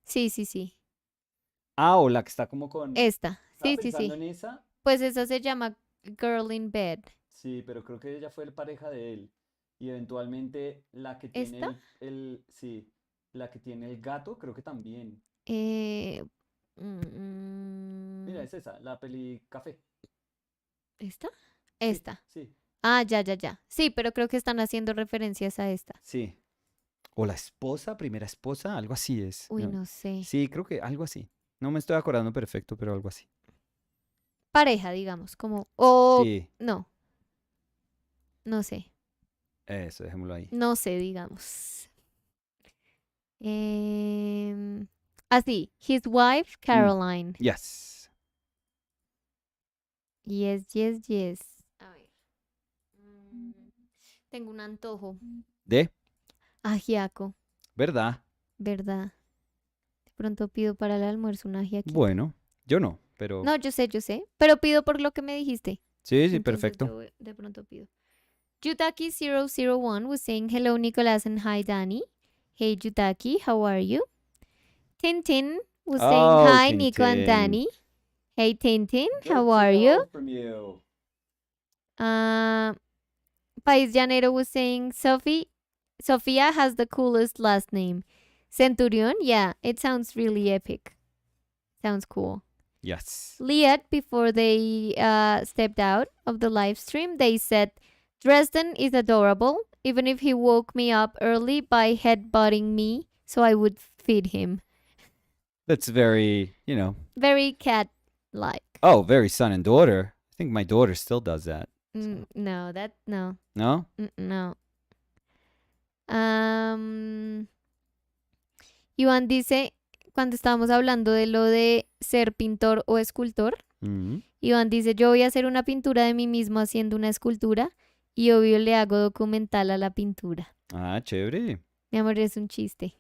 Sí. Ah, o la que está como con... Esta. Estaba Sí. pensando en esa. Pues esa se llama Girl in Bed. Sí, pero creo que ella fue la pareja de él. Y eventualmente la que tiene ¿Esta? sí, la que tiene el gato, creo que también. Mira, es esa, la peli Café. ¿Esta? Sí, Esta. sí, Ah, ya. Sí, pero creo que están haciendo referencias a esta. sí. O la esposa, primera esposa, algo así es. Uy, no sé. Sí, creo que algo así. No me estoy acordando perfecto, pero algo así. Pareja, digamos, como... O... Sí, No. No sé. eso, dejémoslo ahí. No sé, digamos. Así. His wife, Caroline. Yes. Yes. A ver. Tengo un antojo. ¿De? Ajiaco, ¿Verdad? ¿verdad? De pronto pido para el almuerzo un ajiaquito. Bueno, yo no, pero... No, yo sé. Pero pido por lo que me dijiste. Sí, Entonces perfecto. yo de pronto pido. Yutaki001 was saying hello Nicolas and hi Danny. Hey Yutaki, how are you? Tintin was saying Oh, hi Nico and Tintin. Danny. Hey Tintin, Good how to are you? know from you. Pais Llanero was saying Sofia has the coolest last name. Centurion, yeah, it sounds really epic. Sounds cool. Yes. Liat, before they stepped out of the live stream, they said, Dresden is adorable, even if he woke me up early by headbutting me so I would feed him. That's very, Very cat-like. Oh, very son and daughter. I think my daughter still does that. No. No? No. Iván dice, cuando estábamos hablando de lo de ser pintor o escultor, Mhm. Iván dice, yo voy a hacer una pintura de mí mismo haciendo una escultura y obvio le hago documental a la pintura. Ah, chévere. Mi amor, es un chiste.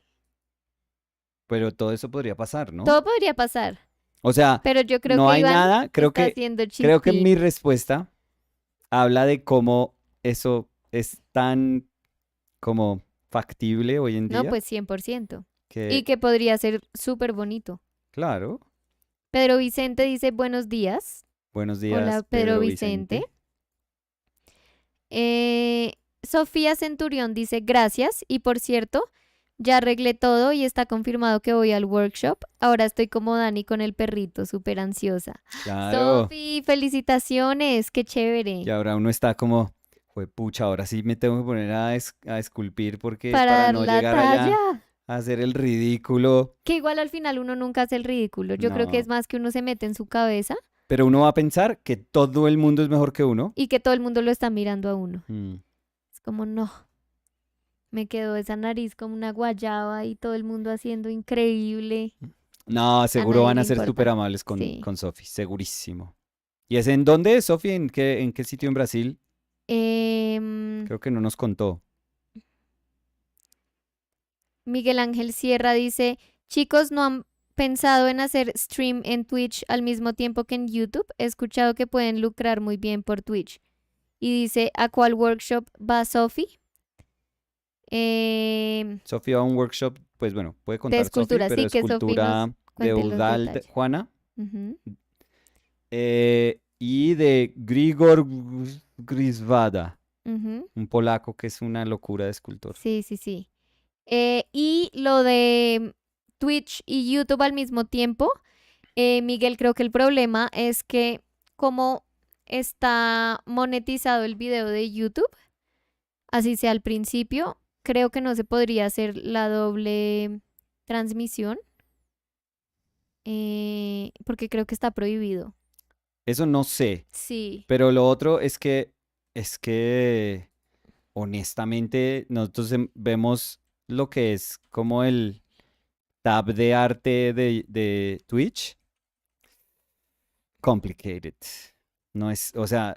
Pero todo eso podría pasar, ¿no? Todo podría pasar, O sea, pero yo creo no que hay Iván nada. Creo está que, haciendo creo que chistín. mi respuesta habla de cómo eso es tan como factible hoy en día. No, pues 100%. que, Y que podría ser súper bonito. claro. Pedro Vicente dice, buenos días. Buenos días, Hola, Pedro Vicente. Sofía Centurión dice, gracias. Y por cierto, ya arreglé todo y está confirmado que voy al workshop. Ahora estoy como Dani con el perrito, súper ansiosa. Claro. Sofi, felicitaciones, qué chévere. Y ahora uno está como, pucha, ahora sí me tengo que poner a esculpir porque Para para dar no la llegar allá talla. a hacer el ridículo. Que igual al final uno nunca hace el ridículo. Yo creo que No. es más que uno se mete en su cabeza Pero uno va a pensar que todo el mundo es mejor que uno. y que todo el mundo lo está mirando a uno. Mm. Es como, no. Me quedó esa nariz como una guayaba y todo el mundo haciendo increíble. No, seguro nadie van a le ser importa. súper amables Sí. con Sofi, segurísimo. ¿Y es en dónde, Sofi? ¿En qué sitio en Brasil? Creo que no nos contó. Miguel Ángel Sierra dice, chicos, ¿no han pensado en hacer stream en Twitch al mismo tiempo que en YouTube? He escuchado que pueden lucrar muy bien por Twitch. Y dice, ¿a cuál workshop va Sofi? Sofi va a un workshop, pues bueno, puede contar Sofi, escultura, pero sí, que Sofi escultura nos de cuente los Eudald detalles. Juana Ujú. y de Grigor Grisvada, Ujú. un polaco que es una locura de escultor. Sí. Y lo de Twitch y YouTube al mismo tiempo, Miguel, creo que el problema es que como está monetizado el video de YouTube, así sea al principio, creo que no se podría hacer la doble transmisión, porque creo que está prohibido. Eso no sé. Sí. Pero lo otro es que honestamente nosotros vemos lo que es como el tab de arte de Twitch. Complicated. No es, o sea,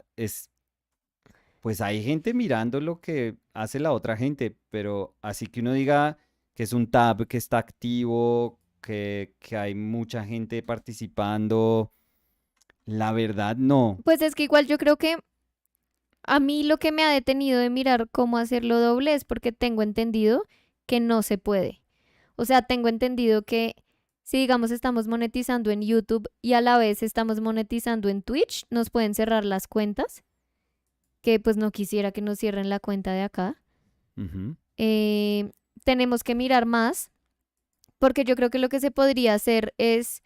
pues hay gente mirando lo que hace la otra gente, pero así que uno diga que es un tab que está activo, que hay mucha gente participando, la verdad no. Pues es que igual yo creo que a mí lo que me ha detenido de mirar cómo hacerlo doble es porque tengo entendido que no se puede. O sea, tengo entendido que si digamos estamos monetizando en YouTube y a la vez estamos monetizando en Twitch, nos pueden cerrar las cuentas, que pues no quisiera que nos cierren la cuenta de acá. Ujú. Tenemos que mirar más, porque yo creo que lo que se podría hacer es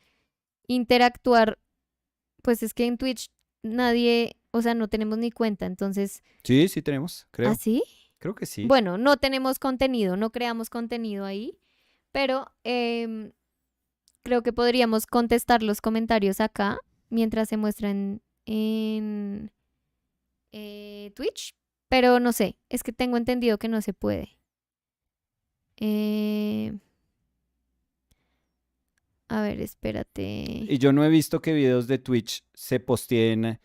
interactuar, pues es que en Twitch nadie, o sea, no tenemos ni cuenta, entonces, Sí, sí tenemos, creo. ¿así? Creo que sí. Bueno, no tenemos contenido, no creamos contenido ahí, pero creo que podríamos contestar los comentarios acá mientras se muestran en Twitch, pero no sé, es que tengo entendido que no se puede. Eh, a ver, espérate. Y yo no he visto que videos de Twitch se posteen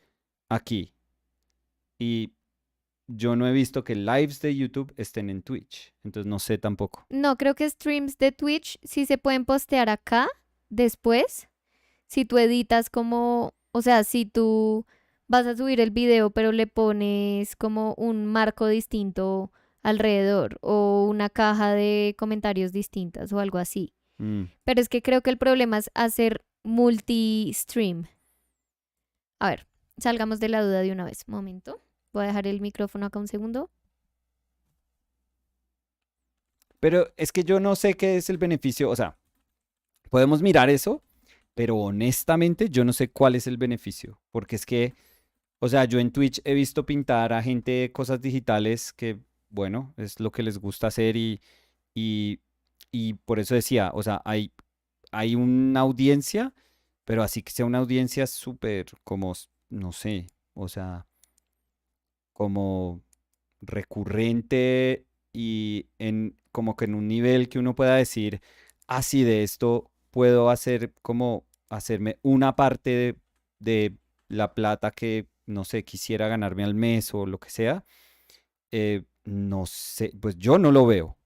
aquí. Y yo no he visto que lives de YouTube estén en Twitch. Entonces no sé tampoco. No, creo que streams de Twitch sí se pueden postear acá después. Si tú editas como, o sea, si tú vas a subir el video, pero le pones como un marco distinto alrededor o una caja de comentarios distintas o algo así. Mm. Pero es que creo que el problema es hacer multi-stream. A ver, salgamos de la duda de una vez. Momento. Voy a dejar el micrófono acá un segundo. Pero es que yo no sé qué es el beneficio. O sea, podemos mirar eso, pero honestamente yo no sé cuál es el beneficio. Porque es que, o sea, yo en Twitch he visto pintar a gente cosas digitales que, bueno, es lo que les gusta hacer y, y por eso decía, o sea, hay una audiencia, pero así que sea una audiencia súper como, no sé, o sea, como recurrente y en como que en un nivel que uno pueda decir, así de esto puedo hacer como hacerme una parte de la plata que, no sé, quisiera ganarme al mes o lo que sea. No sé, pues yo no lo veo.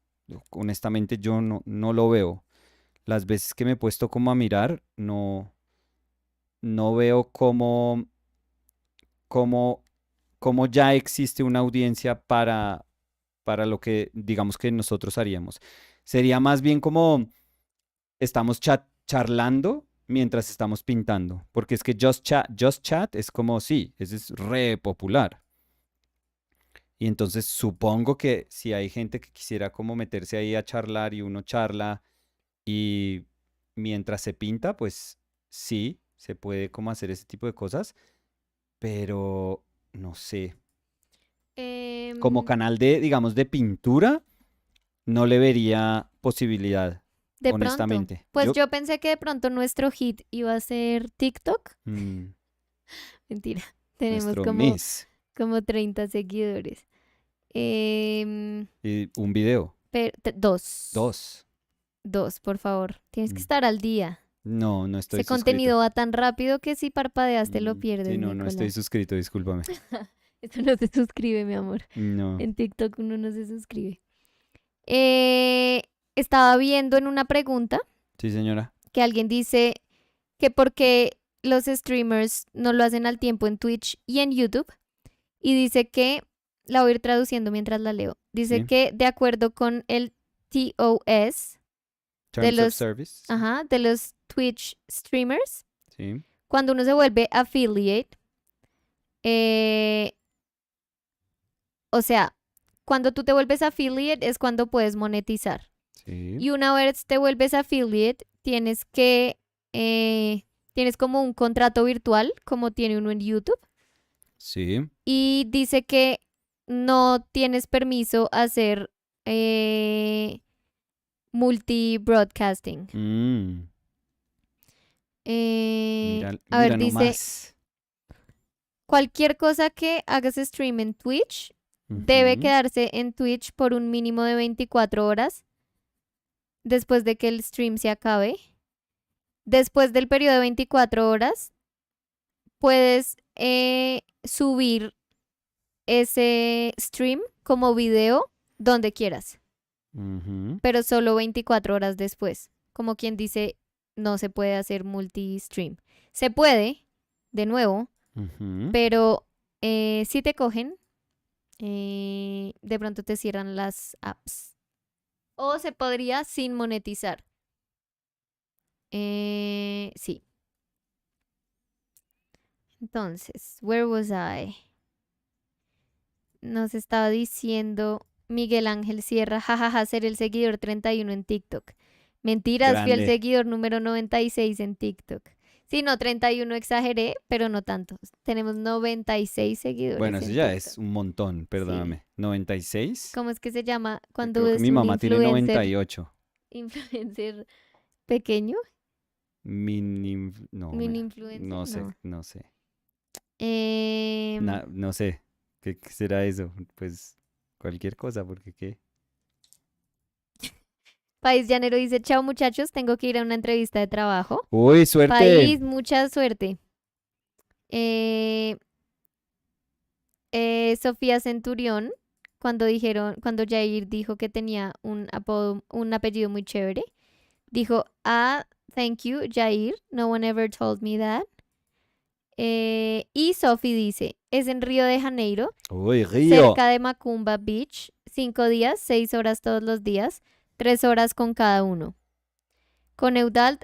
Honestamente, yo no lo veo. Las veces que me he puesto como a mirar, no veo cómo, cómo ya existe una audiencia para lo que digamos que nosotros haríamos. Sería más bien como estamos charlando mientras estamos pintando, porque es que Just Chat es como, sí, ese es re popular. Y entonces supongo que si hay gente que quisiera como meterse ahí a charlar y uno charla y mientras se pinta, pues sí, se puede como hacer ese tipo de cosas, pero no sé, como Em, canal de, digamos, de pintura, no le vería posibilidad, de pronto. honestamente. Pues yo pensé que de pronto nuestro hit iba a ser TikTok. Mm, Mentira. Tenemos nuestro como, mes, como 30 seguidores. un video, Dos. dos. Dos, por favor. Tienes que Mm, estar al día. no estoy Ese suscrito. contenido va tan rápido que si parpadeas te lo Sí, pierdes, no estoy Nicolás. suscrito, discúlpame. Esto no se suscribe, mi amor. No, En TikTok uno no se suscribe. Estaba viendo en una pregunta sí, señora. que alguien dice que por qué los streamers no lo hacen al tiempo en Twitch y en YouTube. Y dice que, la voy a ir traduciendo mientras la leo. Dice Sí. que de acuerdo con el TOS de Terms of los, service. Sí. ajá, de los Twitch streamers, Sí. cuando uno se vuelve affiliate, eh, o sea, cuando tú te vuelves affiliate es cuando puedes monetizar. Sí. Y una vez te vuelves affiliate, tienes como un contrato virtual, como tiene uno en YouTube, Sí. Y dice que no tienes permiso a hacer multi-broadcasting. Mira, A ver, mira dice, nomás. cualquier cosa que hagas stream en Twitch debe Ujú. quedarse en Twitch por un mínimo de 24 horas después de que el stream se acabe. Después del periodo de 24 horas, puedes subir ese stream como video donde quieras, Ujú. pero solo 24 horas después. Como quien dice, no se puede hacer multi-stream. Se puede, de nuevo, Ujú. pero si te cogen, de pronto te cierran las apps. O se podría sin monetizar. Sí. Entonces, where was I? Nos estaba diciendo Miguel Ángel Sierra, jajaja, ser el seguidor 31 en TikTok. Mentiras, fui el Grande. seguidor número 96 en TikTok. Sí, no, 31 exageré, pero no tanto. Tenemos 96 Bueno, seguidores eso en ya TikTok. es un montón, Sí. perdóname. ¿96? ¿Cómo es que se llama Yo cuando creo que es mi un mamá tiene influencer, 98. influencer pequeño? No, Mini influencer, no sé, no. no sé. Em, No sé. ¿Qué será eso? Pues cualquier cosa, porque qué. País Llanero dice, chao muchachos, tengo que ir a una entrevista de trabajo. Uy, suerte. País, mucha suerte. Eh, Sofía Centurión, cuando Jair dijo que tenía un apellido muy chévere, dijo, thank you, Jair, no one ever told me that. Y Sophie dice, es en Río de Janeiro, Uy, Río. cerca de Macumba Beach, 5 días, 6 horas todos los días, 3 horas con cada uno. Con Eudald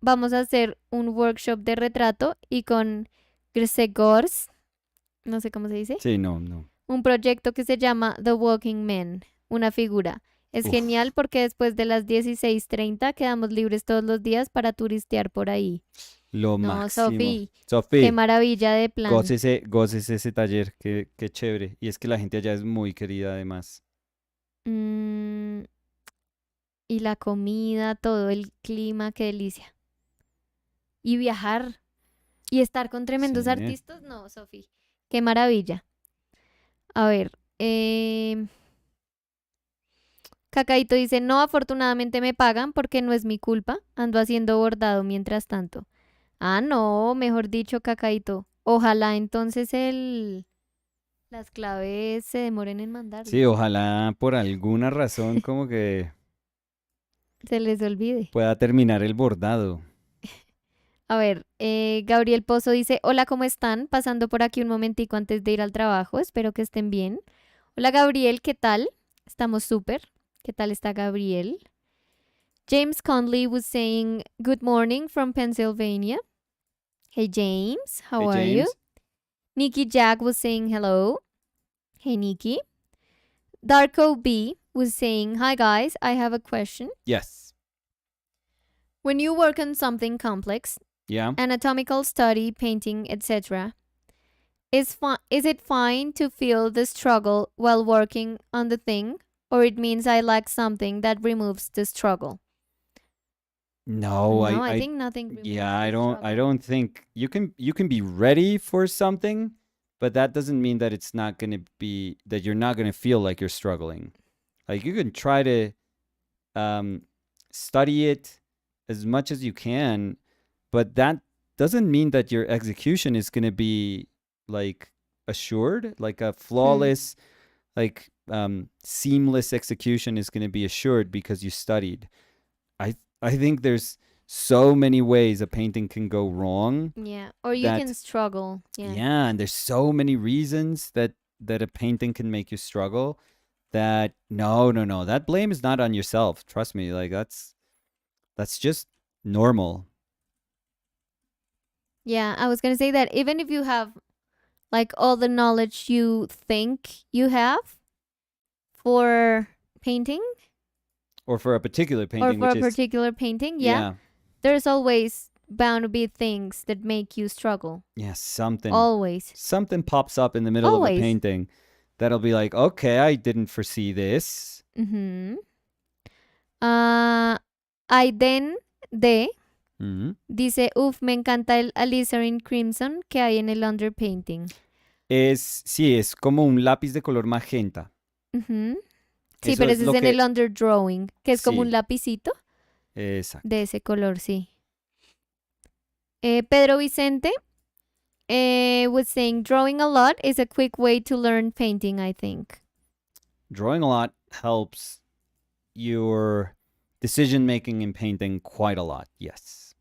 vamos a hacer un workshop de retrato y con Grsegors, no sé cómo se dice, Sí, no. un proyecto que se llama The Walking Man, una figura. Es Uf, genial porque después de las 16:30 quedamos libres todos los días para turistear por ahí. lo No, máximo. Sofi, qué Sofi, maravilla de plan. gócese ese taller, qué chévere. Y es que la gente allá es muy querida además. Mm, y la comida, todo el clima, qué delicia. Y viajar y estar con tremendos Sí. artistas, no, Sofi, qué maravilla. A ver, Cacaito dice, no, afortunadamente me pagan porque no es mi culpa, ando haciendo bordado mientras tanto. Ah, no, mejor dicho, Cacaito. Ojalá entonces las claves se demoren en Sí, mandarlas. ojalá por alguna razón como que Se les olvide. pueda terminar el bordado. A ver, Gabriel Pozo dice, hola, ¿cómo están? Pasando por aquí un momentico antes de ir al trabajo, espero que estén bien. Hola, Gabriel, ¿qué tal? Estamos súper. ¿Qué tal está Gabriel? James Conley was saying, good morning from Pennsylvania. Hey, James, how Hey, are you? James. Nikki Jack was saying hello. Hey, Nikki. Darko B was saying, hi, guys, I have a question. Yes. When you work on something complex, Yeah. anatomical study, painting, etc., is it fine to feel the struggle while working on the thing, or it means I lack something that removes the struggle? No, No, I think nothing removes yeah, the I struggle. don't think you can be ready for something, but that doesn't mean that it's not going to be that you're not going to feel like you're struggling. Like you can try to um study it as much as you can, but that doesn't mean that your execution is going to be like assured, like a Hmm. flawless like seamless execution is going to be assured because you studied. I think there's so many ways a painting can go wrong Yeah, or you can that struggle. Yeah. yeah, and there's so many reasons that a painting can make you struggle that no, that blame is not on yourself. Trust me, like that's just normal. Yeah, I was going to say that even if you have like all the knowledge you think you have for painting Or for a particular or painting for which a is particular painting, yeah, yeah, there's always bound to be things that make you struggle. Yeah, something Always. pops up in the middle of a Always. painting that'll be like, okay, I didn't foresee this. Ujú. Aiden D Mhm. dice, me encanta el alizarin crimson que hay en el underpainting. Sí, es como un lápiz de color magenta. Ujú. Sí, Eso pero es ese es lo en que... el underdrawing, que es como un Sí, lapicito exacto. de ese color, sí. Pedro Vicente was saying, drawing a lot is a quick way to learn painting, I think. Drawing a lot helps your decision making in painting quite a lot, yes.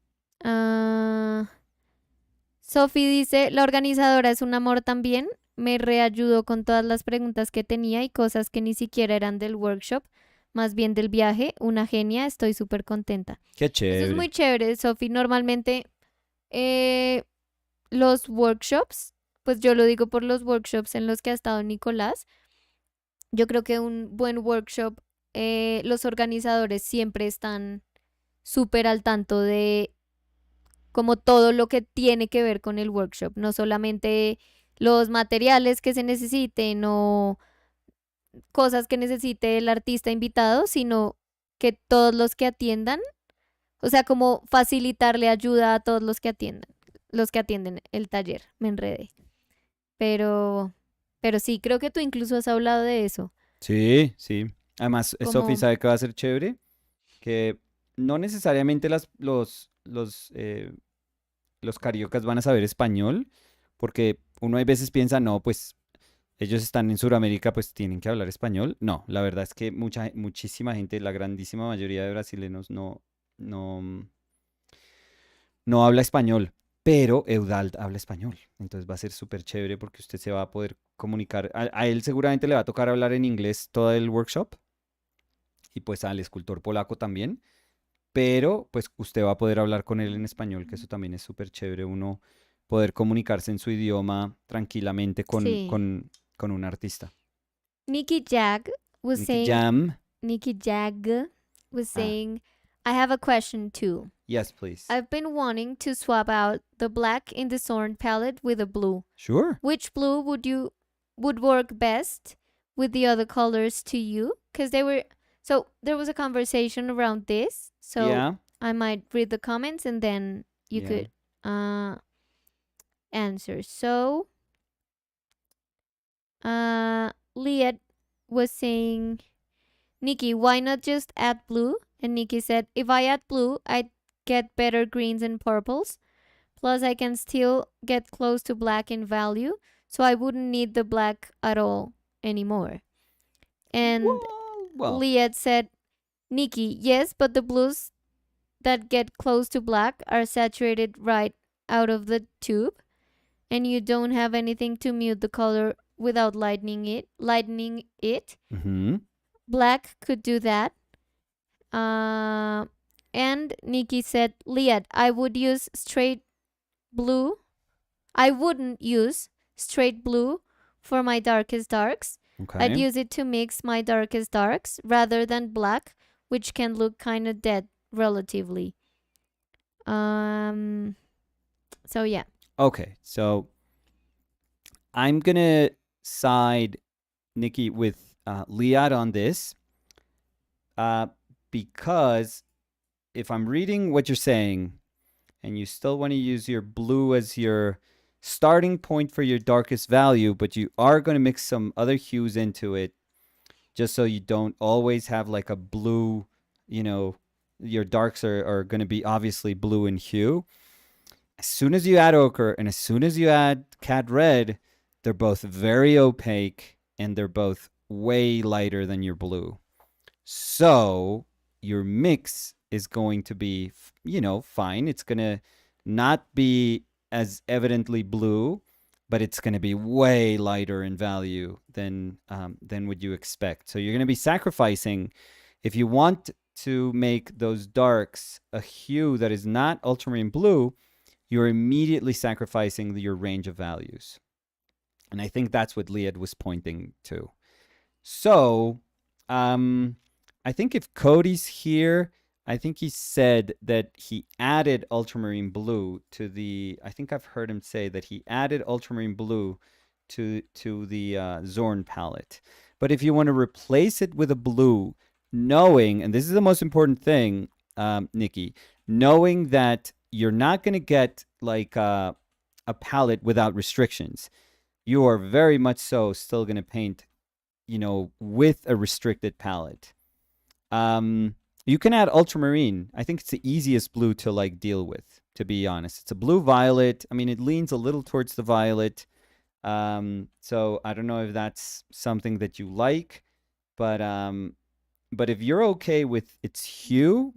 Sophie dice, la organizadora es un amor también. Me reayudó con todas las preguntas que tenía y cosas que ni siquiera eran del workshop, más bien del viaje. Una genia, estoy súper contenta. Qué Eso chévere. es muy chévere, Sophie. Normalmente los workshops, pues yo lo digo por los workshops en los que ha estado Nicolás. Yo creo que un buen workshop, los organizadores siempre están súper al tanto de como todo lo que tiene que ver con el workshop, no solamente los materiales que se necesiten o cosas que necesite el artista invitado, sino que todos los que atiendan, o sea, como facilitarle ayuda a todos los que atienden el taller. Me enredé. Pero sí, creo que tú incluso has hablado de eso. Sí, sí. Además, Sophie, Como, ¿sabe qué va a ser chévere? Que no necesariamente los cariocas van a saber español, porque uno a veces piensa, no, pues ellos están en Sudamérica, pues tienen que hablar español. No, la verdad es que muchísima gente, la grandísima mayoría de brasileños no, no habla español, pero Eudald habla español. Entonces va a ser súper chévere porque usted se va a poder comunicar. A él seguramente le va a tocar hablar en inglés todo el workshop y pues al escultor polaco también, pero pues usted va a poder hablar con él en español, que eso también es súper chévere, uno poder comunicarse en su idioma tranquilamente sí. con un artista. Nicky Jag was Nicky saying, Jam. Nicky Jag was Ah, saying, I have a question too. yes, please. I've been wanting to swap out the black in the Zorn palette with a blue. Sure. Which blue would work best with the other colors to you? Because there was a conversation around this. So Yeah. I might read the comments and then you Yeah. could answer. So Liat was saying, Nikki, why not just add blue? And Nikki said, if I add blue, I'd get better greens and purples. Plus, I can still get close to black in value, so I wouldn't need the black at all anymore. And Well, Liat said, Nikki, yes, but the blues that get close to black are saturated right out of the tube, and you don't have anything to mute the color without lightening it. mhm. Black could do that. And Nikki said, Liat, I wouldn't use straight blue for my darkest darks. I'd Okay. use it to mix my darkest darks rather than black, which can look kind of dead relatively. So yeah. Okay. So I'm gonna side Nikki with Liat on this, because if I'm reading what you're saying, and you still want to use your blue as your starting point for your darkest value, but you are going to mix some other hues into it, just so you don't always have like a blue, your darks are going to be obviously blue in hue. As soon as you add ochre and as soon as you add cat red, they're both very opaque and they're both way lighter than your blue. So your mix is going to be, fine. It's going to not be as evidently blue, but it's going to be way lighter in value than what you expect. So you're going to be sacrificing, if you want to make those darks a hue that is not ultramarine blue, you're immediately sacrificing your range of values. And I think that's what Liad was pointing to. So, I think if Cody's here, I think he said that he added ultramarine blue to the. I think I've heard him say that he added ultramarine blue to the Zorn palette. But if you want to replace it with a blue, knowing, and this is the most important thing, Nikki, knowing that you're not going to get like a palette without restrictions. You are very much so still going to paint, with a restricted palette. You can add ultramarine. I think it's the easiest blue to like deal with, to be honest. It's a blue violet. I mean, it leans a little towards the violet. So I don't know if that's something that you like, but if you're okay with its hue,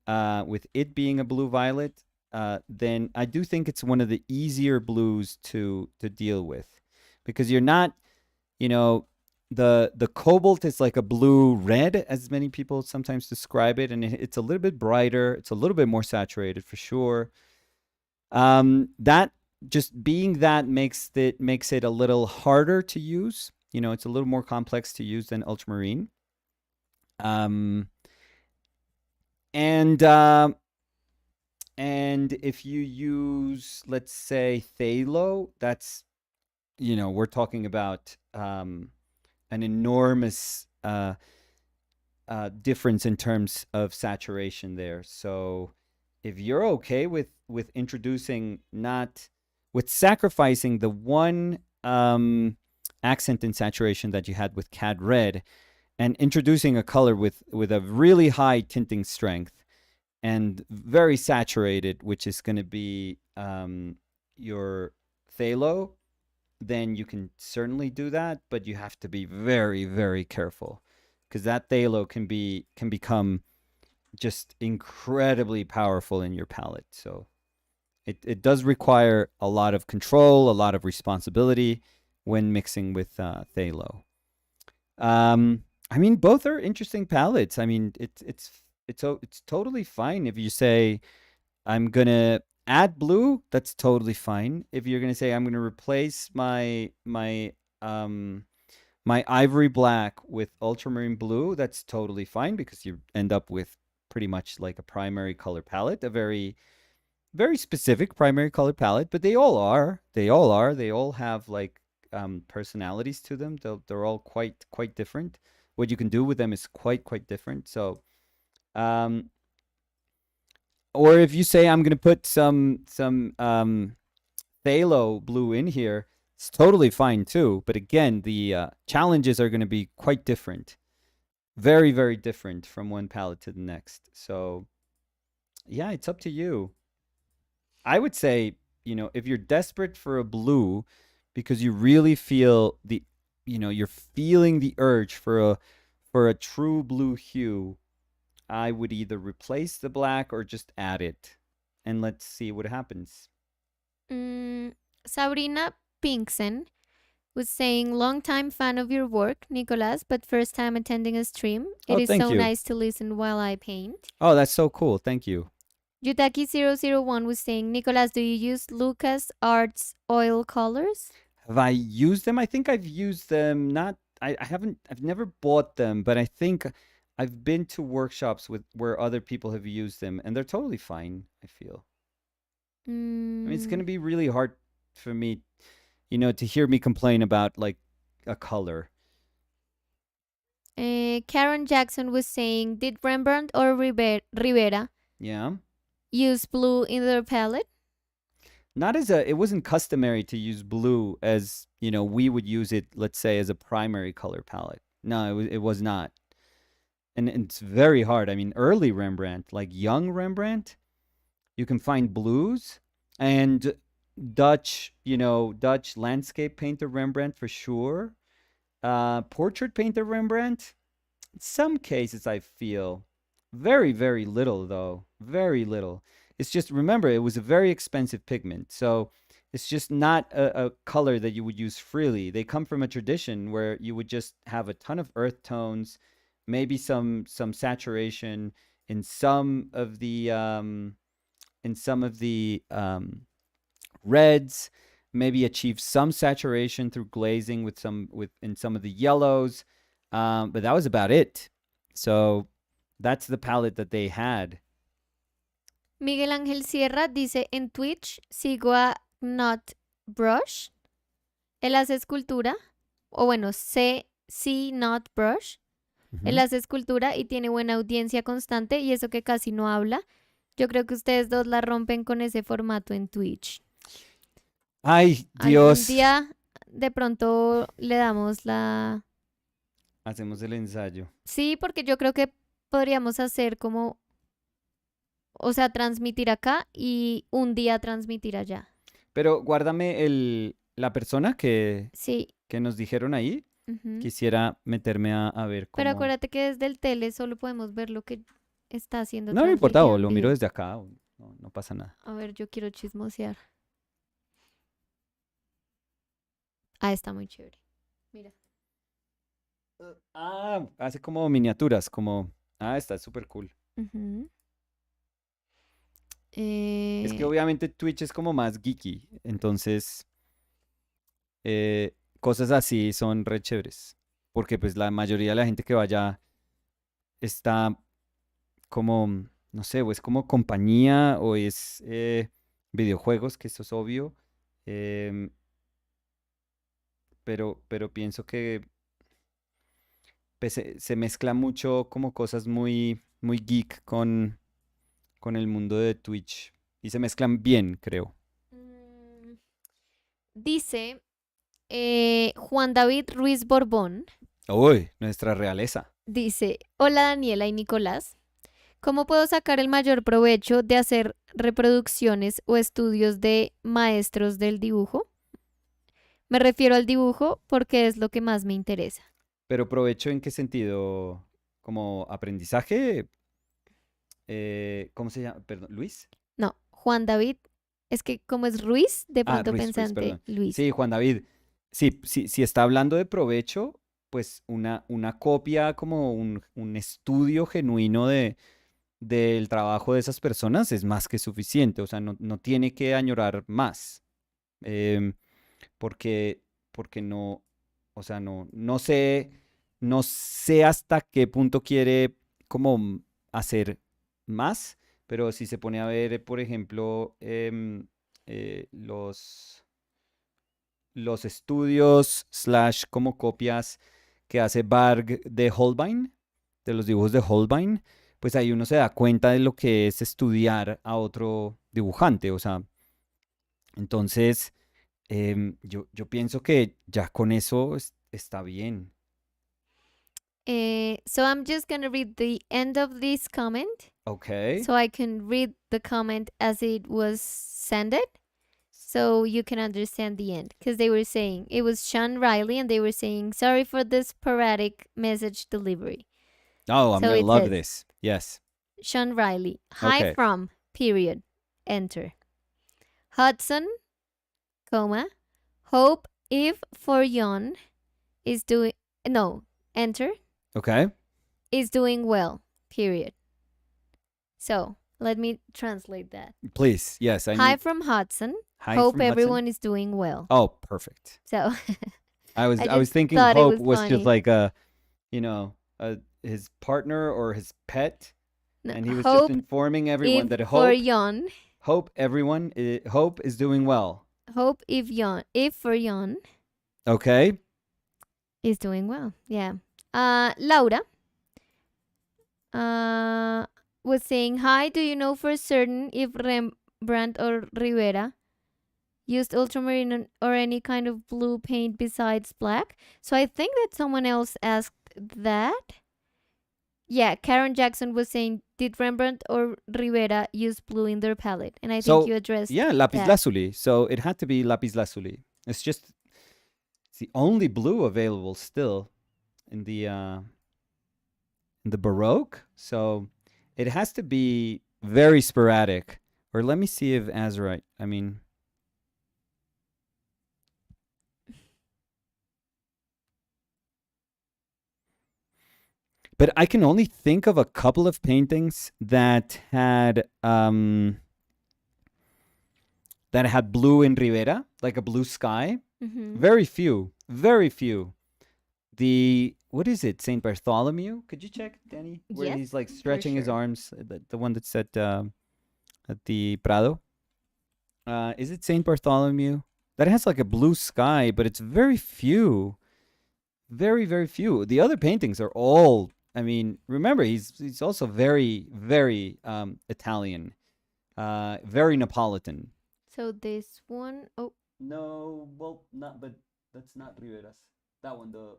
with it being a blue violet, then I do think it's one of the easier blues to deal with, because you're not, the cobalt is like a blue red, as many people sometimes describe it, and it's a little bit brighter. It's a little bit more saturated for sure. That just being that makes it a little harder to use. It's a little more complex to use than ultramarine. And if you use, let's say, phthalo, that's, we're talking about an enormous difference in terms of saturation there. So if you're okay with introducing, not with sacrificing the one accent in saturation that you had with Cad Red, and introducing a color with a really high tinting strength and very saturated, which is going to be your phthalo, then you can certainly do that, but you have to be very, very careful, because that phthalo can become just incredibly powerful in your palette. So it does require a lot of control, a lot of responsibility when mixing with phthalo. I mean, both are interesting palettes. I mean, it's totally fine if you say, I'm gonna add blue. That's totally fine. If you're gonna say, I'm gonna replace my ivory black with ultramarine blue, that's totally fine, because you end up with pretty much like a primary color palette, a very, very specific primary color palette. But they all have like personalities to them. They're all quite different. What you can do with them is quite different. So, or if you say, I'm gonna put some phthalo blue in here, it's totally fine too. But again, the challenges are going to be quite different, very, very different from one palette to the next. So yeah, it's up to you. I would say, if you're desperate for a blue because you really feel you're feeling the urge for a true blue hue, I would either replace the black or just add it, and let's see what happens. Sabrina Pinkson was saying, long-time fan of your work, Nicolas, but first time attending a stream. It is thank so you. nice to listen while I paint. Oh, that's so cool. Thank you. Yutaki001 was saying, Nicolas, do you use Lucas Arts oil colors? Have I used them? I think I've used them. Not, I haven't. I've never bought them, but I think I've been to workshops where other people have used them, and they're totally fine, I feel. I mean, it's gonna be really hard for me, to hear me complain about like a color. Karen Jackson was saying, did Rembrandt or Rivera Yeah. use blue in their palette? Not it wasn't customary to use blue as, we would use it, let's say, as a primary color palette. No, it was not. And it's very hard. I mean, early Rembrandt, like young Rembrandt, you can find blues, and Dutch landscape painter Rembrandt for sure. Portrait painter Rembrandt, in some cases I feel. Very, very little though. Very little. It's just, remember, it was a very expensive pigment. So it's just not a color that you would use freely. They come from a tradition where you would just have a ton of earth tones, maybe some saturation in some of the reds, maybe achieve some saturation through glazing in some of the yellows, but that was about it. So that's the palette that they had. Miguel Ángel Sierra dice en Twitch, sigo a Not Brush. Él hace escultura, o bueno, C Not Brush. Él hace escultura y tiene buena audiencia constante y eso que casi no habla. Yo creo que ustedes dos la rompen con ese formato en Twitch. Ay, Algún Dios. día de pronto le damos la... Hacemos el ensayo. Sí, porque yo creo que podríamos hacer como, o sea, transmitir acá y un día transmitir allá. Pero guárdame la persona que Sí. nos dijeron ahí. Ujú. Quisiera meterme a ver cómo... Pero acuérdate que desde el tele solo podemos ver lo que está haciendo. No me importa, transmitido o en lo vivo. miro desde acá, o no pasa nada. A ver, yo quiero chismosear. Ah, está muy chévere. Mira. Ah, hace como miniaturas, como... Ah, está súper cool. Ujú. Es que obviamente Twitch es como más geeky, entonces cosas así son re chéveres, porque pues la mayoría de la gente que vaya está como, no sé, o es como compañía o es videojuegos, que eso es obvio, em, pero pienso que pues, se mezcla mucho como cosas muy, muy geek con el mundo de Twitch y se mezclan bien, creo. Dice Juan David Ruiz Borbón. Uy, nuestra realeza. Dice, hola Daniela y Nicolás. ¿Cómo puedo sacar el mayor provecho de hacer reproducciones o estudios de maestros del dibujo? Me refiero al dibujo porque es lo que más me interesa. Pero provecho en qué sentido, como aprendizaje, ¿cómo se llama? Perdón, ¿Luis? No, Juan David, es que como es Ruiz, de Ah, pronto Ruiz, pensante perdón. Luis. Sí, Juan David. Sí, si está hablando de provecho, pues una copia, como un estudio genuino del trabajo de esas personas es más que suficiente. O sea, no tiene que añorar más. em, porque no, o sea, no sé hasta qué punto quiere como hacer más, pero si se pone a ver, por ejemplo, los estudios slash como copias que hace Barg de Holbein, de los dibujos de Holbein, pues ahí uno se da cuenta de lo que es estudiar a otro dibujante, o sea, entonces yo pienso que ya con eso está bien. So I'm just gonna read the end of this comment Ok. so I can read the comment as it was sended so you can understand the end. Because they were saying, it was Sean Riley and they were saying, sorry for the sporadic message delivery. Oh, I'm So gonna it love says- this. Yes. Sean Riley, hi Okay. from, period, enter. Hudson, comma, hope if for Yon is doing, no, enter, Okay. is doing well, period. So let me translate that. Please. Yes. I Hi need from Hudson. hi Hope from Hudson. everyone is doing well. Oh, perfect. So I was I I was just thinking thought it Hope was was just funny. like his partner or his pet, no, and he was just hope informing everyone if that for Hope Yon, Hope is doing well. hope if for Yon Okay. is doing well. Yeah. Laura was saying, hi, do you know for certain if Rembrandt or Rivera used ultramarine or any kind of blue paint besides black? So I think that someone else asked that. Yeah, Karen Jackson was saying, did Rembrandt or Rivera use blue in their palette? And I think So, you addressed Yeah, lapis that. lazuli. So it had to be lapis lazuli. It's the only blue available still in the Baroque. So it has to be very sporadic. Or let me see if Azurite. I mean, but I can only think of a couple of paintings that had blue in Rivera, like a blue sky. Mhm. Very few, very few. what is it? Saint Bartholomew? Could you check, Danny? Where Yes, he's like for stretching his sure. arms, the one that's at the Prado. Is it Saint Bartholomew? That has like a blue sky, but it's very few. Very, very few. The other paintings are all. I mean, remember he's also very, very Italian, very Neapolitan. So this one, oh, No, well, not. But that's not Rivera's. That one, the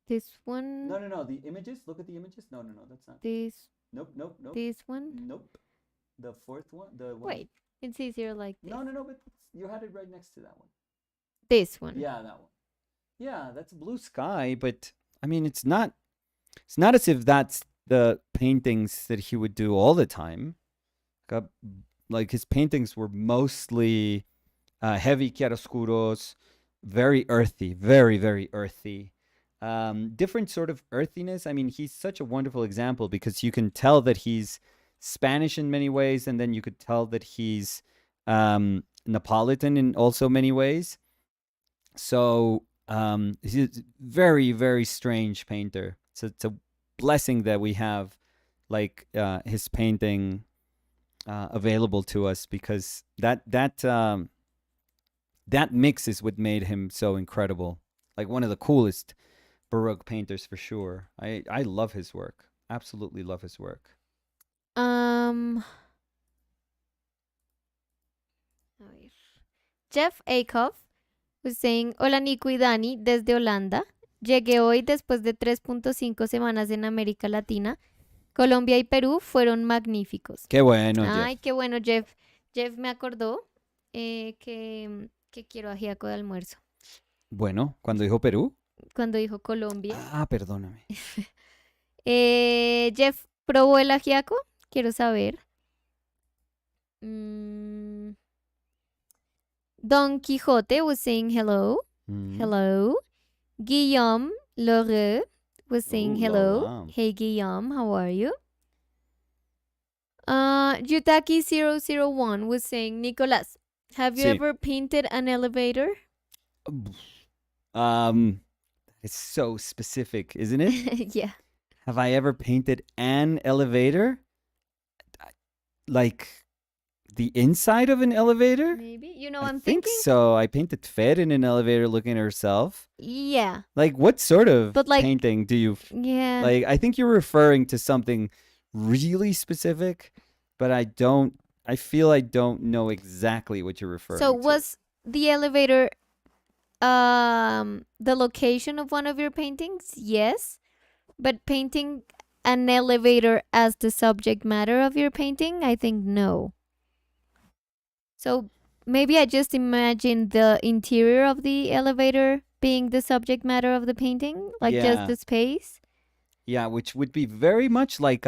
this one, no. The images. Look at the images. No. That's not. this, Nope. this one. Nope. The fourth one. The one. Wait, it's easier like this. No. But you had it right next to that one. This one. Yeah, that one. Yeah, that's blue sky. But I mean, it's not. It's not as if that's the paintings that he would do all the time. Like his paintings were mostly heavy chiaroscuros, very earthy, very, very earthy. Different sort of earthiness. I mean, he's such a wonderful example because you can tell that he's Spanish in many ways, and then you could tell that he's Neapolitan in also many ways. So he's a very, very strange painter. So it's a blessing that we have like his painting available to us because that mix is what made him so incredible. Like one of the coolest Baroque painters for sure. I love his work. Absolutely love his work. Um, a ver. Jeff Akoff was saying, hola Nico y Dani desde Holanda. Llegué hoy después de 3.5 semanas en América Latina. Colombia y Perú fueron magníficos. Qué bueno, Ay, Jeff. qué bueno, Jeff. Jeff me acordó que quiero ajiaco de almuerzo. Bueno, cuando dijo Perú. Cuando dijo Colombia. Ah, perdóname. Jeff, ¿probó el ajiaco? Quiero saber. Don Quixote was saying hello. Mm. Hello. Guillaume Lheureux was saying Ooh, hello. la la. Hey Guillaume, how are you? Yutaki001 was saying, Nicolas, have you Sí. ever painted an elevator? It's so specific, isn't it? Yeah. Have I ever painted an elevator? Like the inside of an elevator? Maybe. You know, I I'm think thinking. so. I painted Fer in an elevator looking at herself. Yeah. Like, what sort of But, like- painting do you Yeah. like? I think you're referring to something really specific, but I feel I don't know exactly what you're referring So to. was the elevator the location of one of your paintings? Yes. But painting an elevator as the subject matter of your painting, I think no. So maybe I just imagine the interior of the elevator being the subject matter of the painting, like Yeah. just the space. Yeah, which would be very much like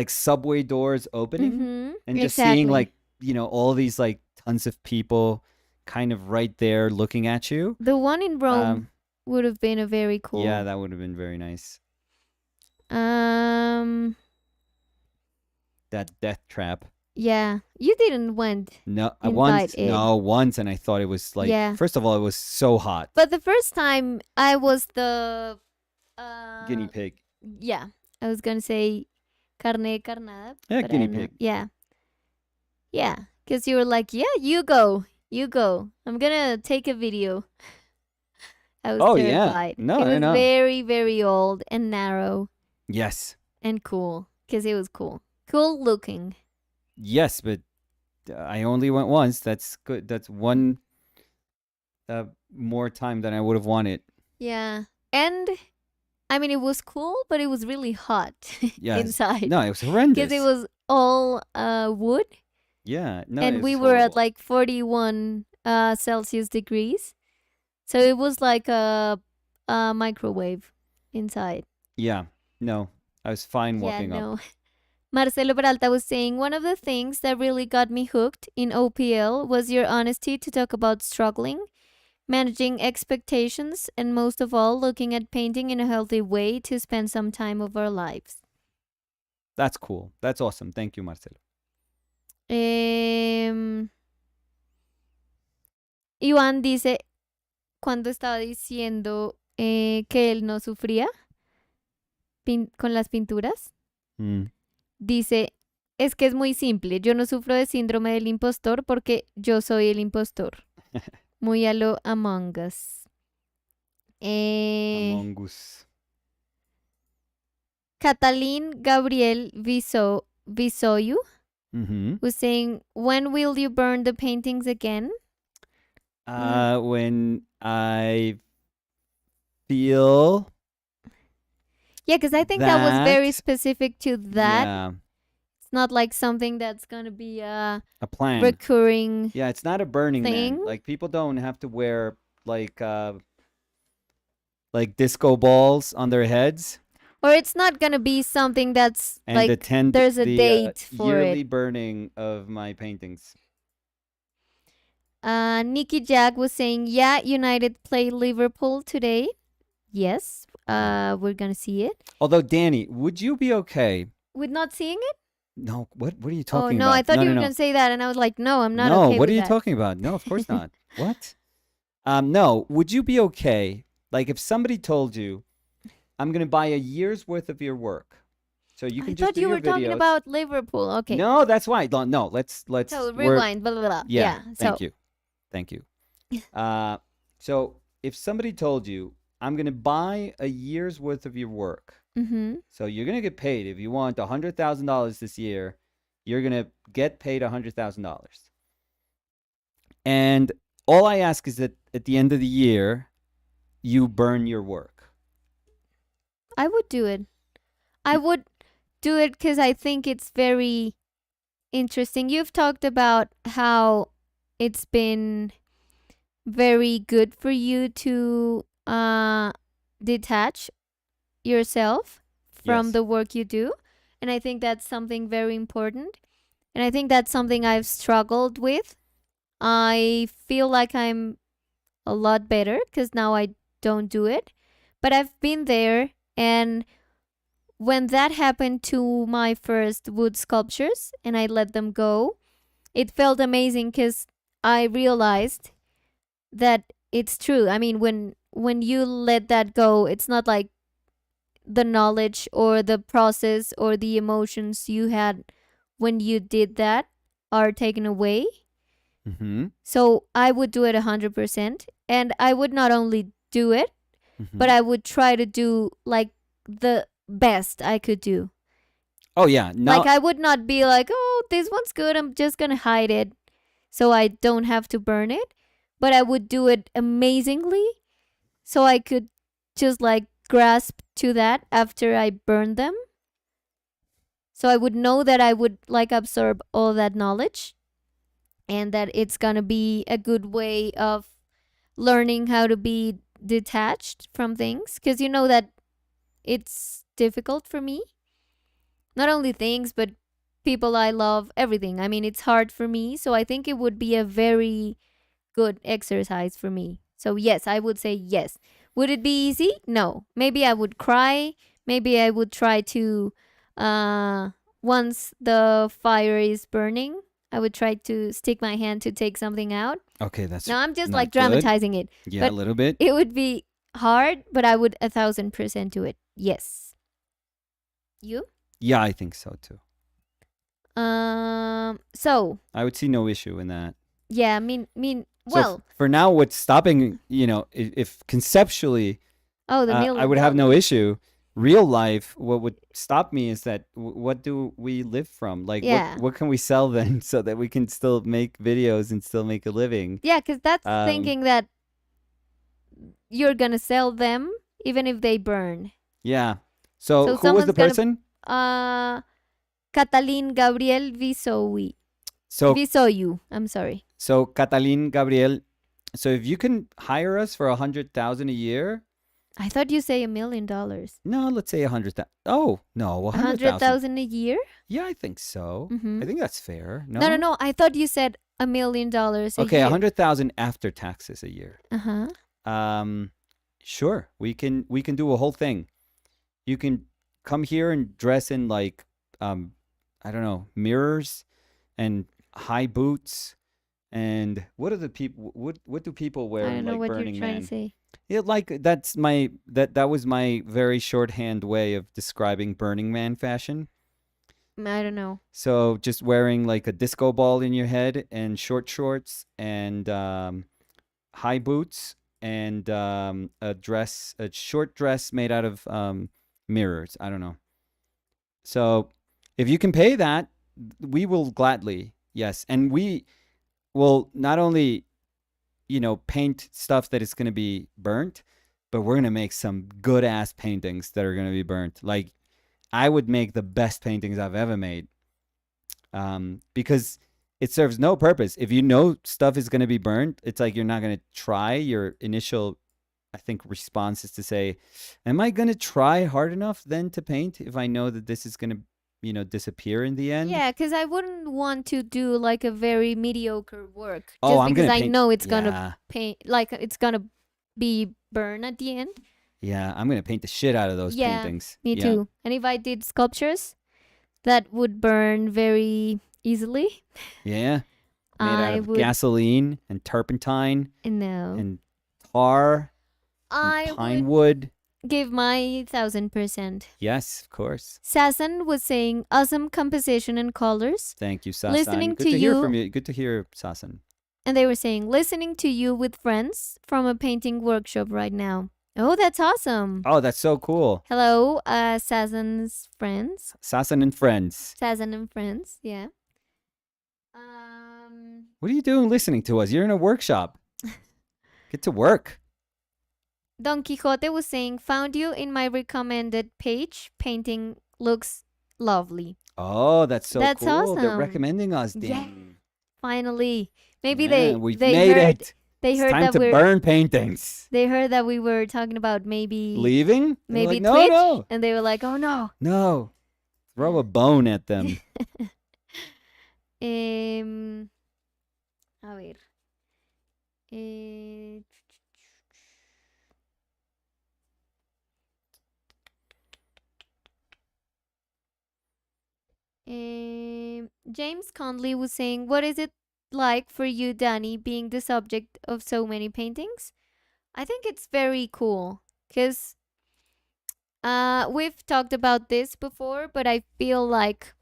subway doors opening Mm-hmm. and just seeing like, all these like tons of people kind of right there looking at you. The one in Rome would have been a very cool. Yeah, that would have been very nice. That death trap. Yeah, you didn't went. No, Inside it. once, and I thought it was like. Yeah. First of all, it was so hot. But the first time I was the Guinea pig. Yeah, I was gonna say carne carnada. Yeah, but guinea I'm not- pig. Yeah, yeah, because you were like, yeah, you go. I'm gonna take a video. I was Oh, yeah. terrified. No, it I was know. very, very old and narrow Yes, and cool. Because it was cool looking. yes, but I only went once. That's good. That's one more time than I would have wanted. Yeah, and I mean, it was cool, but it was really hot Yes. inside. No, it was horrendous. Because it was all wood. Yeah, no, And it we was were at horrible. like 41 Celsius degrees. So it was like a microwave inside. Yeah, no, I was fine walking yeah, up. no. Marcelo Peralta was saying, one of the things that really got me hooked in OPL was your honesty to talk about struggling, managing expectations, and most of all, looking at painting in a healthy way to spend some time of our lives. That's cool. That's awesome. Thank you, Marcelo. Iván dice, cuando estaba diciendo que él no sufría con las pinturas. Mm. Dice, es que es muy simple, yo no sufro de síndrome del impostor porque yo soy el impostor. Muy a lo Among Us. Among Us. Catalin Gabriel Visoyu Mm-hmm. was saying, when will you burn the paintings again? When I feel Yeah, because I think that was very that- specific to that. Yeah, It's not like something that's going to be a a plan. recurring Yeah, it's not a Burning Man. thing. Like people don't have to wear like disco balls on their heads Or it's not going to be something that's and like attend there's a the date for yearly it. burning of my paintings. Nikki Jack was saying, yeah, United play Liverpool today. Yes, we're going to see it. Although, Danny, would you be okay? With not seeing it? No, what are you Oh, talking no, about? I thought you were no. going to say that. And I was like, no, I'm not No, okay what with are you that. talking about? No, of course not. What? No, would you be okay? Like if somebody told you, I'm going to buy a year's worth of your work. So you can I just thought do you your were talking videos. about Liverpool. Okay. No, that's why. No, let's So we're- rewind, blah, blah, blah. Yeah, So, Thank you. So if somebody told you, I'm going to buy a year's worth of your work. mm-hmm. So you're going to get paid. If you want $100,000 this year, you're going to get paid $100,000. And all I ask is that at the end of the year, you burn your work. I would do it. I would do it because I think it's very interesting. You've talked about how it's been very good for you to detach yourself from Yes. the work you do. And I think that's something very important. And I think that's something I've struggled with. I feel like I'm a lot better because now I don't do it. But I've been there, and when that happened to my first wood sculptures and I let them go, it felt amazing because I realized that it's true. I mean, when you let that go, it's not like the knowledge or the process or the emotions you had when you did that are taken away. Mm-hmm. So I would do it 100%. And I would not only do it, Mm-hmm. but I would try to do like the best I could do. Oh, yeah. No. Like I would not be like, oh, this one's good, I'm just going to hide it so I don't have to burn it. But I would do it amazingly so I could just like grasp to that after I burn them. So I would know that I would like absorb all that knowledge and that it's going to be a good way of learning how to be detached from things, because you know that it's difficult for me. Not only things, but people I love, everything. I mean, it's hard for me. So I think it would be a very good exercise for me. So, yes, I would say yes. Would it be easy? No. Maybe I would cry. Maybe I would try to, once the fire is burning, I would try to stick my hand to take something out. Okay, that's No, I'm just not like good. dramatizing it. Yeah, but a little bit. It would be hard, but I would 1,000% do it. Yes. You? Yeah, I think so too. So I would see no issue in that. yeah, I mean, So well, for now, what's stopping, if conceptually oh, the I would have no issue. Real life, what would stop me is that what do we live from? Like, Yeah. what can we sell then so that we can still make videos and still make a living? Yeah, because that's Um, thinking that you're gonna sell them even if they burn. Yeah. So So who was someone's the gonna- person? Catalin Gabriel Visoyu. I'm sorry. So Catalin Gabriel. So if you can hire us for 100,000 a year, I thought you say $1 million. no, let's say 100,000. Oh no, 100,000. 100,000 a year? Yeah, I think so. Mhm. I think that's fair. No, No. I thought you said $1 million a Okay, year. 100,000 after taxes a year. Uh-huh. Sure, we can do a whole thing. You can come here and dress in like I don't know, mirrors and high boots, and what are the people what do people wear I in don't know like what Burning you're trying Man? to say. Yeah, like that was my very shorthand way of describing Burning Man fashion. I don't know. So just wearing like a disco ball in your head and short shorts and high boots and a short dress made out of mirrors. I don't know. So if you can pay that, we will gladly, yes. And we will not only, paint stuff that is going to be burnt, but we're going to make some good ass paintings that are going to be burnt. Like, I would make the best paintings I've ever made, because it serves no purpose. If you know stuff is going to be burnt, it's like you're not going to try. Your initial, I think, response is to say, am I going to try hard enough then to paint if I know that this is going to, disappear in the end? Yeah, because I wouldn't want to do like a very mediocre work Oh, just I'm because going to I paint. know it's gonna Yeah. paint, like it's gonna be burned at the end. Yeah, I'm going to paint the shit out of those Yeah, paintings. me Yeah. too. And if I did sculptures that would burn very easily, Yeah. Made out I of would gasoline and turpentine no. and tar I and would pine wood. give my 1000%. Yes, of course. Sasan was saying awesome composition and colors. Thank you, Sasan. Listening Good to to hear you- from you. Good to hear, Sasan. And they were saying listening to you with friends from a painting workshop right now. Oh, that's awesome. Oh, that's so cool. Hello, Sasan's friends. Sasan and friends. Sasan and friends, yeah. What are you doing listening to us? You're in a workshop. Get to work. Don Quixote was saying, found you in my recommended page. Painting looks lovely. Oh, that's so That's cool. They're awesome. recommending us. Yeah. Dang. Maybe Yeah, we've they made heard it. they It's heard time that to we're burn paintings. they heard that we were talking about maybe Leaving? They're maybe like, no, Twitch, no, and they were like, oh no. no. Throw a bone at them. A ver. Eh, James Conley was saying, what is it like for you, Danny, being the subject of so many paintings? I think it's very cool because we've talked about this before, but I feel like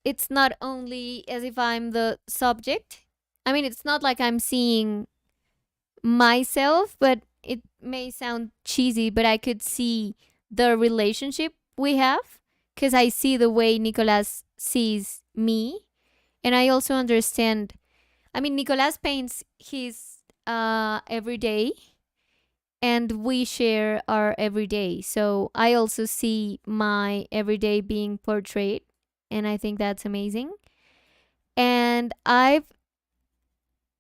it's not only as if I'm the subject. I mean, it's not like I'm seeing myself, but it may sound cheesy, but I could see the relationship we have because I see the way Nicolas sees me. And I also understand. I mean, Nicolas paints his everyday, and we share our everyday. So I also see my everyday being portrayed, and I think that's amazing. And I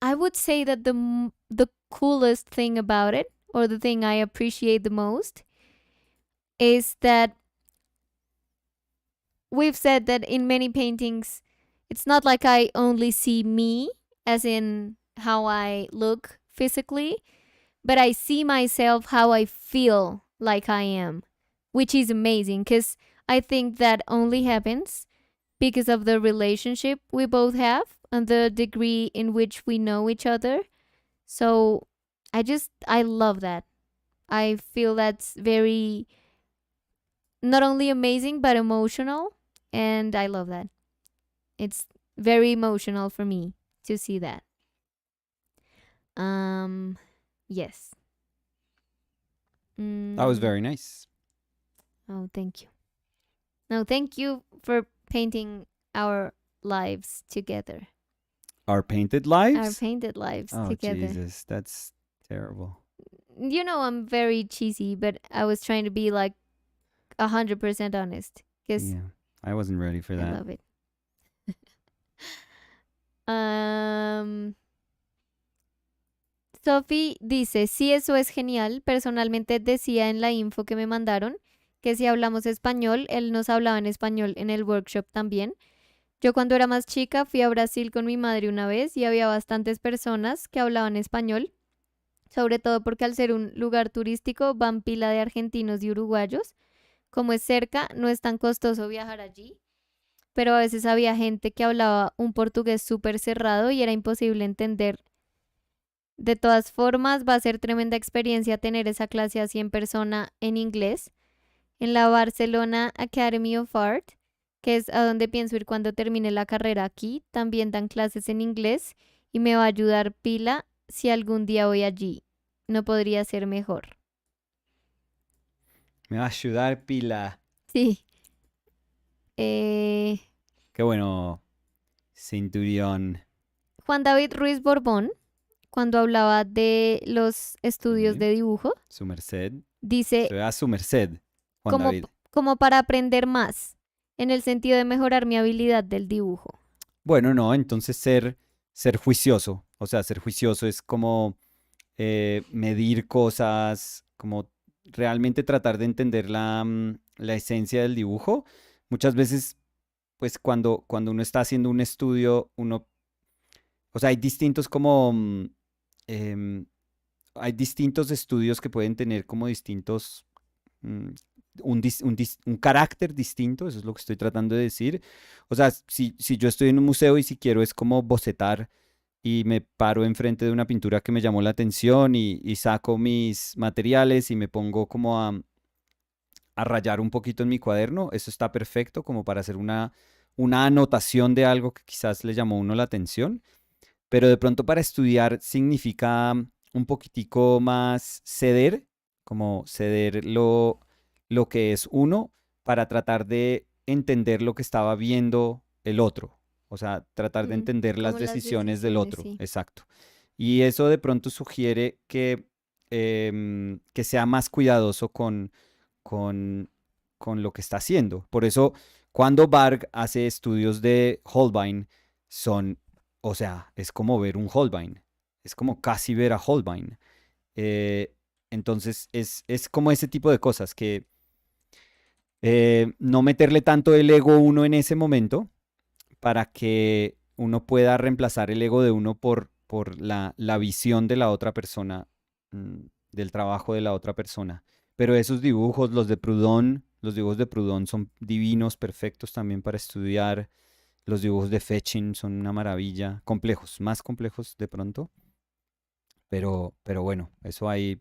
would say that the coolest thing about it, or the thing I appreciate the most, is that we've said that in many paintings, it's not like I only see me, as in how I look physically, but I see myself how I feel like I am, which is amazing because I think that only happens because of the relationship we both have and the degree in which we know each other. So I love that. I feel that's very, not only amazing, but emotional. And I love that. It's very emotional for me to see that. Yes. That was very nice. Oh, thank you. No, thank you for painting our lives together. Our painted Our lives? painted lives Oh, together. Jesus. That's terrible. You know, I'm very cheesy, but I was trying to be like 100% honest because Yeah. I wasn't ready for I that. love it. Sophie dice, sí, eso es genial. Personalmente decía en la info que me mandaron que si hablamos español, él nos hablaba en español en el workshop también. Yo cuando era más chica fui a Brasil con mi madre una vez y había bastantes personas que hablaban español, sobre todo porque al ser un lugar turístico van pila de argentinos y uruguayos. Como es cerca, no es tan costoso viajar allí, pero a veces había gente que hablaba un portugués súper cerrado y era imposible entender De todas formas, va a ser tremenda experiencia tener esa clase así en persona en inglés en la Barcelona Academy of Art, que es a donde pienso ir cuando termine la carrera aquí. También dan clases en inglés y me va a ayudar pila si algún día voy allí. No podría ser mejor. Me va a ayudar pila. Sí. Eh, Qué bueno, Centurión. Juan David Ruiz Borbón, cuando hablaba de los estudios Sí, de dibujo, su merced. dice Se ve a su merced, Juan como, David. como para aprender más, en el sentido de mejorar mi habilidad del dibujo. Bueno, no, entonces ser juicioso. O sea, ser juicioso es como medir cosas, como realmente tratar de entender la esencia del dibujo. Muchas veces, pues cuando uno está haciendo un estudio, o sea, hay distintos em, hay distintos estudios que pueden tener como distintos, mm, un carácter distinto, eso es lo que estoy tratando de decir. O sea, si yo estoy en un museo y si quiero es como bocetar y me paro enfrente de una pintura que me llamó la atención y saco mis materiales y me pongo como a rayar un poquito en mi cuaderno, eso está perfecto como para hacer una anotación de algo que quizás le llamó a uno la atención, pero de pronto para estudiar significa un poquitico más ceder, como ceder lo que es uno para tratar de entender lo que estaba viendo el otro. O sea, tratar de Mm, entender las como las decisiones del decisiones, otro. sí. Exacto. Y eso de pronto sugiere que sea más cuidadoso con, con lo que está haciendo. Por eso, cuando Varg hace estudios de Holbein, son, o sea, es como ver un Holbein. Es como casi ver a Holbein. Eh, entonces, es como ese tipo de cosas que no meterle tanto el ego uno en ese momento para que uno pueda reemplazar el ego de uno por la visión de la otra persona, del trabajo de la otra persona. Pero esos dibujos, los dibujos de Proudhon son divinos, perfectos también para estudiar. Los dibujos de Fetching son una maravilla, complejos, más complejos de pronto, pero bueno, eso hay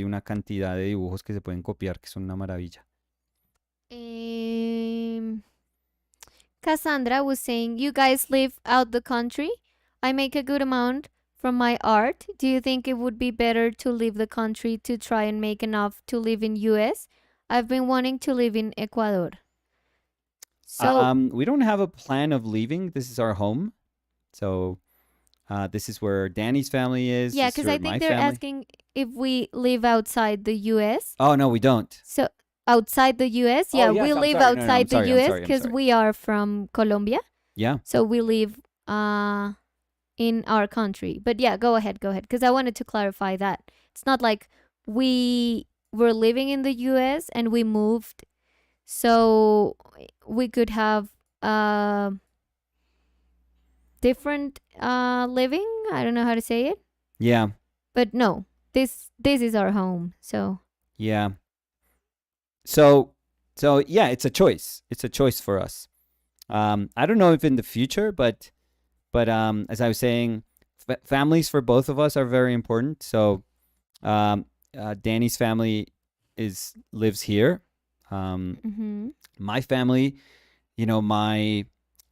una cantidad de dibujos que se pueden copiar que son una maravilla. Em, Cassandra was saying, you guys live out the country. I make a good amount from my art. Do you think it would be better to leave the country to try and make enough to live in US? I've been wanting to live in Ecuador. So, We don't have a plan of leaving. This is our home. So this is where Danny's family is. yeah, This is because I where think my they're family. asking if we live outside the US. Oh no, we don't. So, outside the US, Oh yeah, we yes, I'm live sorry. No, no, I'm outside the sorry. I'm US sorry. I'm because sorry. we are from Colombia. Yeah. So we live in our country. But yeah, go ahead, because I wanted to clarify that. It's not like we were living in the US and we moved so we could have different living. I don't know how to say it. Yeah. But no, this is our home. So Yeah. So yeah, it's a choice. It's a choice for us. I don't know if in the future, but as I was saying, families for both of us are very important. So um, Danny's family lives here. My family,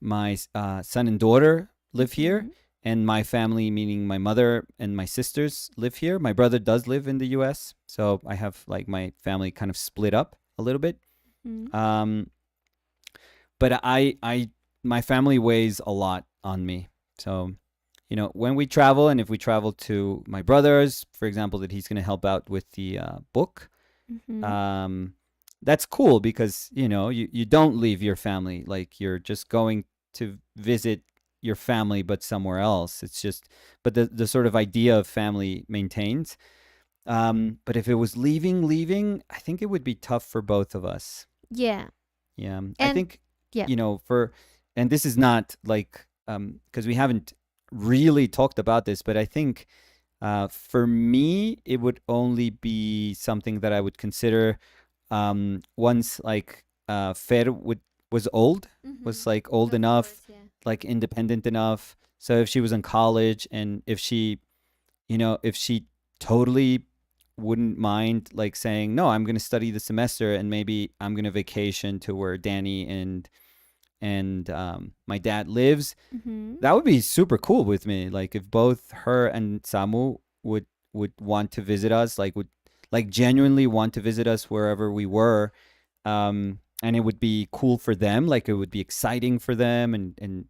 my son and daughter live here, and my family, meaning my mother and my sisters, live here. My brother does live in the U.S., so I have like my family kind of split up a little bit. But my family weighs a lot on me. So, when we travel, and if we travel to my brother's, for example, that he's going to help out with the book, that's cool because, you don't leave your family. Like you're just going to visit your family, but somewhere else. It's just, but the sort of idea of family maintains. But if it was leaving, I think it would be tough for both of us. Yeah. Yeah. I think, yeah. and this is not like, because we haven't really talked about this, but I think for me, it would only be something that I would consider once like Fer was old, was like old enough, Course, yeah. like independent enough. So if she was in college and if she if she totally wouldn't mind like saying, no, I'm going to study the semester and maybe I'm going to vacation to where Danny and my dad lives, Mm-hmm. that would be super cool with me. Like if both her and Samu would want to visit us, would like genuinely want to visit us wherever we were, and it would be cool for them, like it would be exciting for them, and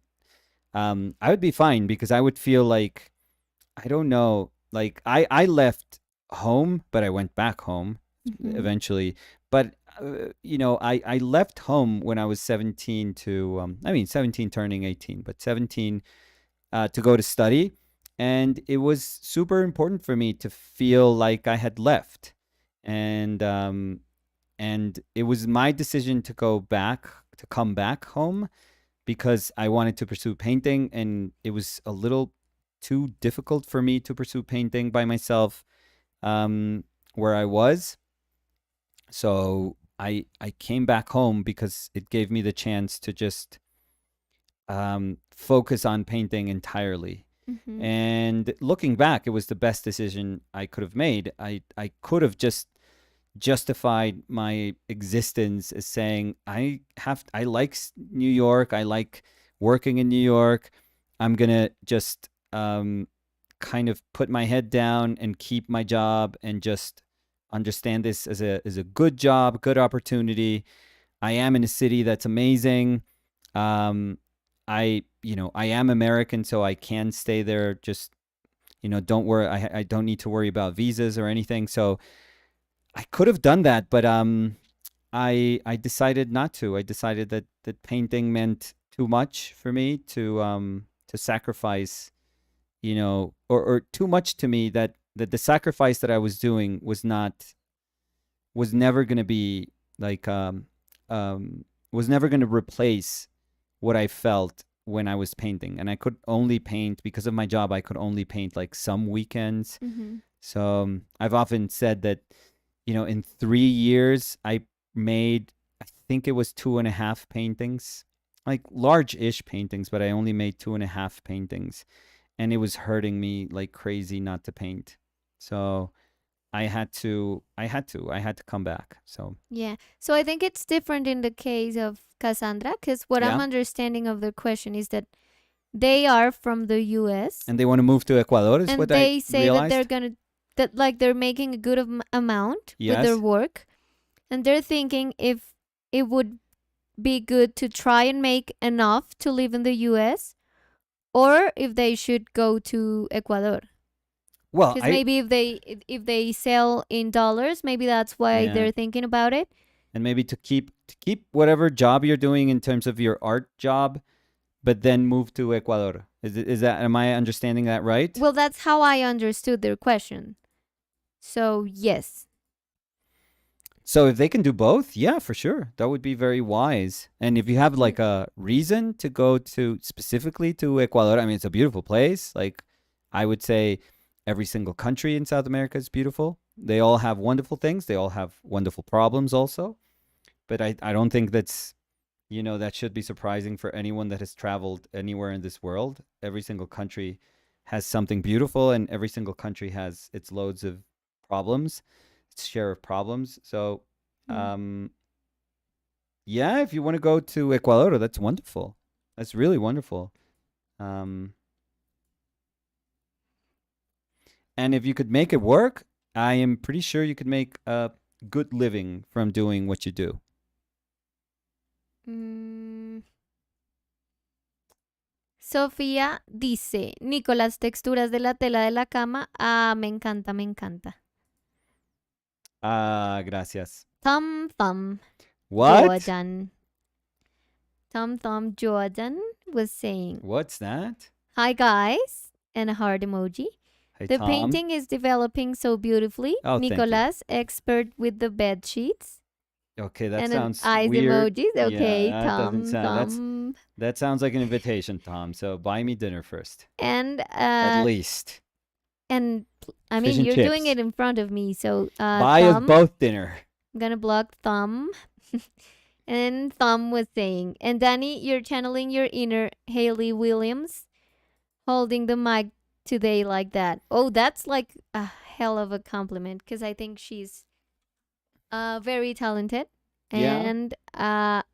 I would be fine because I would feel like, I don't know, like I left home, but I went back home Mm-hmm. eventually. But I left home when I was 17 to 17 turning 18, but 17 to go to study, and it was super important for me to feel like I had left, and it was my decision to come back home because I wanted to pursue painting, and it was a little too difficult for me to pursue painting by myself, um, where I was. So I came back home because it gave me the chance to just focus on painting entirely. Mm-hmm. And looking back, it was the best decision I could have made. I could have just justified my existence as saying, I like New York, I like working in New York. I'm gonna just kind of put my head down and keep my job and just understand this as a good job, good opportunity. I am in a city that's amazing. Um, I am American, so I can stay there. Just don't worry. I don't need to worry about visas or anything. So I could have done that, but I decided not to. I decided that painting meant too much for me to sacrifice, or too much to me, that the sacrifice that I was doing was never going to be like was never going to replace what I felt when I was painting. And I could only paint because of my job. I could only paint like some weekends. Mm-hmm. So I've often said that, in 3 years, I made, I think it was 2.5 paintings, like large-ish paintings, but I only made 2.5 paintings, and it was hurting me like crazy not to paint. So I had to come back. So Yeah. So I think it's different in the case of Cassandra, because what I'm yeah, understanding of the question is that they are from the US and they want to move to Ecuador, is and what I they say that they're realized. gonna, that like they're making a good amount with their Yes. work, and they're thinking if it would be good to try and make enough to live in the US, or if they should go to Ecuador. Well, Because maybe if they sell in dollars, maybe that's why yeah, they're thinking about it. and maybe to keep whatever job you're doing in terms of your art job, but then move to Ecuador. Is that, am I understanding that right? Well, that's how I understood their question. So yes. So if they can do both, yeah, for sure. That would be very wise. And if you have like a reason to go to specifically to Ecuador, I mean, it's a beautiful place. Like I would say every single country in South America is beautiful. They all have wonderful things. They all have wonderful problems also. But I don't think that should be surprising for anyone that has traveled anywhere in this world. Every single country has something beautiful, and every single country has its loads of problems, its share of problems. So, Mm. um, yeah, if you want to go to Ecuador, that's wonderful. That's really wonderful. Um, and if you could make it work, I am pretty sure you could make a good living from doing what you do. Mm. Sofía dice, Nico, las texturas de la tela de la cama. Ah, me encanta, me encanta. Ah, gracias. Thumb Thumb What? Jordan. Thumb Thumb Jordan was saying, What's that? hi guys, and a heart emoji. Hey, The Tom. painting is developing so beautifully. Oh, thank you. Nicolas, expert with the bed sheets. Okay, that And sounds an eyes weird. emojis. Okay, Yeah, that doesn't thumb, sound. thumb. That sounds like an invitation, Tom. So buy me dinner first, And at least. and I Fish mean, and you're doing chips. it in front of me, so Buy us thumb. both dinner. I'm gonna block thumb. And thumb was saying, and Danny, you're channeling your inner Hayley Williams, holding the mic today like that. Oh, that's like a hell of a compliment because I think she's very talented Yeah. and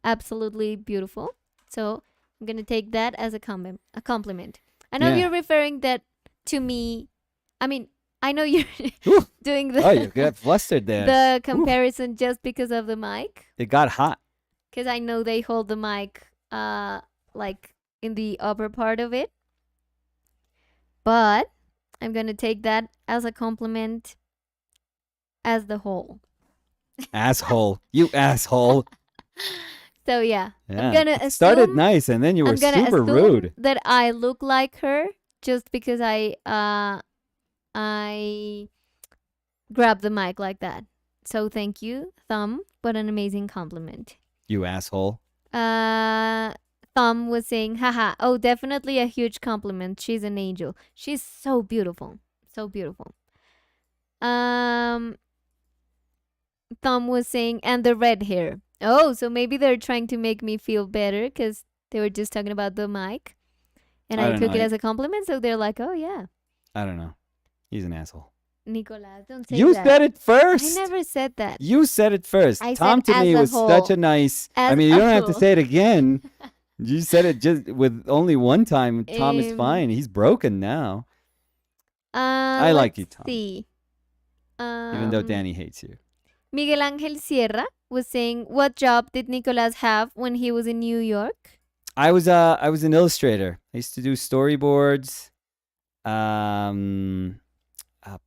absolutely beautiful. So I'm gonna take that as a compliment. I know Yeah. you're referring that to me. I mean, I know you're Ooh. doing Oh, you the got flustered there. the Ooh. comparison just because of the mic, It got hot. because I know they hold the mic like in the upper part of it. But I'm gonna take that as a compliment as the whole. Asshole. You asshole. So yeah, Yeah. I'm gonna It started assume nice and then you were I'm gonna super assume rude. that I look like her just because I grab the mic like that. So thank you, Thumb. What an amazing compliment. You asshole. Thumb was saying, haha, oh, definitely a huge compliment. She's an angel. She's so beautiful. So beautiful. Thumb was saying, and the red hair. Oh, so maybe they're trying to make me feel better because they were just talking about the mic. And I I don't took know. it as a compliment. So they're like, oh, yeah. I don't know. He's an asshole. Nicolas, don't say You that. said it first. I never said that. You said it first. I Tom said to me as a was such whole. a nice. I As mean, you a don't have to whole. say it again. You said it just with only one time. Tom is Um, fine. He's broken now. I like you, Let's Tom. see. Even though Danny hates you. Miguel Angel Sierra was saying, what job did Nicolas have when he was in New York? I was an illustrator. I used to do storyboards,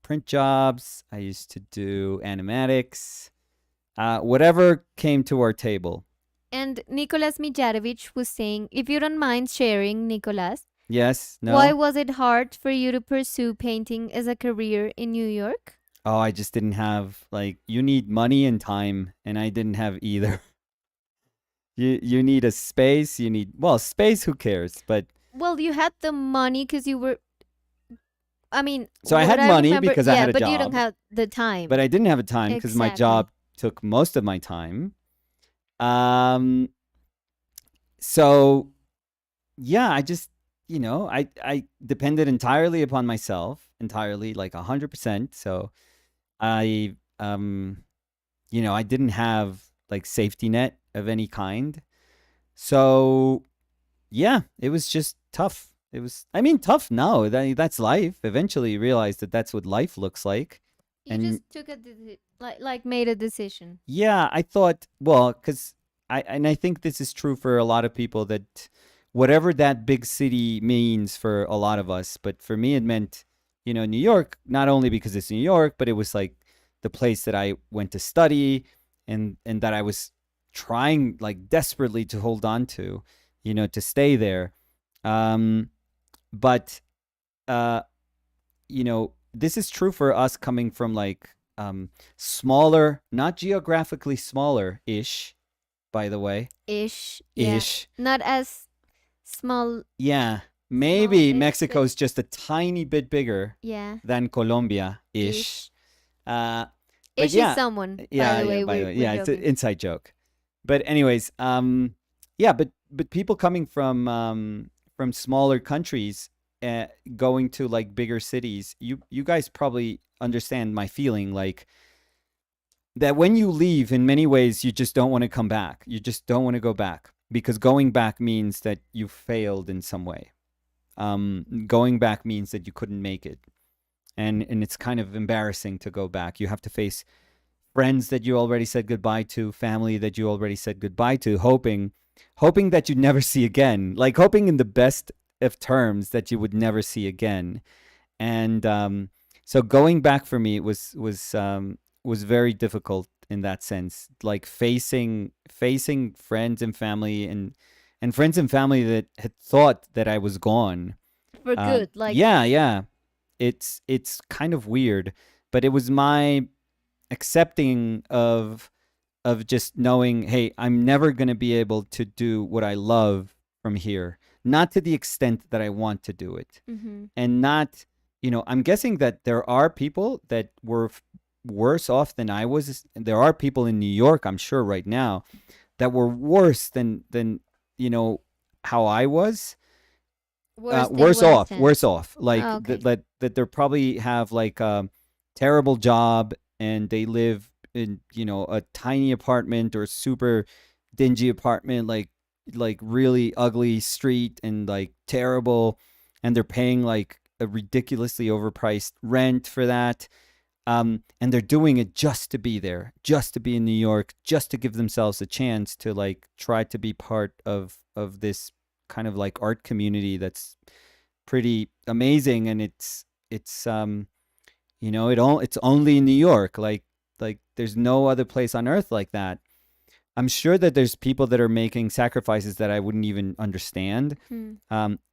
print jobs. I used to do animatics. Whatever came to our table. And Nicolas Mijarovich was saying, if you don't mind sharing, Nicolas, Yes. No. why was it hard for you to pursue painting as a career in New York? Oh, I just didn't have you need money and time, and I didn't have either. You need a space. You need space. Who cares? But Well, you had the money because you were. I mean, so I what had money remember- because I had a but job. you don't have the time. But I didn't have a time because my Exactly. job took most of my time. So yeah, I just I depended entirely upon myself, entirely, like 100%. So I I didn't have like safety net of any kind. So yeah, it was just tough. It was, I mean, tough now. That's life. Eventually you realize that that's what life looks like. You and- just took a like made a decision. Yeah, I thought, because I think this is true for a lot of people, that whatever that big city means for a lot of us, but for me it meant, New York, not only because it's New York, but it was like the place that I went to study and that I was trying like desperately to hold on to, to stay there. But this is true for us coming from like smaller, not geographically smaller ish, by the way. Ish. Ish. Yeah. Not as small. Yeah. Maybe Small-ish, Mexico's just a tiny bit bigger Yeah. than Colombia ish. But Ish yeah. is someone. Yeah, by the way, yeah, by the way. we're Yeah, it's an joking. inside joke. But anyways, yeah, but people coming from smaller countries going to like bigger cities, you guys probably understand my feeling, like that when you leave, in many ways you just don't want to come back. You just don't want to go back, because going back means that you failed in some way. Going back means that you couldn't make it. And it's kind of embarrassing to go back. You have to face friends that you already said goodbye to, family that you already said goodbye to, hoping that you'd never see again, like hoping in the best of terms that you would never see again. And so going back for me was very difficult in that sense, like facing friends and family and friends and family that had thought that I was gone. For good. Like, yeah. It's kind of weird, but it was my accepting of just knowing, hey, I'm never going to be able to do what I love from here, not to the extent that I want to do it. mm-hmm. And not, I'm guessing that there are people that were worse off than I was. There are people in New York, I'm sure right now, that were worse than how I was. Worse than worse off, than. worse off. Like Oh, okay. that they probably have like a terrible job and they live in a tiny apartment or super dingy apartment, like really ugly street and like terrible, and they're paying like a ridiculously overpriced rent for that. And they're doing it just to be there, just to be in New York, just to give themselves a chance to like try to be part of this kind of like art community that's pretty amazing. And it's only in New York. Like there's no other place on earth like that. I'm sure that there's people that are making sacrifices that I wouldn't even understand. Hmm.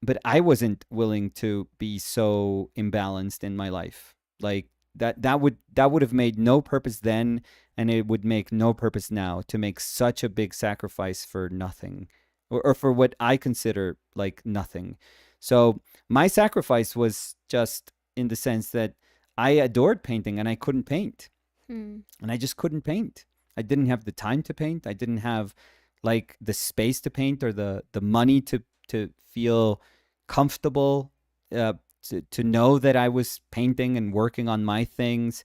But I wasn't willing to be so imbalanced in my life. Like that would have made no purpose then, and it would make no purpose now to make such a big sacrifice for nothing, or for what I consider like nothing. So my sacrifice was just in the sense that I adored painting and I couldn't paint, Hmm. and I just couldn't paint. I didn't have the time to paint. I didn't have like the space to paint or the money to feel comfortable, to know that I was painting and working on my things.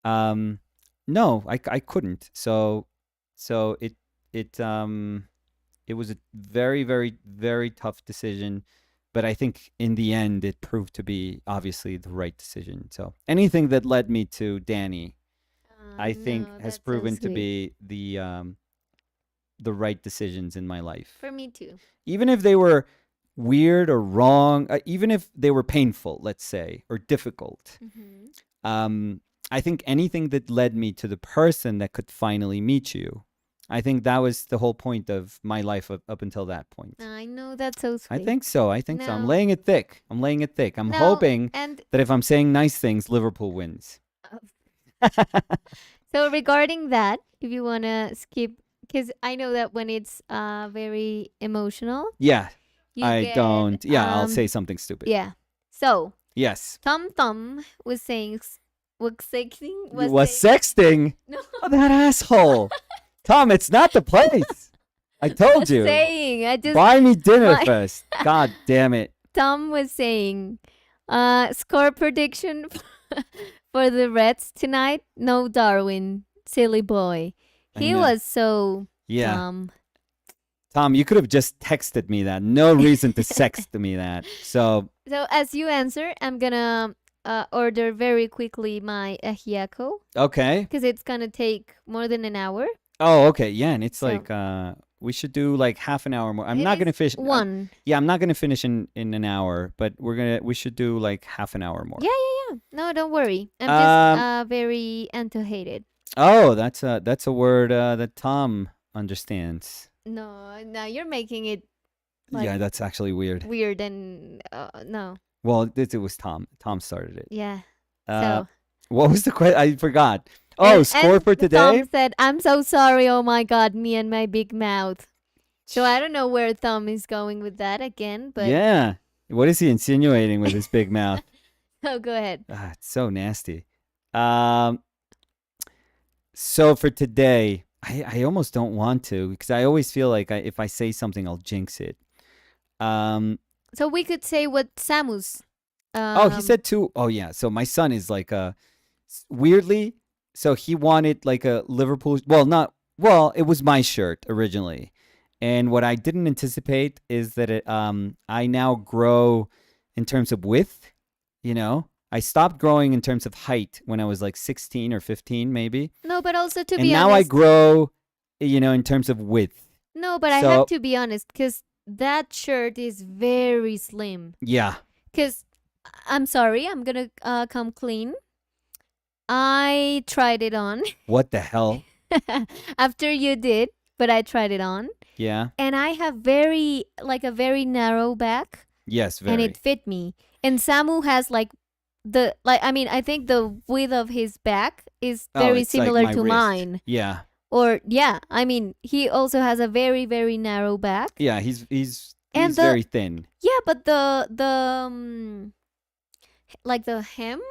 No, I couldn't. So it was a very, very, very tough decision, but I think in the end it proved to be obviously the right decision. So anything that led me to Danny, I think No, has that's so proven to sweet. be the right decisions in my life. For me too. Even if they were weird or wrong, even if they were painful, let's say, or difficult. Mm-hmm. I think anything that led me to the person that could finally meet you, I think that was the whole point of my life up until that point. I know that's so I sweet. think so. I think so. I'm No. laying it thick. I'm laying it thick. I'm No, hoping and that if I'm saying nice things, Liverpool wins. so regarding that, if you wanna skip, because I know that when it's very emotional, Yeah, you I get don't. Yeah, I'll say something stupid. yeah. So Yes. Tom was saying was saying Was saying sexting? no Oh, that asshole. Tom, it's not the place. I told you. saying I just Buy me dinner my- first. God damn it. Tom was saying score prediction for the Reds tonight. No Darwin, silly boy. I He know. was so Yeah. dumb. Tom, you could have just texted me that. No reason to sext me that. So, So as you answer, I'm gonna order very quickly my ajiaco okay. because it's gonna take more than an hour. Oh, okay. Yeah, and it's So- like we should do like half an hour more. I'm It not is gonna finish. One. Yeah, I'm not gonna finish in an hour, but we should do like half an hour more. Yeah. No, don't worry. I'm Um, just very antohated. Oh, that's a word that Tom understands. No, you're making it like Yeah, that's actually weird. weird and no. Well, it was Tom. Tom started it. Yeah. Uh, So what was the question? I forgot. Oh, and score for today? Tom said, "I'm so sorry. Oh my God, me and my big mouth." So I don't know where Tom is going with that again, but Yeah. What is he insinuating with his big mouth? oh, go ahead. Ah, it's so nasty. So for today, I almost don't want to because I always feel like if I say something, I'll jinx it. So we could say what Samus. Oh, he said two. Oh, yeah. So my son is like weirdly. So he wanted like a Liverpool. Well, it was my shirt originally, and what I didn't anticipate is that I now grow in terms of width. I stopped growing in terms of height when I was like 16 or 15, maybe, No, but also to and be now I honest. grow, in terms of width. No, but I So- have to be honest because that shirt is very slim. Yeah. Because I'm sorry, I'm gonna come clean. I tried it on What the hell? after you did, but I tried it on, Yeah. and I have a very narrow back, Yes. Very. and it fit me. And Samu has I think the width of his back is Oh, very it's like similar my to wrist. mine. Yeah. Or yeah, I mean he also has a very very narrow back. Yeah. He's And the- very thin. Yeah, but the like the hem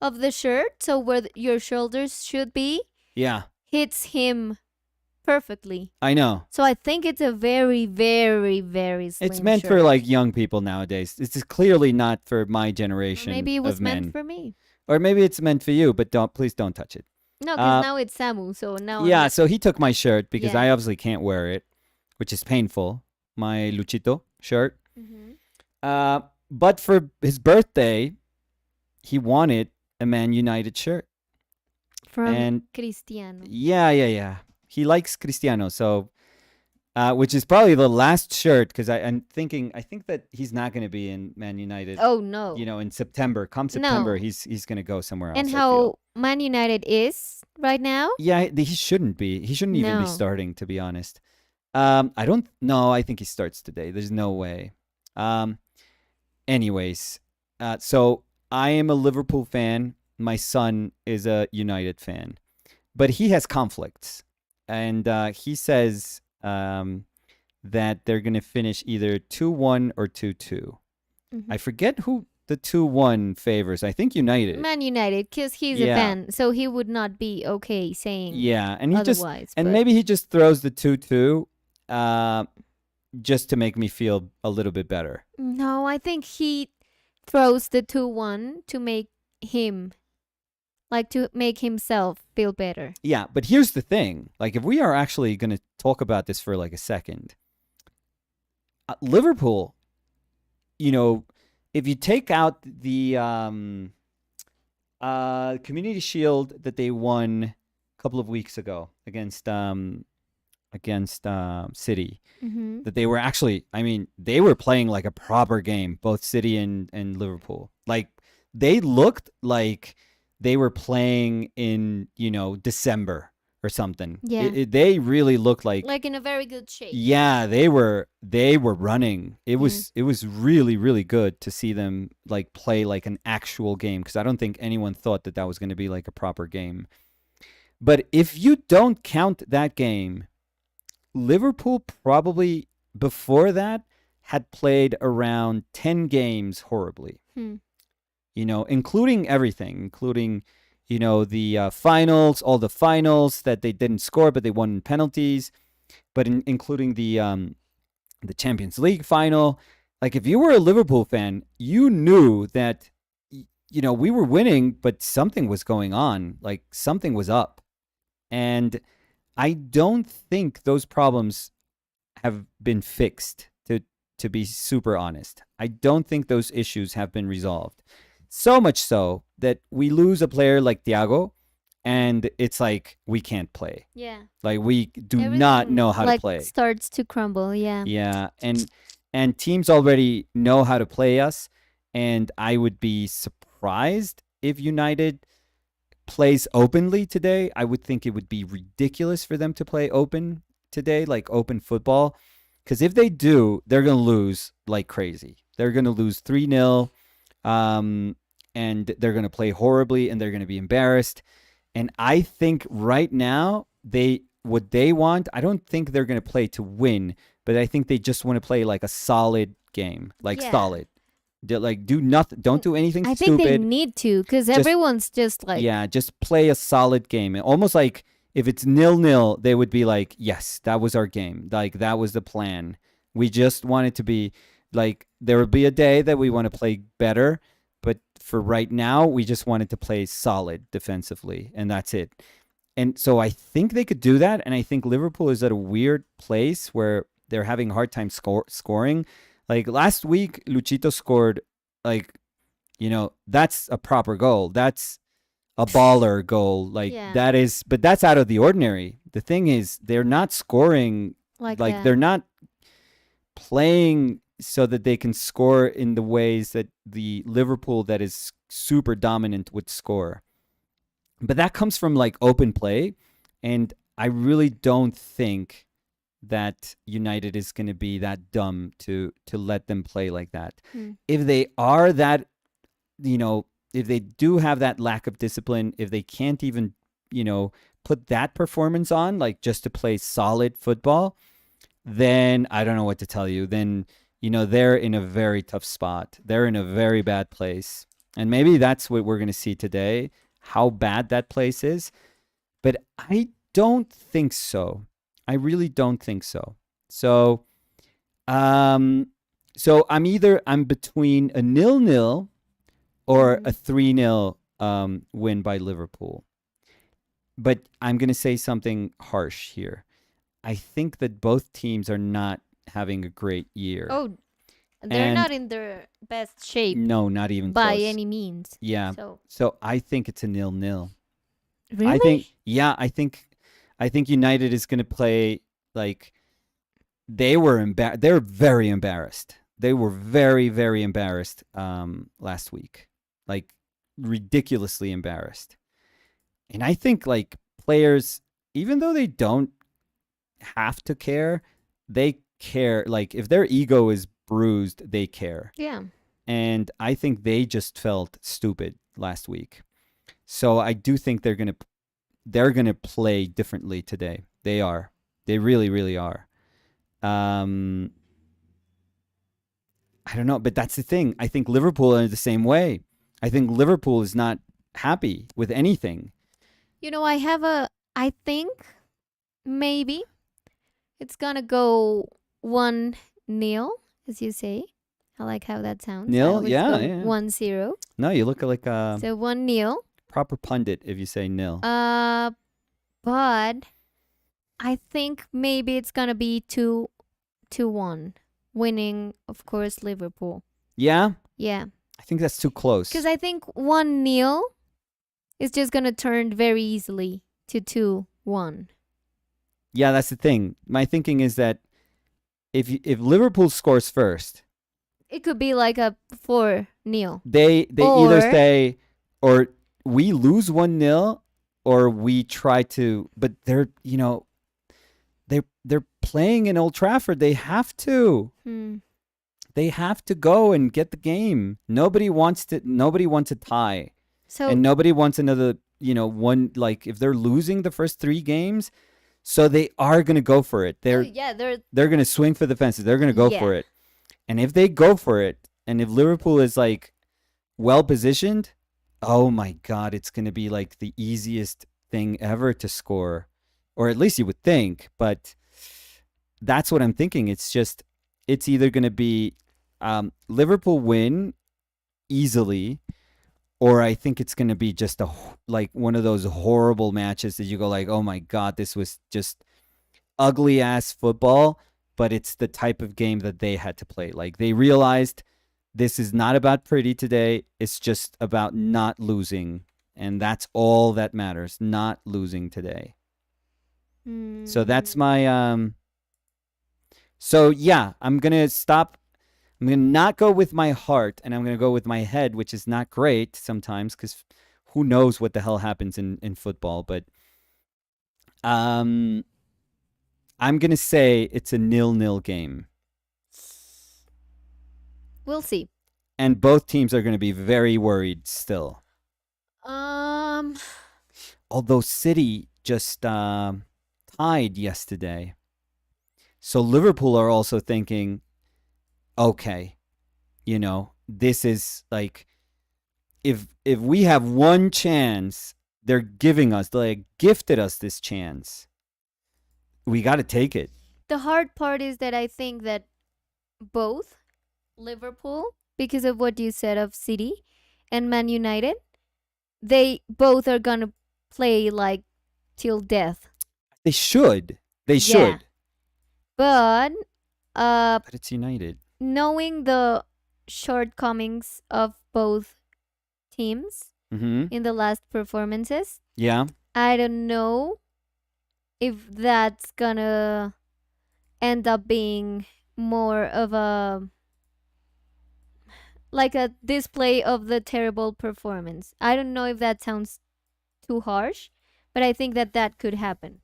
of the shirt, so where your shoulders should be, Yeah. hits him perfectly. I know. So I think it's a very, very, very slim It's meant for shirt. like young people nowadays. It's clearly not for my Or generation maybe it was of meant men. for me. Or maybe it's meant for you, but please don't touch it. No, because Uh, now it's Samu. So now yeah, so he took my shirt because Yeah. I obviously can't wear it, which is painful. My Luchito shirt. Mm-hmm. But for his birthday, he wanted a Man United shirt. From And Cristiano. yeah. He likes Cristiano, so which is probably the last shirt because I think that he's not going to be in Man United. Oh no. In September. Come September, No. he's going to go somewhere else. And I feel. how Man United is right now? Yeah, he shouldn't be. He shouldn't even be No. starting, to be honest. I don't know. I think he starts today. There's no way. Anyways, so I am a Liverpool fan. My son is a United fan, but he has conflicts, and he says that they're gonna finish either 2-1 or 2-2. Mhm. I forget who the 2-1 favors. I think United. Man United, because he's Yeah. a fan, so he would not be okay saying Yeah, and he just otherwise. and but maybe he just throws the 2-2 just to make me feel a little bit better. no, I think he throws the 2-1 to make him, like to make himself feel better. Yeah, but here's the thing. Like, if we are actually going to talk about this for like a second, Liverpool, if you take out the Community Shield that they won a couple of weeks ago against City, Mm-hmm. that they were actually, they were playing like a proper game, both City and Liverpool. Like, they looked like they were playing in, December or something. Yeah. They really looked like in a very good shape. yeah, they were running. It was really, really good to see them like play like an actual game, because I don't think anyone thought that was going to be like a proper game. But if you don't count that game, Liverpool probably before that had played around 10 games horribly. Including everything, including the finals, all the finals that they didn't score but they won in penalties, but including the Champions League final. Like, if you were a Liverpool fan, you knew that we were winning, but something was going on, like something was up. And I don't think those problems have been fixed, to be super honest. I don't think those issues have been resolved. So much so that we lose a player like Thiago, and it's like we can't play. Yeah. Like, we do not know how to play. Starts to crumble. Yeah. Yeah, and teams already know how to play us, and I would be surprised if United plays openly today. I would think it would be ridiculous for them to play open today, like open football, because if they do, they're going to lose like crazy. They're going to lose 3-0. And they're going to play horribly, and they're going to be embarrassed. And I think right now what they want, I don't think they're going to play to win, but I think they just want to play like a solid game, like solid. Like, do nothing, don't do anything I stupid. think they need to, because everyone's just like just play a solid game. Almost like if it's 0-0, they would be like, yes, that was our game. Like, that was the plan. We just want it to be like, there will be a day that we want to play better. But for right now, we just wanted to play solid defensively, and that's it. And so I think they could do that, and I think Liverpool is at a weird place where they're having a hard time scoring. Like, last week, Luchito scored, like, that's a proper goal. That's a baller goal. Like, that is, but that's out of the ordinary. The thing is, they're not scoring, like they're not playing so that they can score in the ways that the Liverpool that is super dominant would score. But that comes from like open play, and I really don't think that United is going to be that dumb to let them play like that. If they are that, if they do have that lack of discipline, if they can't even, put that performance on, like just to play solid football, then I don't know what to tell you. Then they're in a very tough spot. They're in a very bad place. And maybe that's what we're going to see today, how bad that place is. But I don't think so. I really don't think so. So, um, so I'm between a 0-0 or a 3-0 win by Liverpool. But I'm going to say something harsh here. I think that both teams are not having a great year. Oh, they're And not in their best shape no, not even by close. any means. Yeah. So So I think it's a 0-0. really, I think I think United is going to play like they were They're very embarrassed. They were very, very embarrassed last week, like ridiculously embarrassed. And I think like players, even though they don't have to care, they care. Like if their ego is bruised, they care. yeah. And I think they just felt stupid last week. So I do think they're gonna play differently today. They are. They really, really are. Um, I don't know, but that's the thing. I think Liverpool are the same way. I think Liverpool is not happy with anything. You know, I think maybe it's gonna go 1-0, as you say. I like how that sounds. I Nil? always Yeah, go yeah. 1-0. No, you look like a So 1-0. proper pundit if you say nil. But I think maybe it's gonna be 2-1, winning, of course, Liverpool. Yeah, Yeah, I think that's too close. because I think 1-0 is just gonna turn very easily to 2-1. Yeah, that's the thing. My thinking is that if Liverpool scores first, It could be like a 4-0. they either Or- say or we lose 1-0 or we try to, but they're playing in Old Trafford. They have to. They have to go and get the game. Nobody wants a tie. So And nobody wants another, one, like if they're losing the first 3 games, so they are going to go for it. They're going to swing for the fences. They're going to go for Yeah. it. And if they go for it, and if Liverpool is like well positioned, oh my God, it's going to be like the easiest thing ever to score, or at least you would think. But that's what I'm thinking. It's either going to be Liverpool win easily, or I think it's going to be just like one of those horrible matches that you go like, oh my God, this was just ugly ass football, but it's the type of game that they had to play. Like they realized this is not about pretty today. It's just about not losing. And that's all that matters, not losing today. So that's my, so yeah, I'm going to stop. I'm going to not go with my heart, and I'm going to go with my head, which is not great sometimes because who knows what the hell happens in football. But I'm going to say it's a 0-0 game. We'll see. And both teams are going to be very worried still. Although City just tied yesterday. So Liverpool are also thinking, okay, this is like, if we have one chance, they gifted us this chance. We got to take it. The hard part is that I think that both Liverpool, because of what you said of City, and Man United, they both are gonna play like till death. They should. But But it's United. knowing the shortcomings of both teams Mm-hmm. in the last performances, Yeah. I don't know if that's gonna end up being more of a display of the terrible performance. I don't know if that sounds too harsh, but I think that could happen.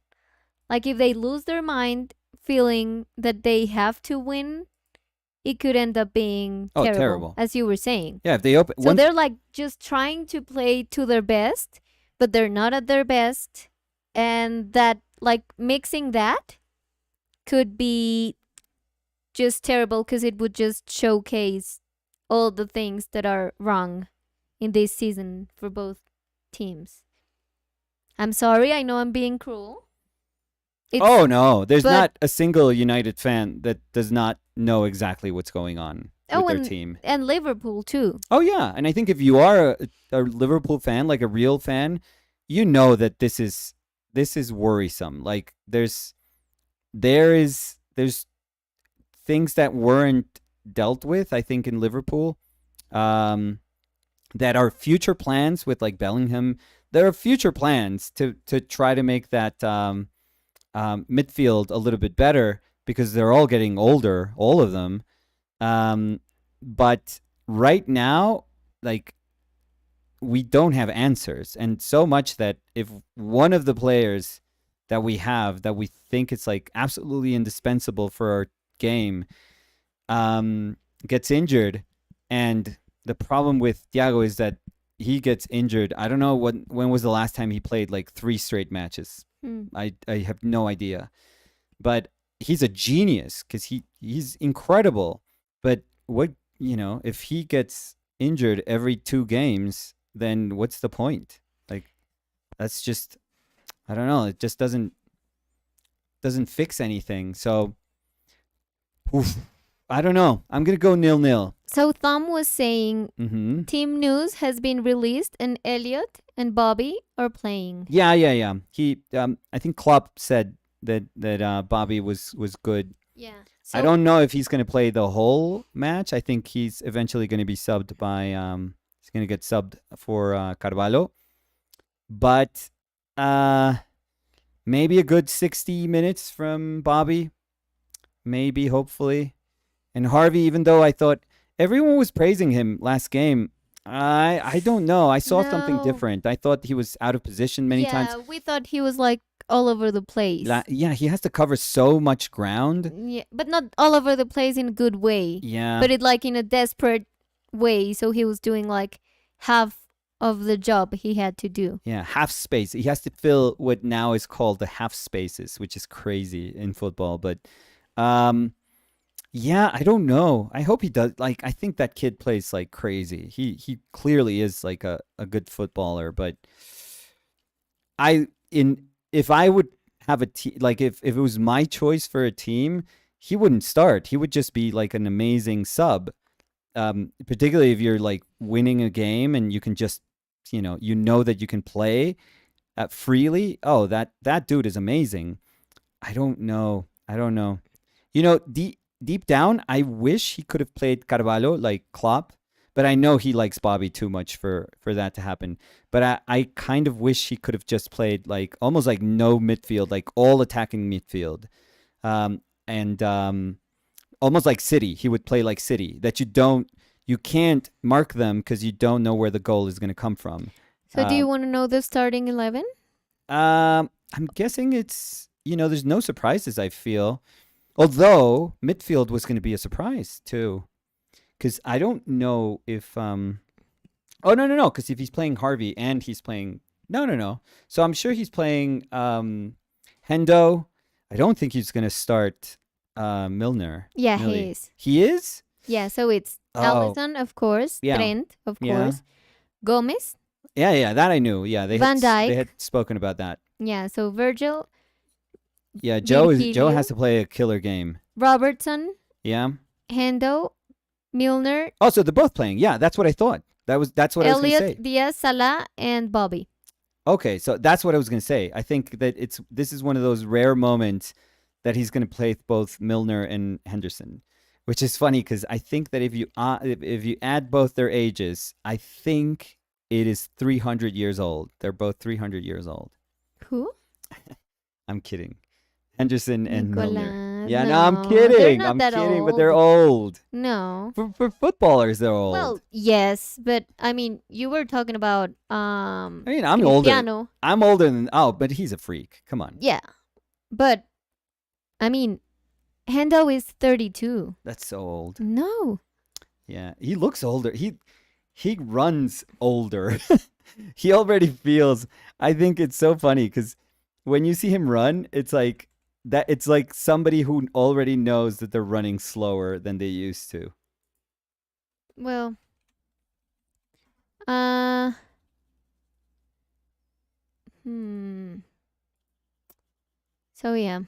Like if they lose their mind feeling that they have to win, it could end up being terrible. as you were saying. Yeah, if they open So they're like just trying to play to their best, but they're not at their best. And that, like, mixing that could be just terrible because it would just showcase all the things that are wrong in this season for both teams. I'm sorry, I know I'm being cruel. It's Oh no, there's but not a single United fan that does not know exactly what's going on with oh, their team. and Liverpool too. Oh yeah, and I think if you are a Liverpool fan, like a real fan, you know that this is worrisome. Like there's things that weren't dealt with, I think, in Liverpool, um, that are future plans with like Bellingham. There are future plans to try to make that midfield a little bit better because they're all getting older, all of them. But right now, like we don't have answers, and so much that if one of the players that we have that we think is like absolutely indispensable for our game gets injured, and the problem with Thiago is that he gets injured. I don't know when was the last time he played like 3 straight matches. Hmm. I have no idea, but he's a genius because he's incredible. But what if he gets injured every 2 games, then what's the point? Like that's just I don't know. It just doesn't fix anything. So oof, I don't know. I'm gonna go 0-0. So Thom was saying Mm-hmm. team news has been released and Elliot and Bobby are playing. Yeah. He I think Klopp said that Bobby was good. Yeah. I don't know if he's going to play the whole match. I think he's eventually going to be subbed by he's going to get subbed for Carvalho. But maybe a good 60 minutes from Bobby. Maybe, hopefully. And Harvey, even though I thought everyone was praising him last game, I don't know. I saw something No. different. I thought he was out of position many times. Yeah, we thought he was like all over the place. Yeah, he has to cover so much ground. Yeah, but not all over the place in a good way. Yeah. But it like in a desperate way. So he was doing like half of the job he had to do. Yeah, half space. He has to fill what now is called the half spaces, which is crazy in football. But yeah, I don't know. I hope he does. Like, I think that kid plays like crazy. He clearly is like a good footballer. But if I would have a team, like if it was my choice for a team, he wouldn't start. He would just be like an amazing sub. Particularly if you're like winning a game and you can just you know that you can play freely. Oh, that dude is amazing. I don't know. Deep down, I wish he could have played Carvalho like Klopp, but I know he likes Bobby too much for that to happen. But I kind of wish he could have just played like almost like no midfield, like all attacking midfield, and almost like City. He would play like City, that you can't mark them because you don't know where the goal is going to come from. So do you want to know the starting 11? I'm guessing it's there's no surprises. I feel, although midfield was going to be a surprise too, because I don't know if oh no, because if he's playing Harvey and he's playing no, so I'm sure he's playing Hendo. I don't think he's going to start Milner. Yeah, Millie. he is. He is. Yeah, so it's Oh. Allison, of course. Yeah. Trent, of Yeah. course. Gomez. Yeah, that I knew. Yeah, they Van Dijk. they had spoken about that. Yeah, so Virgil, Yeah, Joe Virgilio. has to play a killer game. Robertson, Yeah. Hendo, Milner, Oh, so they're both playing. Yeah, that's what I thought. That's what I was going to say. Elliot, Diaz, Salah, and Bobby. Okay, so that's what I was going to say. I think that this is one of those rare moments that he's going to play both Milner and Henderson, which is funny because I think that if you add both their ages, I think it is 300 years old. They're both 300 years old. Who? I'm kidding. Henderson and Milner. Nicolas. Yeah, no, I'm they're kidding. not I'm that kidding, but old. they're old. No. For footballers, they're old. Well, yes, but I mean, you were talking about I mean, I'm older. Cristiano. I'm older than but he's a freak. Come on. Yeah, but I mean, Hendo is 32. That's so old. No. Yeah, he looks older. He runs older. He already feels. I think it's so funny because when you see him run, it's like that. It's like somebody who already knows that they're running slower than they used to. Well, So yeah.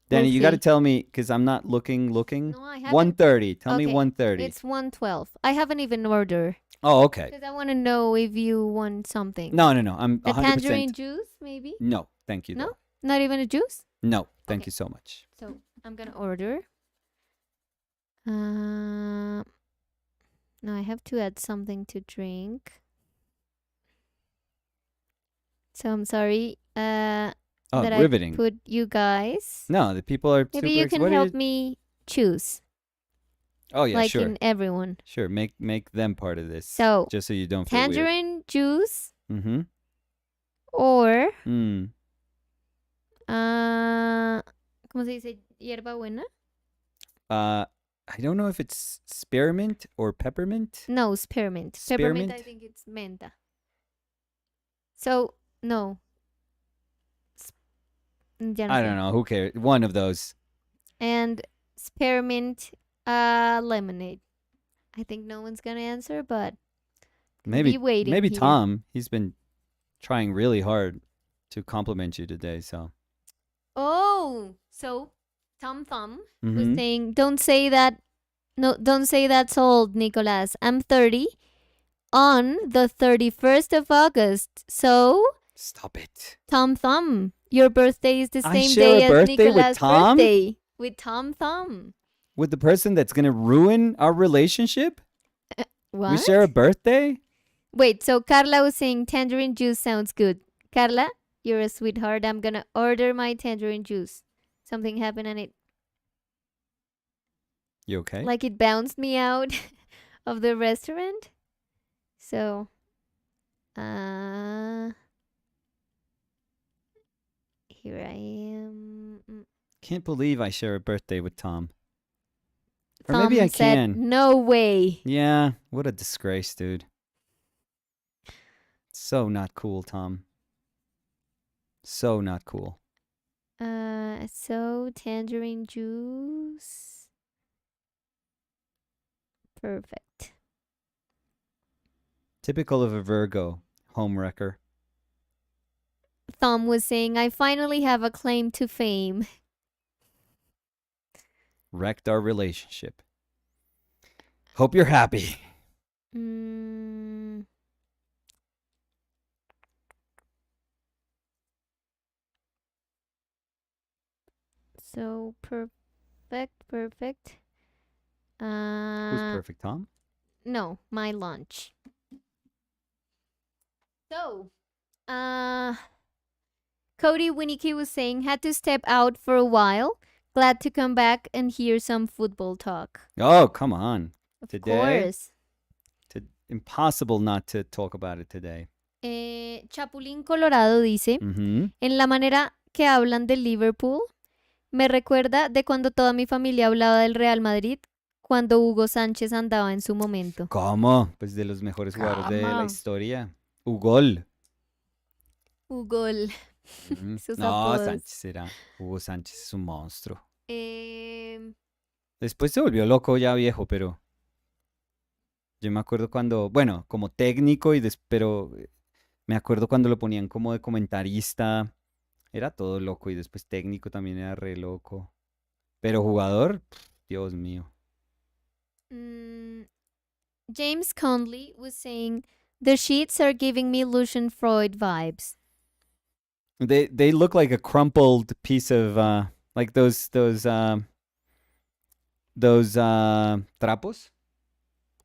Danny, we'll you got to see. tell me because I'm not looking. No, I haven't. 1:30. Tell me Okay, 1:30. It's 1:12. I haven't even ordered Oh, okay. because I want to know if you want something. No, no, no. I'm A 100%. tangerine juice, maybe? No, thank you. No? Though. Not even a juice? No, thank Okay. you so much. So I'm gonna order. No, I have to add something to drink. So I'm sorry. Oh, That riveting. I put you guys. No, the people are Maybe super you can what are help you- me choose, Oh yeah, like sure. in everyone. Sure, make them part of this. So, just so you don't feel weird. Tangerine juice Mm-hmm. or Mm. ¿cómo se dice? Hierbabuena? I don't know if it's spearmint or peppermint. No, spearmint. Peppermint, I Spearmint? think it's menta. So, no. Ya no I sé. don't know. Who cares? One of those. And spearmint lemonade. I think no one's gonna answer, but Maybe be waiting maybe here. Tom. He's been trying really hard to compliment you today. So. Oh, so Tom Thumb was Mhm. saying, "Don't say that. No, don't say that's old, Nicolas. I'm 30 on the 31st of August. So, Stop it. Tom Thumb, your birthday is the I same share day a as birthday with Nicolas' Tom? birthday with Tom Thumb. With the person that's gonna ruin our relationship? What? We share a birthday? Wait, so Carla was saying tangerine juice sounds good. Carla, you're a sweetheart. I'm gonna order my tangerine juice. Something happened and it You okay? like it bounced me out of the restaurant. So, here I am. Can't believe I share a birthday with Tom. Or Thumb maybe I said, can. "No way." Yeah, what a disgrace, dude. So not cool, Tom. So not cool. So tangerine juice. Perfect. Typical of a Virgo, homewrecker. Thumb was saying, "I finally have a claim to fame." Wrecked our relationship. Hope you're happy. Mm. So perfect. Who's perfect, Tom? No, my lunch. So, Cody Winnicky was saying, "Had to step out for a while. Glad to come back and hear some football talk." Oh, come on. Of Today? course. Impossible not to talk about it today. Chapulín Colorado dice, Mm-hmm. en la manera que hablan del Liverpool, me recuerda de cuando toda mi familia hablaba del Real Madrid cuando Hugo Sánchez andaba en su momento. ¿Cómo? Pues de los mejores jugadores de la ¿Cómo? historia. Ugol. Hugo. Mm. Sus No, apodos. Sánchez era. Hugo Sánchez es un monstruo. Eh, Después se volvió loco ya viejo, pero yo me acuerdo cuando, bueno, como técnico pero me acuerdo cuando lo ponían como de comentarista, era todo loco y después técnico también era re loco. Pero jugador, Dios mío. James Conley was saying, "The sheets are giving me Lucian Freud vibes." They look like a crumpled piece of like those trapos,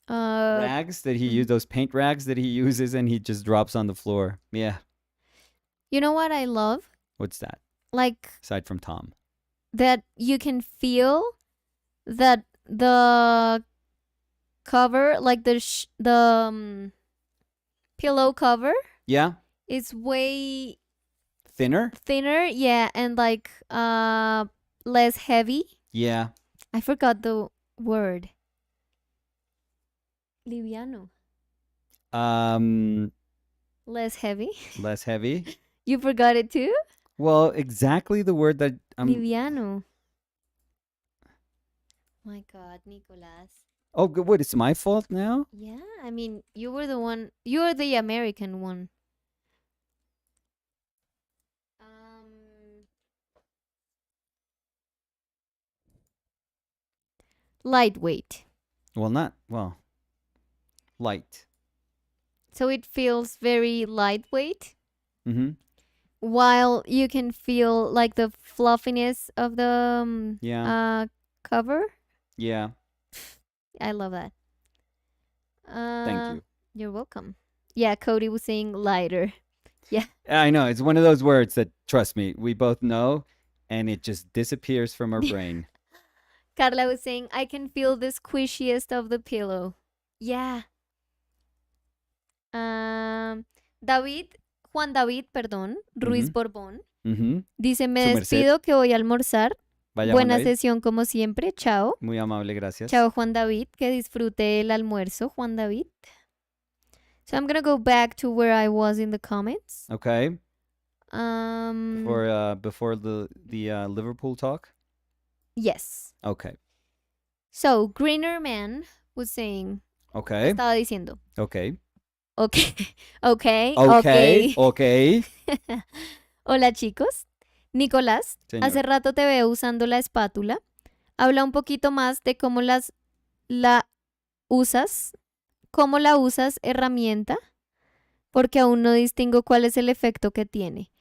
rags that he used, those paint rags that he uses and he just drops on the floor. Yeah. You know what I love? What's that? Like Aside from Tom. that you can feel that the cover, like the pillow cover, Yeah. is way Thinner. thinner, yeah, and like less heavy. Yeah. I forgot the word. Liviano. Less heavy. Less heavy. You forgot it too? Well, exactly the word that Liviano. My God, Nicolas. Oh, good. What? It's my fault now? Yeah, I mean, you were the one. You're the American one. lightweight. Well, light. So it feels very lightweight, Mm-hmm. while you can feel like the fluffiness of the Yeah. cover. Yeah. I love that. Thank you. You're welcome. Yeah, Cody was saying lighter. I know. It's one of those words that, trust me, we both know, and it just disappears from our brain. Carla was saying, I can feel the squishiest of the pillow. Yeah. Juan David, perdón, Ruiz Ujú. Borbón, Ujú. dice, me Su merced. despido que voy a almorzar. Vaya, Juan Buena David. sesión como siempre. Chao. Muy amable, gracias. Chao, Juan David. Que disfrute el almuerzo, Juan David. So I'm gonna go back to where I was in the comments. Okay. Um, Before the Liverpool talk. yes. Okay. So Greener Man was saying, Okay. estaba diciendo, Okay. okay, okay, Okay. Okay. Hola chicos. Nicolás, Señor. hace rato te veo usando la espátula. Habla un poquito más de cómo la usas, cómo la usas herramienta, porque aún no distingo cuál es el efecto que tiene.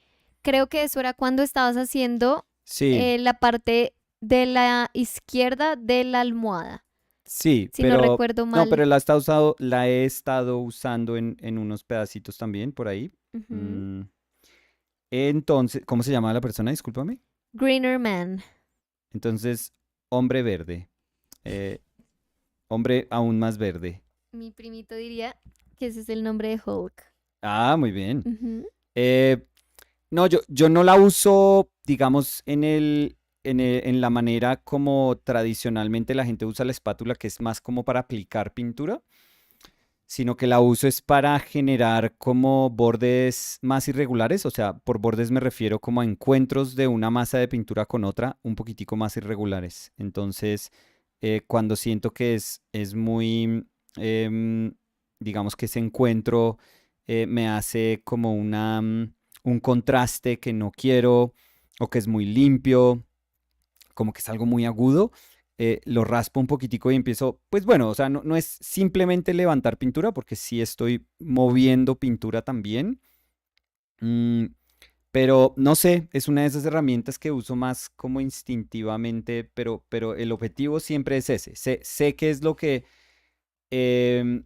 Creo que eso era cuando estabas haciendo Sí. la parte de la izquierda de la almohada. Sí, Si no recuerdo mal. No, pero la he estado usando en unos pedacitos también por ahí. Ujú. Entonces, ¿cómo se llama la persona? Discúlpame. Greener Man. Entonces, hombre verde. Hombre aún más verde. Mi primito diría que ese es el nombre de Hulk. Ah, muy bien. Ujú. No, yo no la uso, digamos, en la manera como tradicionalmente la gente usa la espátula, que es más como para aplicar pintura, sino que la uso es para generar como bordes más irregulares. O sea, por bordes me refiero como a encuentros de una masa de pintura con otra un poquitico más irregulares. Entonces, cuando siento que es muy, digamos que ese encuentro me hace como un contraste que no quiero, o que es muy limpio, como que es algo muy agudo, lo raspo un poquitico y empiezo, pues bueno, o sea, no es simplemente levantar pintura, porque sí estoy moviendo pintura también. Pero no sé, es una de esas herramientas que uso más como instintivamente, pero el objetivo siempre es ese. Sé qué es lo que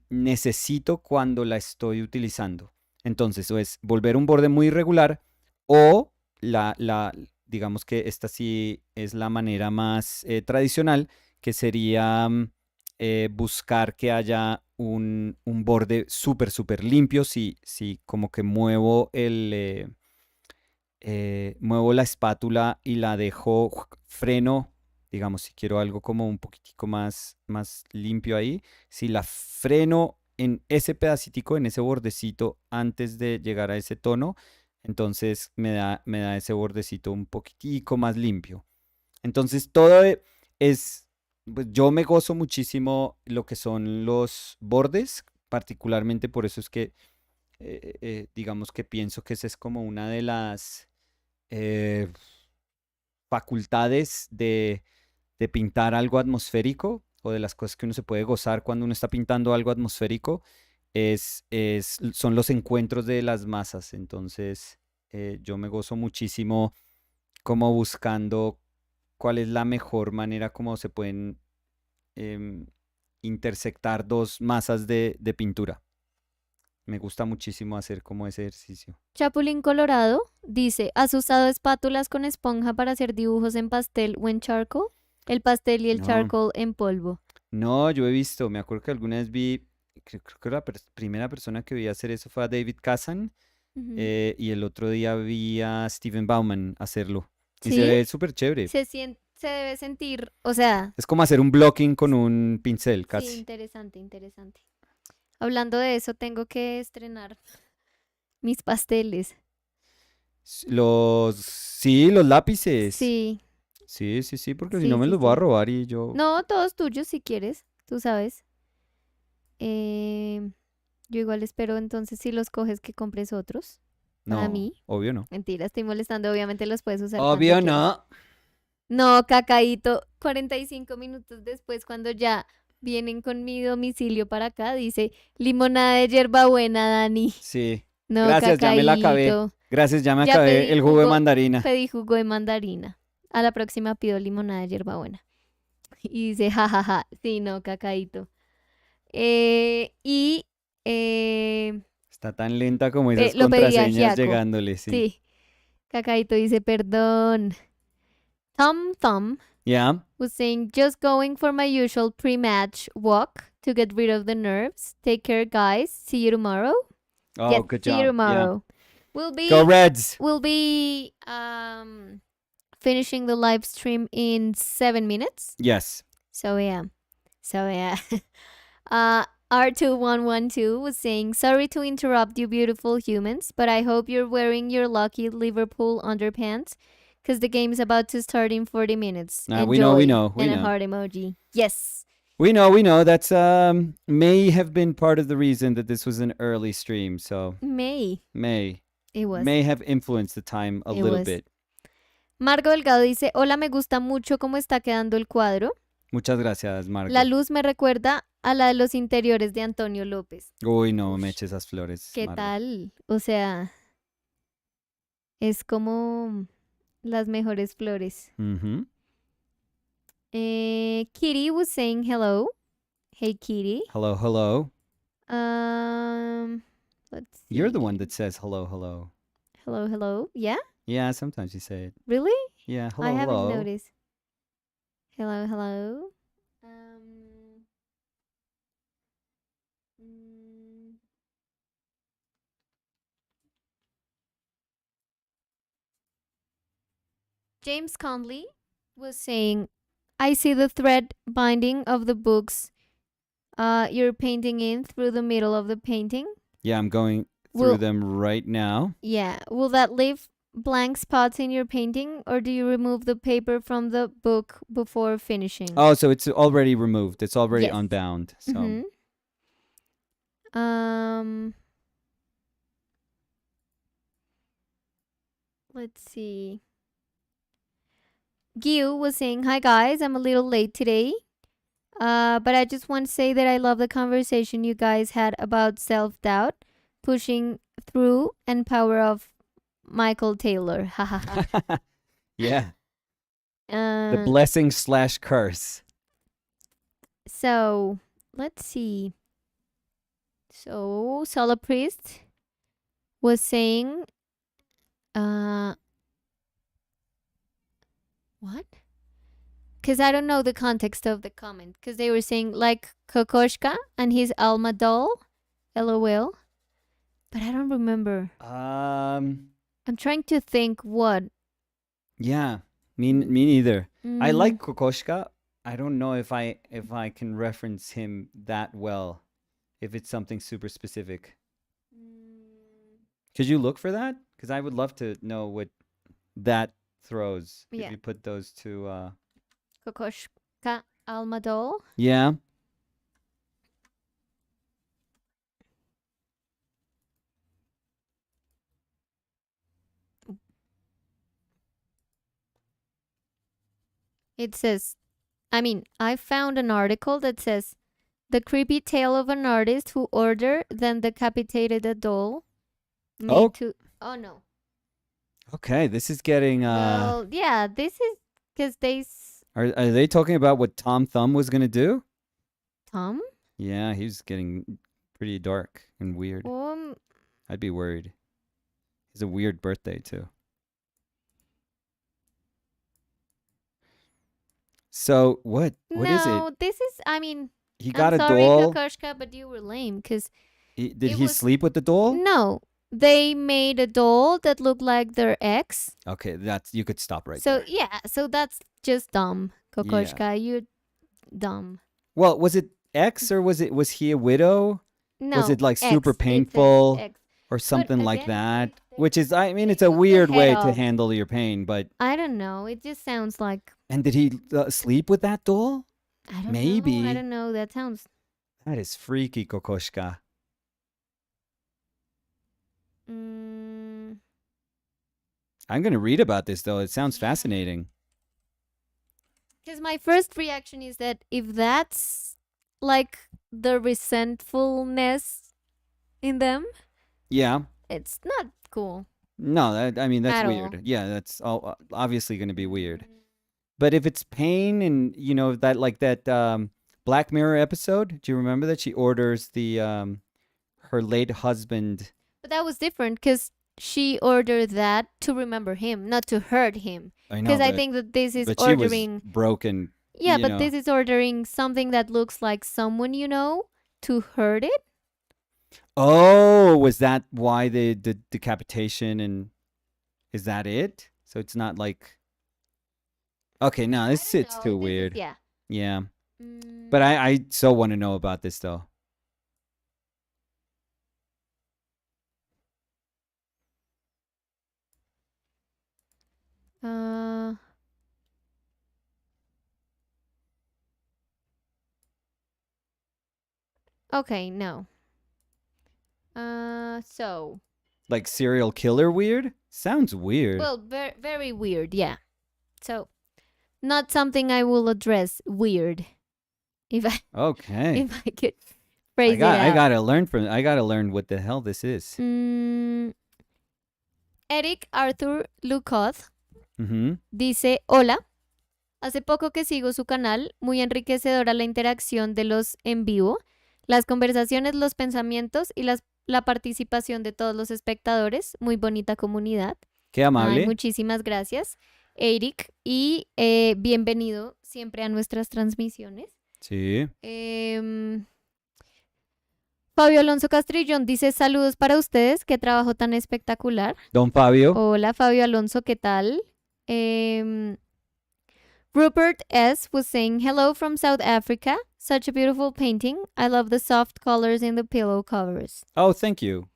necesito cuando la estoy utilizando. Entonces, o es volver un borde muy irregular, o digamos que esta sí es la manera más tradicional, que sería buscar que haya un borde súper, súper limpio. Si como que muevo la espátula y la dejo, freno, digamos, si quiero algo como un poquitico más limpio ahí, si la freno en ese pedacitico, en ese bordecito, antes de llegar a ese tono, entonces me da ese bordecito un poquitico más limpio. Entonces todo pues yo me gozo muchísimo lo que son los bordes, particularmente por eso es que digamos que pienso que esa es como una de las eh, facultades de pintar algo atmosférico, o de las cosas que uno se puede gozar cuando uno está pintando algo atmosférico, son los encuentros de las masas. Entonces, yo me gozo muchísimo como buscando cuál es la mejor manera como se pueden em, intersectar dos masas de pintura. Me gusta muchísimo hacer como ese ejercicio. Chapulín Colorado dice, ¿has usado espátulas con esponja para hacer dibujos en pastel o en charcoal? El pastel y el No. charcoal en polvo. No, yo he visto, me acuerdo que alguna vez vi, creo que la primera persona que vi hacer eso fue a David Kazan, Ujú. y el otro día vi a Steven Bauman hacerlo. Y se ¿Sí? ve súper chévere. Se debe sentir, o sea, Es como hacer un blocking con un pincel, sí, casi. interesante, interesante. Hablando de eso, tengo que estrenar mis pasteles. Sí, los lápices. Sí, Sí, porque si sí, no me sí, los voy a sí. robar y yo... No, todos tuyos si quieres, tú sabes. Yo igual espero entonces si los coges que compres otros para No, mí. obvio no. Mentira, estoy molestando, obviamente los puedes usar cuando Obvio quieras. no. No, Cacaíto, 45 minutos después, cuando ya vienen con mi domicilio para acá, dice limonada de hierbabuena, Dani. Sí. No, Gracias, ya me la acabé. Cacaíto. Gracias, ya me Ya acabé el jugo de mandarina. pedí jugo de mandarina. A la próxima pido limonada de hierbabuena. Y dice, jajaja, sí, no, Cacaíto. Y Está tan lenta como esas lo pedí a contraseñas Giaco. llegándole, sí. Sí, Cacaíto dice, perdón. Tom Thumb Yeah. was saying, just going for my usual pre-match walk to get rid of the nerves. Take care, guys. See you tomorrow. Oh, Yes, good see you job. Yeah. tomorrow. We'll Go be Reds. finishing the live stream in 7 minutes. Yes. So yeah. R2112 was saying, sorry to interrupt you beautiful humans, but I hope you're wearing your lucky Liverpool underpants because the game's about to start in 40 minutes. We know, we Enjoy. know, we And a know. heart emoji. Yes. We know. That's may have been part of the reason that this was an early stream. So May. may It was. may have influenced the time a It little was. bit. Margo Delgado dice, hola, me gusta mucho cómo está quedando el cuadro. Muchas gracias, Marco. La luz me recuerda a la de los interiores de Antonio López. Uy, no me Ush. eches esas flores. ¿Qué Margo. tal? O sea, es como las mejores flores. Mhm. Kitty was saying hello. Hey, Kitty. Hello, hello. Let's see. You're the one that says hello, hello. Hello, hello. Yeah? Yeah, sometimes you say it. Really? Yeah, hello, I haven't hello. noticed. Hello, hello. James Conley was saying, I see the thread binding of the books you're painting in through the middle of the painting. Yeah, I'm going through Will- them right now. Yeah. Will that leave blank spots in your painting, or do you remove the paper from the book before finishing? Oh, so it's already removed. It's already Yes. unbound. So Mhm. Let's see. Gil was saying, hi guys, I'm a little late today. But I just want to say that I love the conversation you guys had about self-doubt, pushing through, and power of Michael Taylor. Ha ha ha. yeah, the blessing / curse. So let's see. So Sola Priest was saying, what? Because I don't know the context of the comment. Because they were saying like Kokoschka and his Alma doll, LOL. But I don't remember. I'm trying to think what. Yeah, me neither. I Mm, like Kokoschka. I don't know if I can reference him that well. If it's something super specific. Could you look for that? Because I would love to know what that throws. Yeah. If you put those two. Kokoschka Alma doll. Yeah. It says, I found an article that says, the creepy tale of an artist who ordered then decapitated a doll. Oh. Oh no. Okay, this is getting. Well, yeah, this is because Are they talking about what Tom Thumb was gonna do? Tom? Yeah, he's getting pretty dark and weird. I'd be worried. It's a weird birthday too. So what? What is it? No, this is. He got I'm a sorry, doll. Kokoschka, but you were lame because Did it he was- sleep with the doll? no, they made a doll that looked like their ex. Okay, that's you could stop right So there. yeah, so that's just dumb, Kokoschka. You're dumb. Well, was it X or was he a widow? No, Was it like super ex. It says painful ex. or something like again, that? they- Which is, I mean, they it's a took the weird head way to off. handle your pain, but I don't know. It just sounds like and did he sleep with that doll? I don't know. Maybe. I don't know. That sounds. That is freaky, Kokoschka. Mm, I'm gonna read about this though. It sounds fascinating. Because my first reaction is that if that's like the resentfulness in them, Yeah. it's not cool No, I mean that's at weird. all. Yeah, that's all, obviously going to be weird. But if it's pain and that like that Black Mirror episode, do you remember that she orders the her late husband? But that was different because she ordered that to remember him, not to hurt him. I know, Because I think that this is but she was ordering. broken. Yeah, you but know. this is ordering something that looks like someone you know to hurt it. Oh, was that why the decapitation and is that it? So it's not like okay, no, I it's don't it's know, too this is- weird. yeah. Yeah, Mm, but I so want to know about this though. uh, okay, no. So, Like serial killer weird? Sounds weird. well, very, very weird, yeah. So, not something I will address. Weird, if I Okay. if I could phrase it I out. gotta learn what the hell this is. Eric Arthur Lucoth Mm-hmm. dice, hola, hace poco que sigo su canal, muy enriquecedora la interacción de los en vivo, las conversaciones, los pensamientos y la participación de todos los espectadores, muy bonita comunidad. Qué Ay, amable. muchísimas gracias, Eric, y bienvenido siempre a nuestras transmisiones. Sí. Fabio Alonso Castrillón dice saludos para ustedes, qué trabajo tan espectacular. Don Fabio. Hola Fabio Alonso, ¿qué tal? Rupert S. was saying hello from South Africa. Such a beautiful painting. I love the soft colors in the pillow covers. Oh, thank you.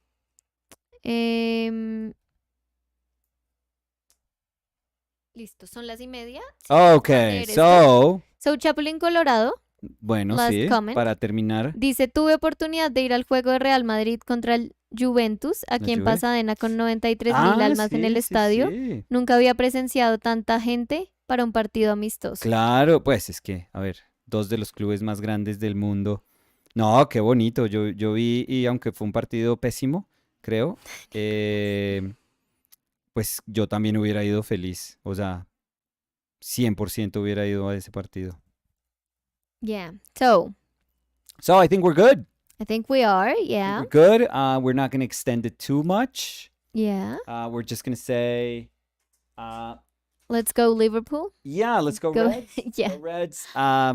Listo, son las 1:30. Okay, leer so So, Chapulín Colorado bueno, Last sí, comment. para terminar. dice, tuve oportunidad de ir al juego de Real Madrid contra el Juventus, aquí en Juve. Pasadena, con 93,000 Ah, almas en sí, el sí, estadio. sí. Nunca había presenciado tanta gente para un partido amistoso. Claro, pues es que, a ver, dos de los clubes más grandes del mundo. No, qué bonito. Yo vi, y aunque fue un partido pésimo, creo, pues yo también hubiera ido feliz. O sea, 100% hubiera ido a ese partido. Yeah. So, So I think we're good. I think we are. I think Yeah. we're good. We're not going to extend it too much. Yeah. We're just going to say, Let's go Liverpool. yeah, let's go Go- Reds. yeah. Go Reds. I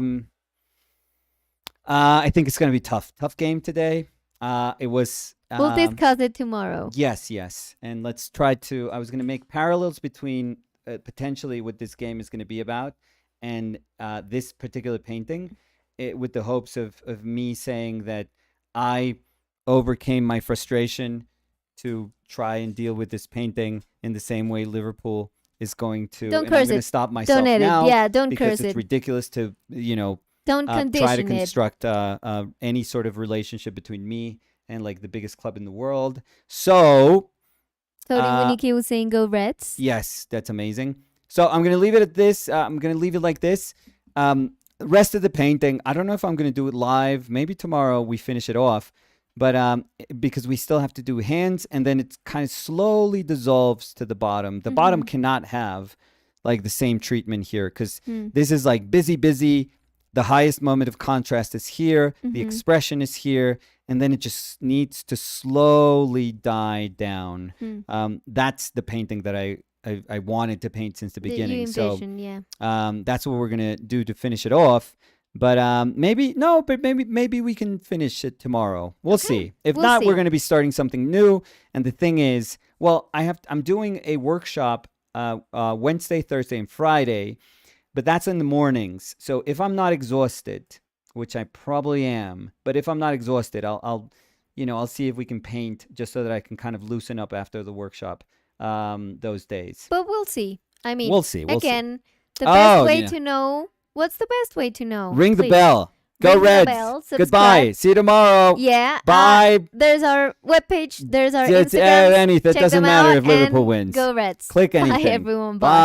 think it's going to be tough. Tough game today. It was. We'll discuss it tomorrow. Yes, yes. And let's try to. I was going to make parallels between potentially what this game is going to be about and this particular painting, with the hopes of me saying that I overcame my frustration to try and deal with this painting in the same way Liverpool is going to. Don't and I'm curse going it. to stop myself Don't edit. now Yeah, don't because curse it's it. ridiculous to Don't try to condition it. construct any sort of relationship between me and like the biggest club in the world. So So uh, Winnie was saying go Reds. yes, that's amazing. So I'm gonna leave it at this. I'm gonna leave it like this. The rest of the painting, I don't know if I'm gonna do it live. Maybe tomorrow we finish it off, but because we still have to do hands, and then it kind of slowly dissolves to the bottom. The bottom Mhm. cannot have like the same treatment here because Hmm. this is like busy, busy. The highest moment of contrast is here. The Mhm. expression is here, and then it just needs to slowly die down. Hmm. That's the painting that I wanted to paint since the That you beginning. So envision, yeah. that's what we're gonna do to finish it off. But maybe we can finish it tomorrow. We'll Okay, see. If we'll not, we're see. gonna be starting something new. And the thing is, well, I'm doing a workshop Wednesday, Thursday, and Friday, but that's in the mornings. So if I'm not exhausted, which I probably am, but if I'm not exhausted, I'll see if we can paint just so that I can kind of loosen up after the workshop those days. But we'll see. I mean, We'll see. We'll see. again, the best Oh, way yeah. to know. What's the best way to know? Ring the Please. bell. Go Ring the Reds. bell, Goodbye. subscribe. See you tomorrow. Yeah. Bye. There's our webpage. There's our It's Instagram. anything. It Check doesn't them matter out if Liverpool and wins. Go Reds. Click Bye, anything. everyone. Bye. Bye.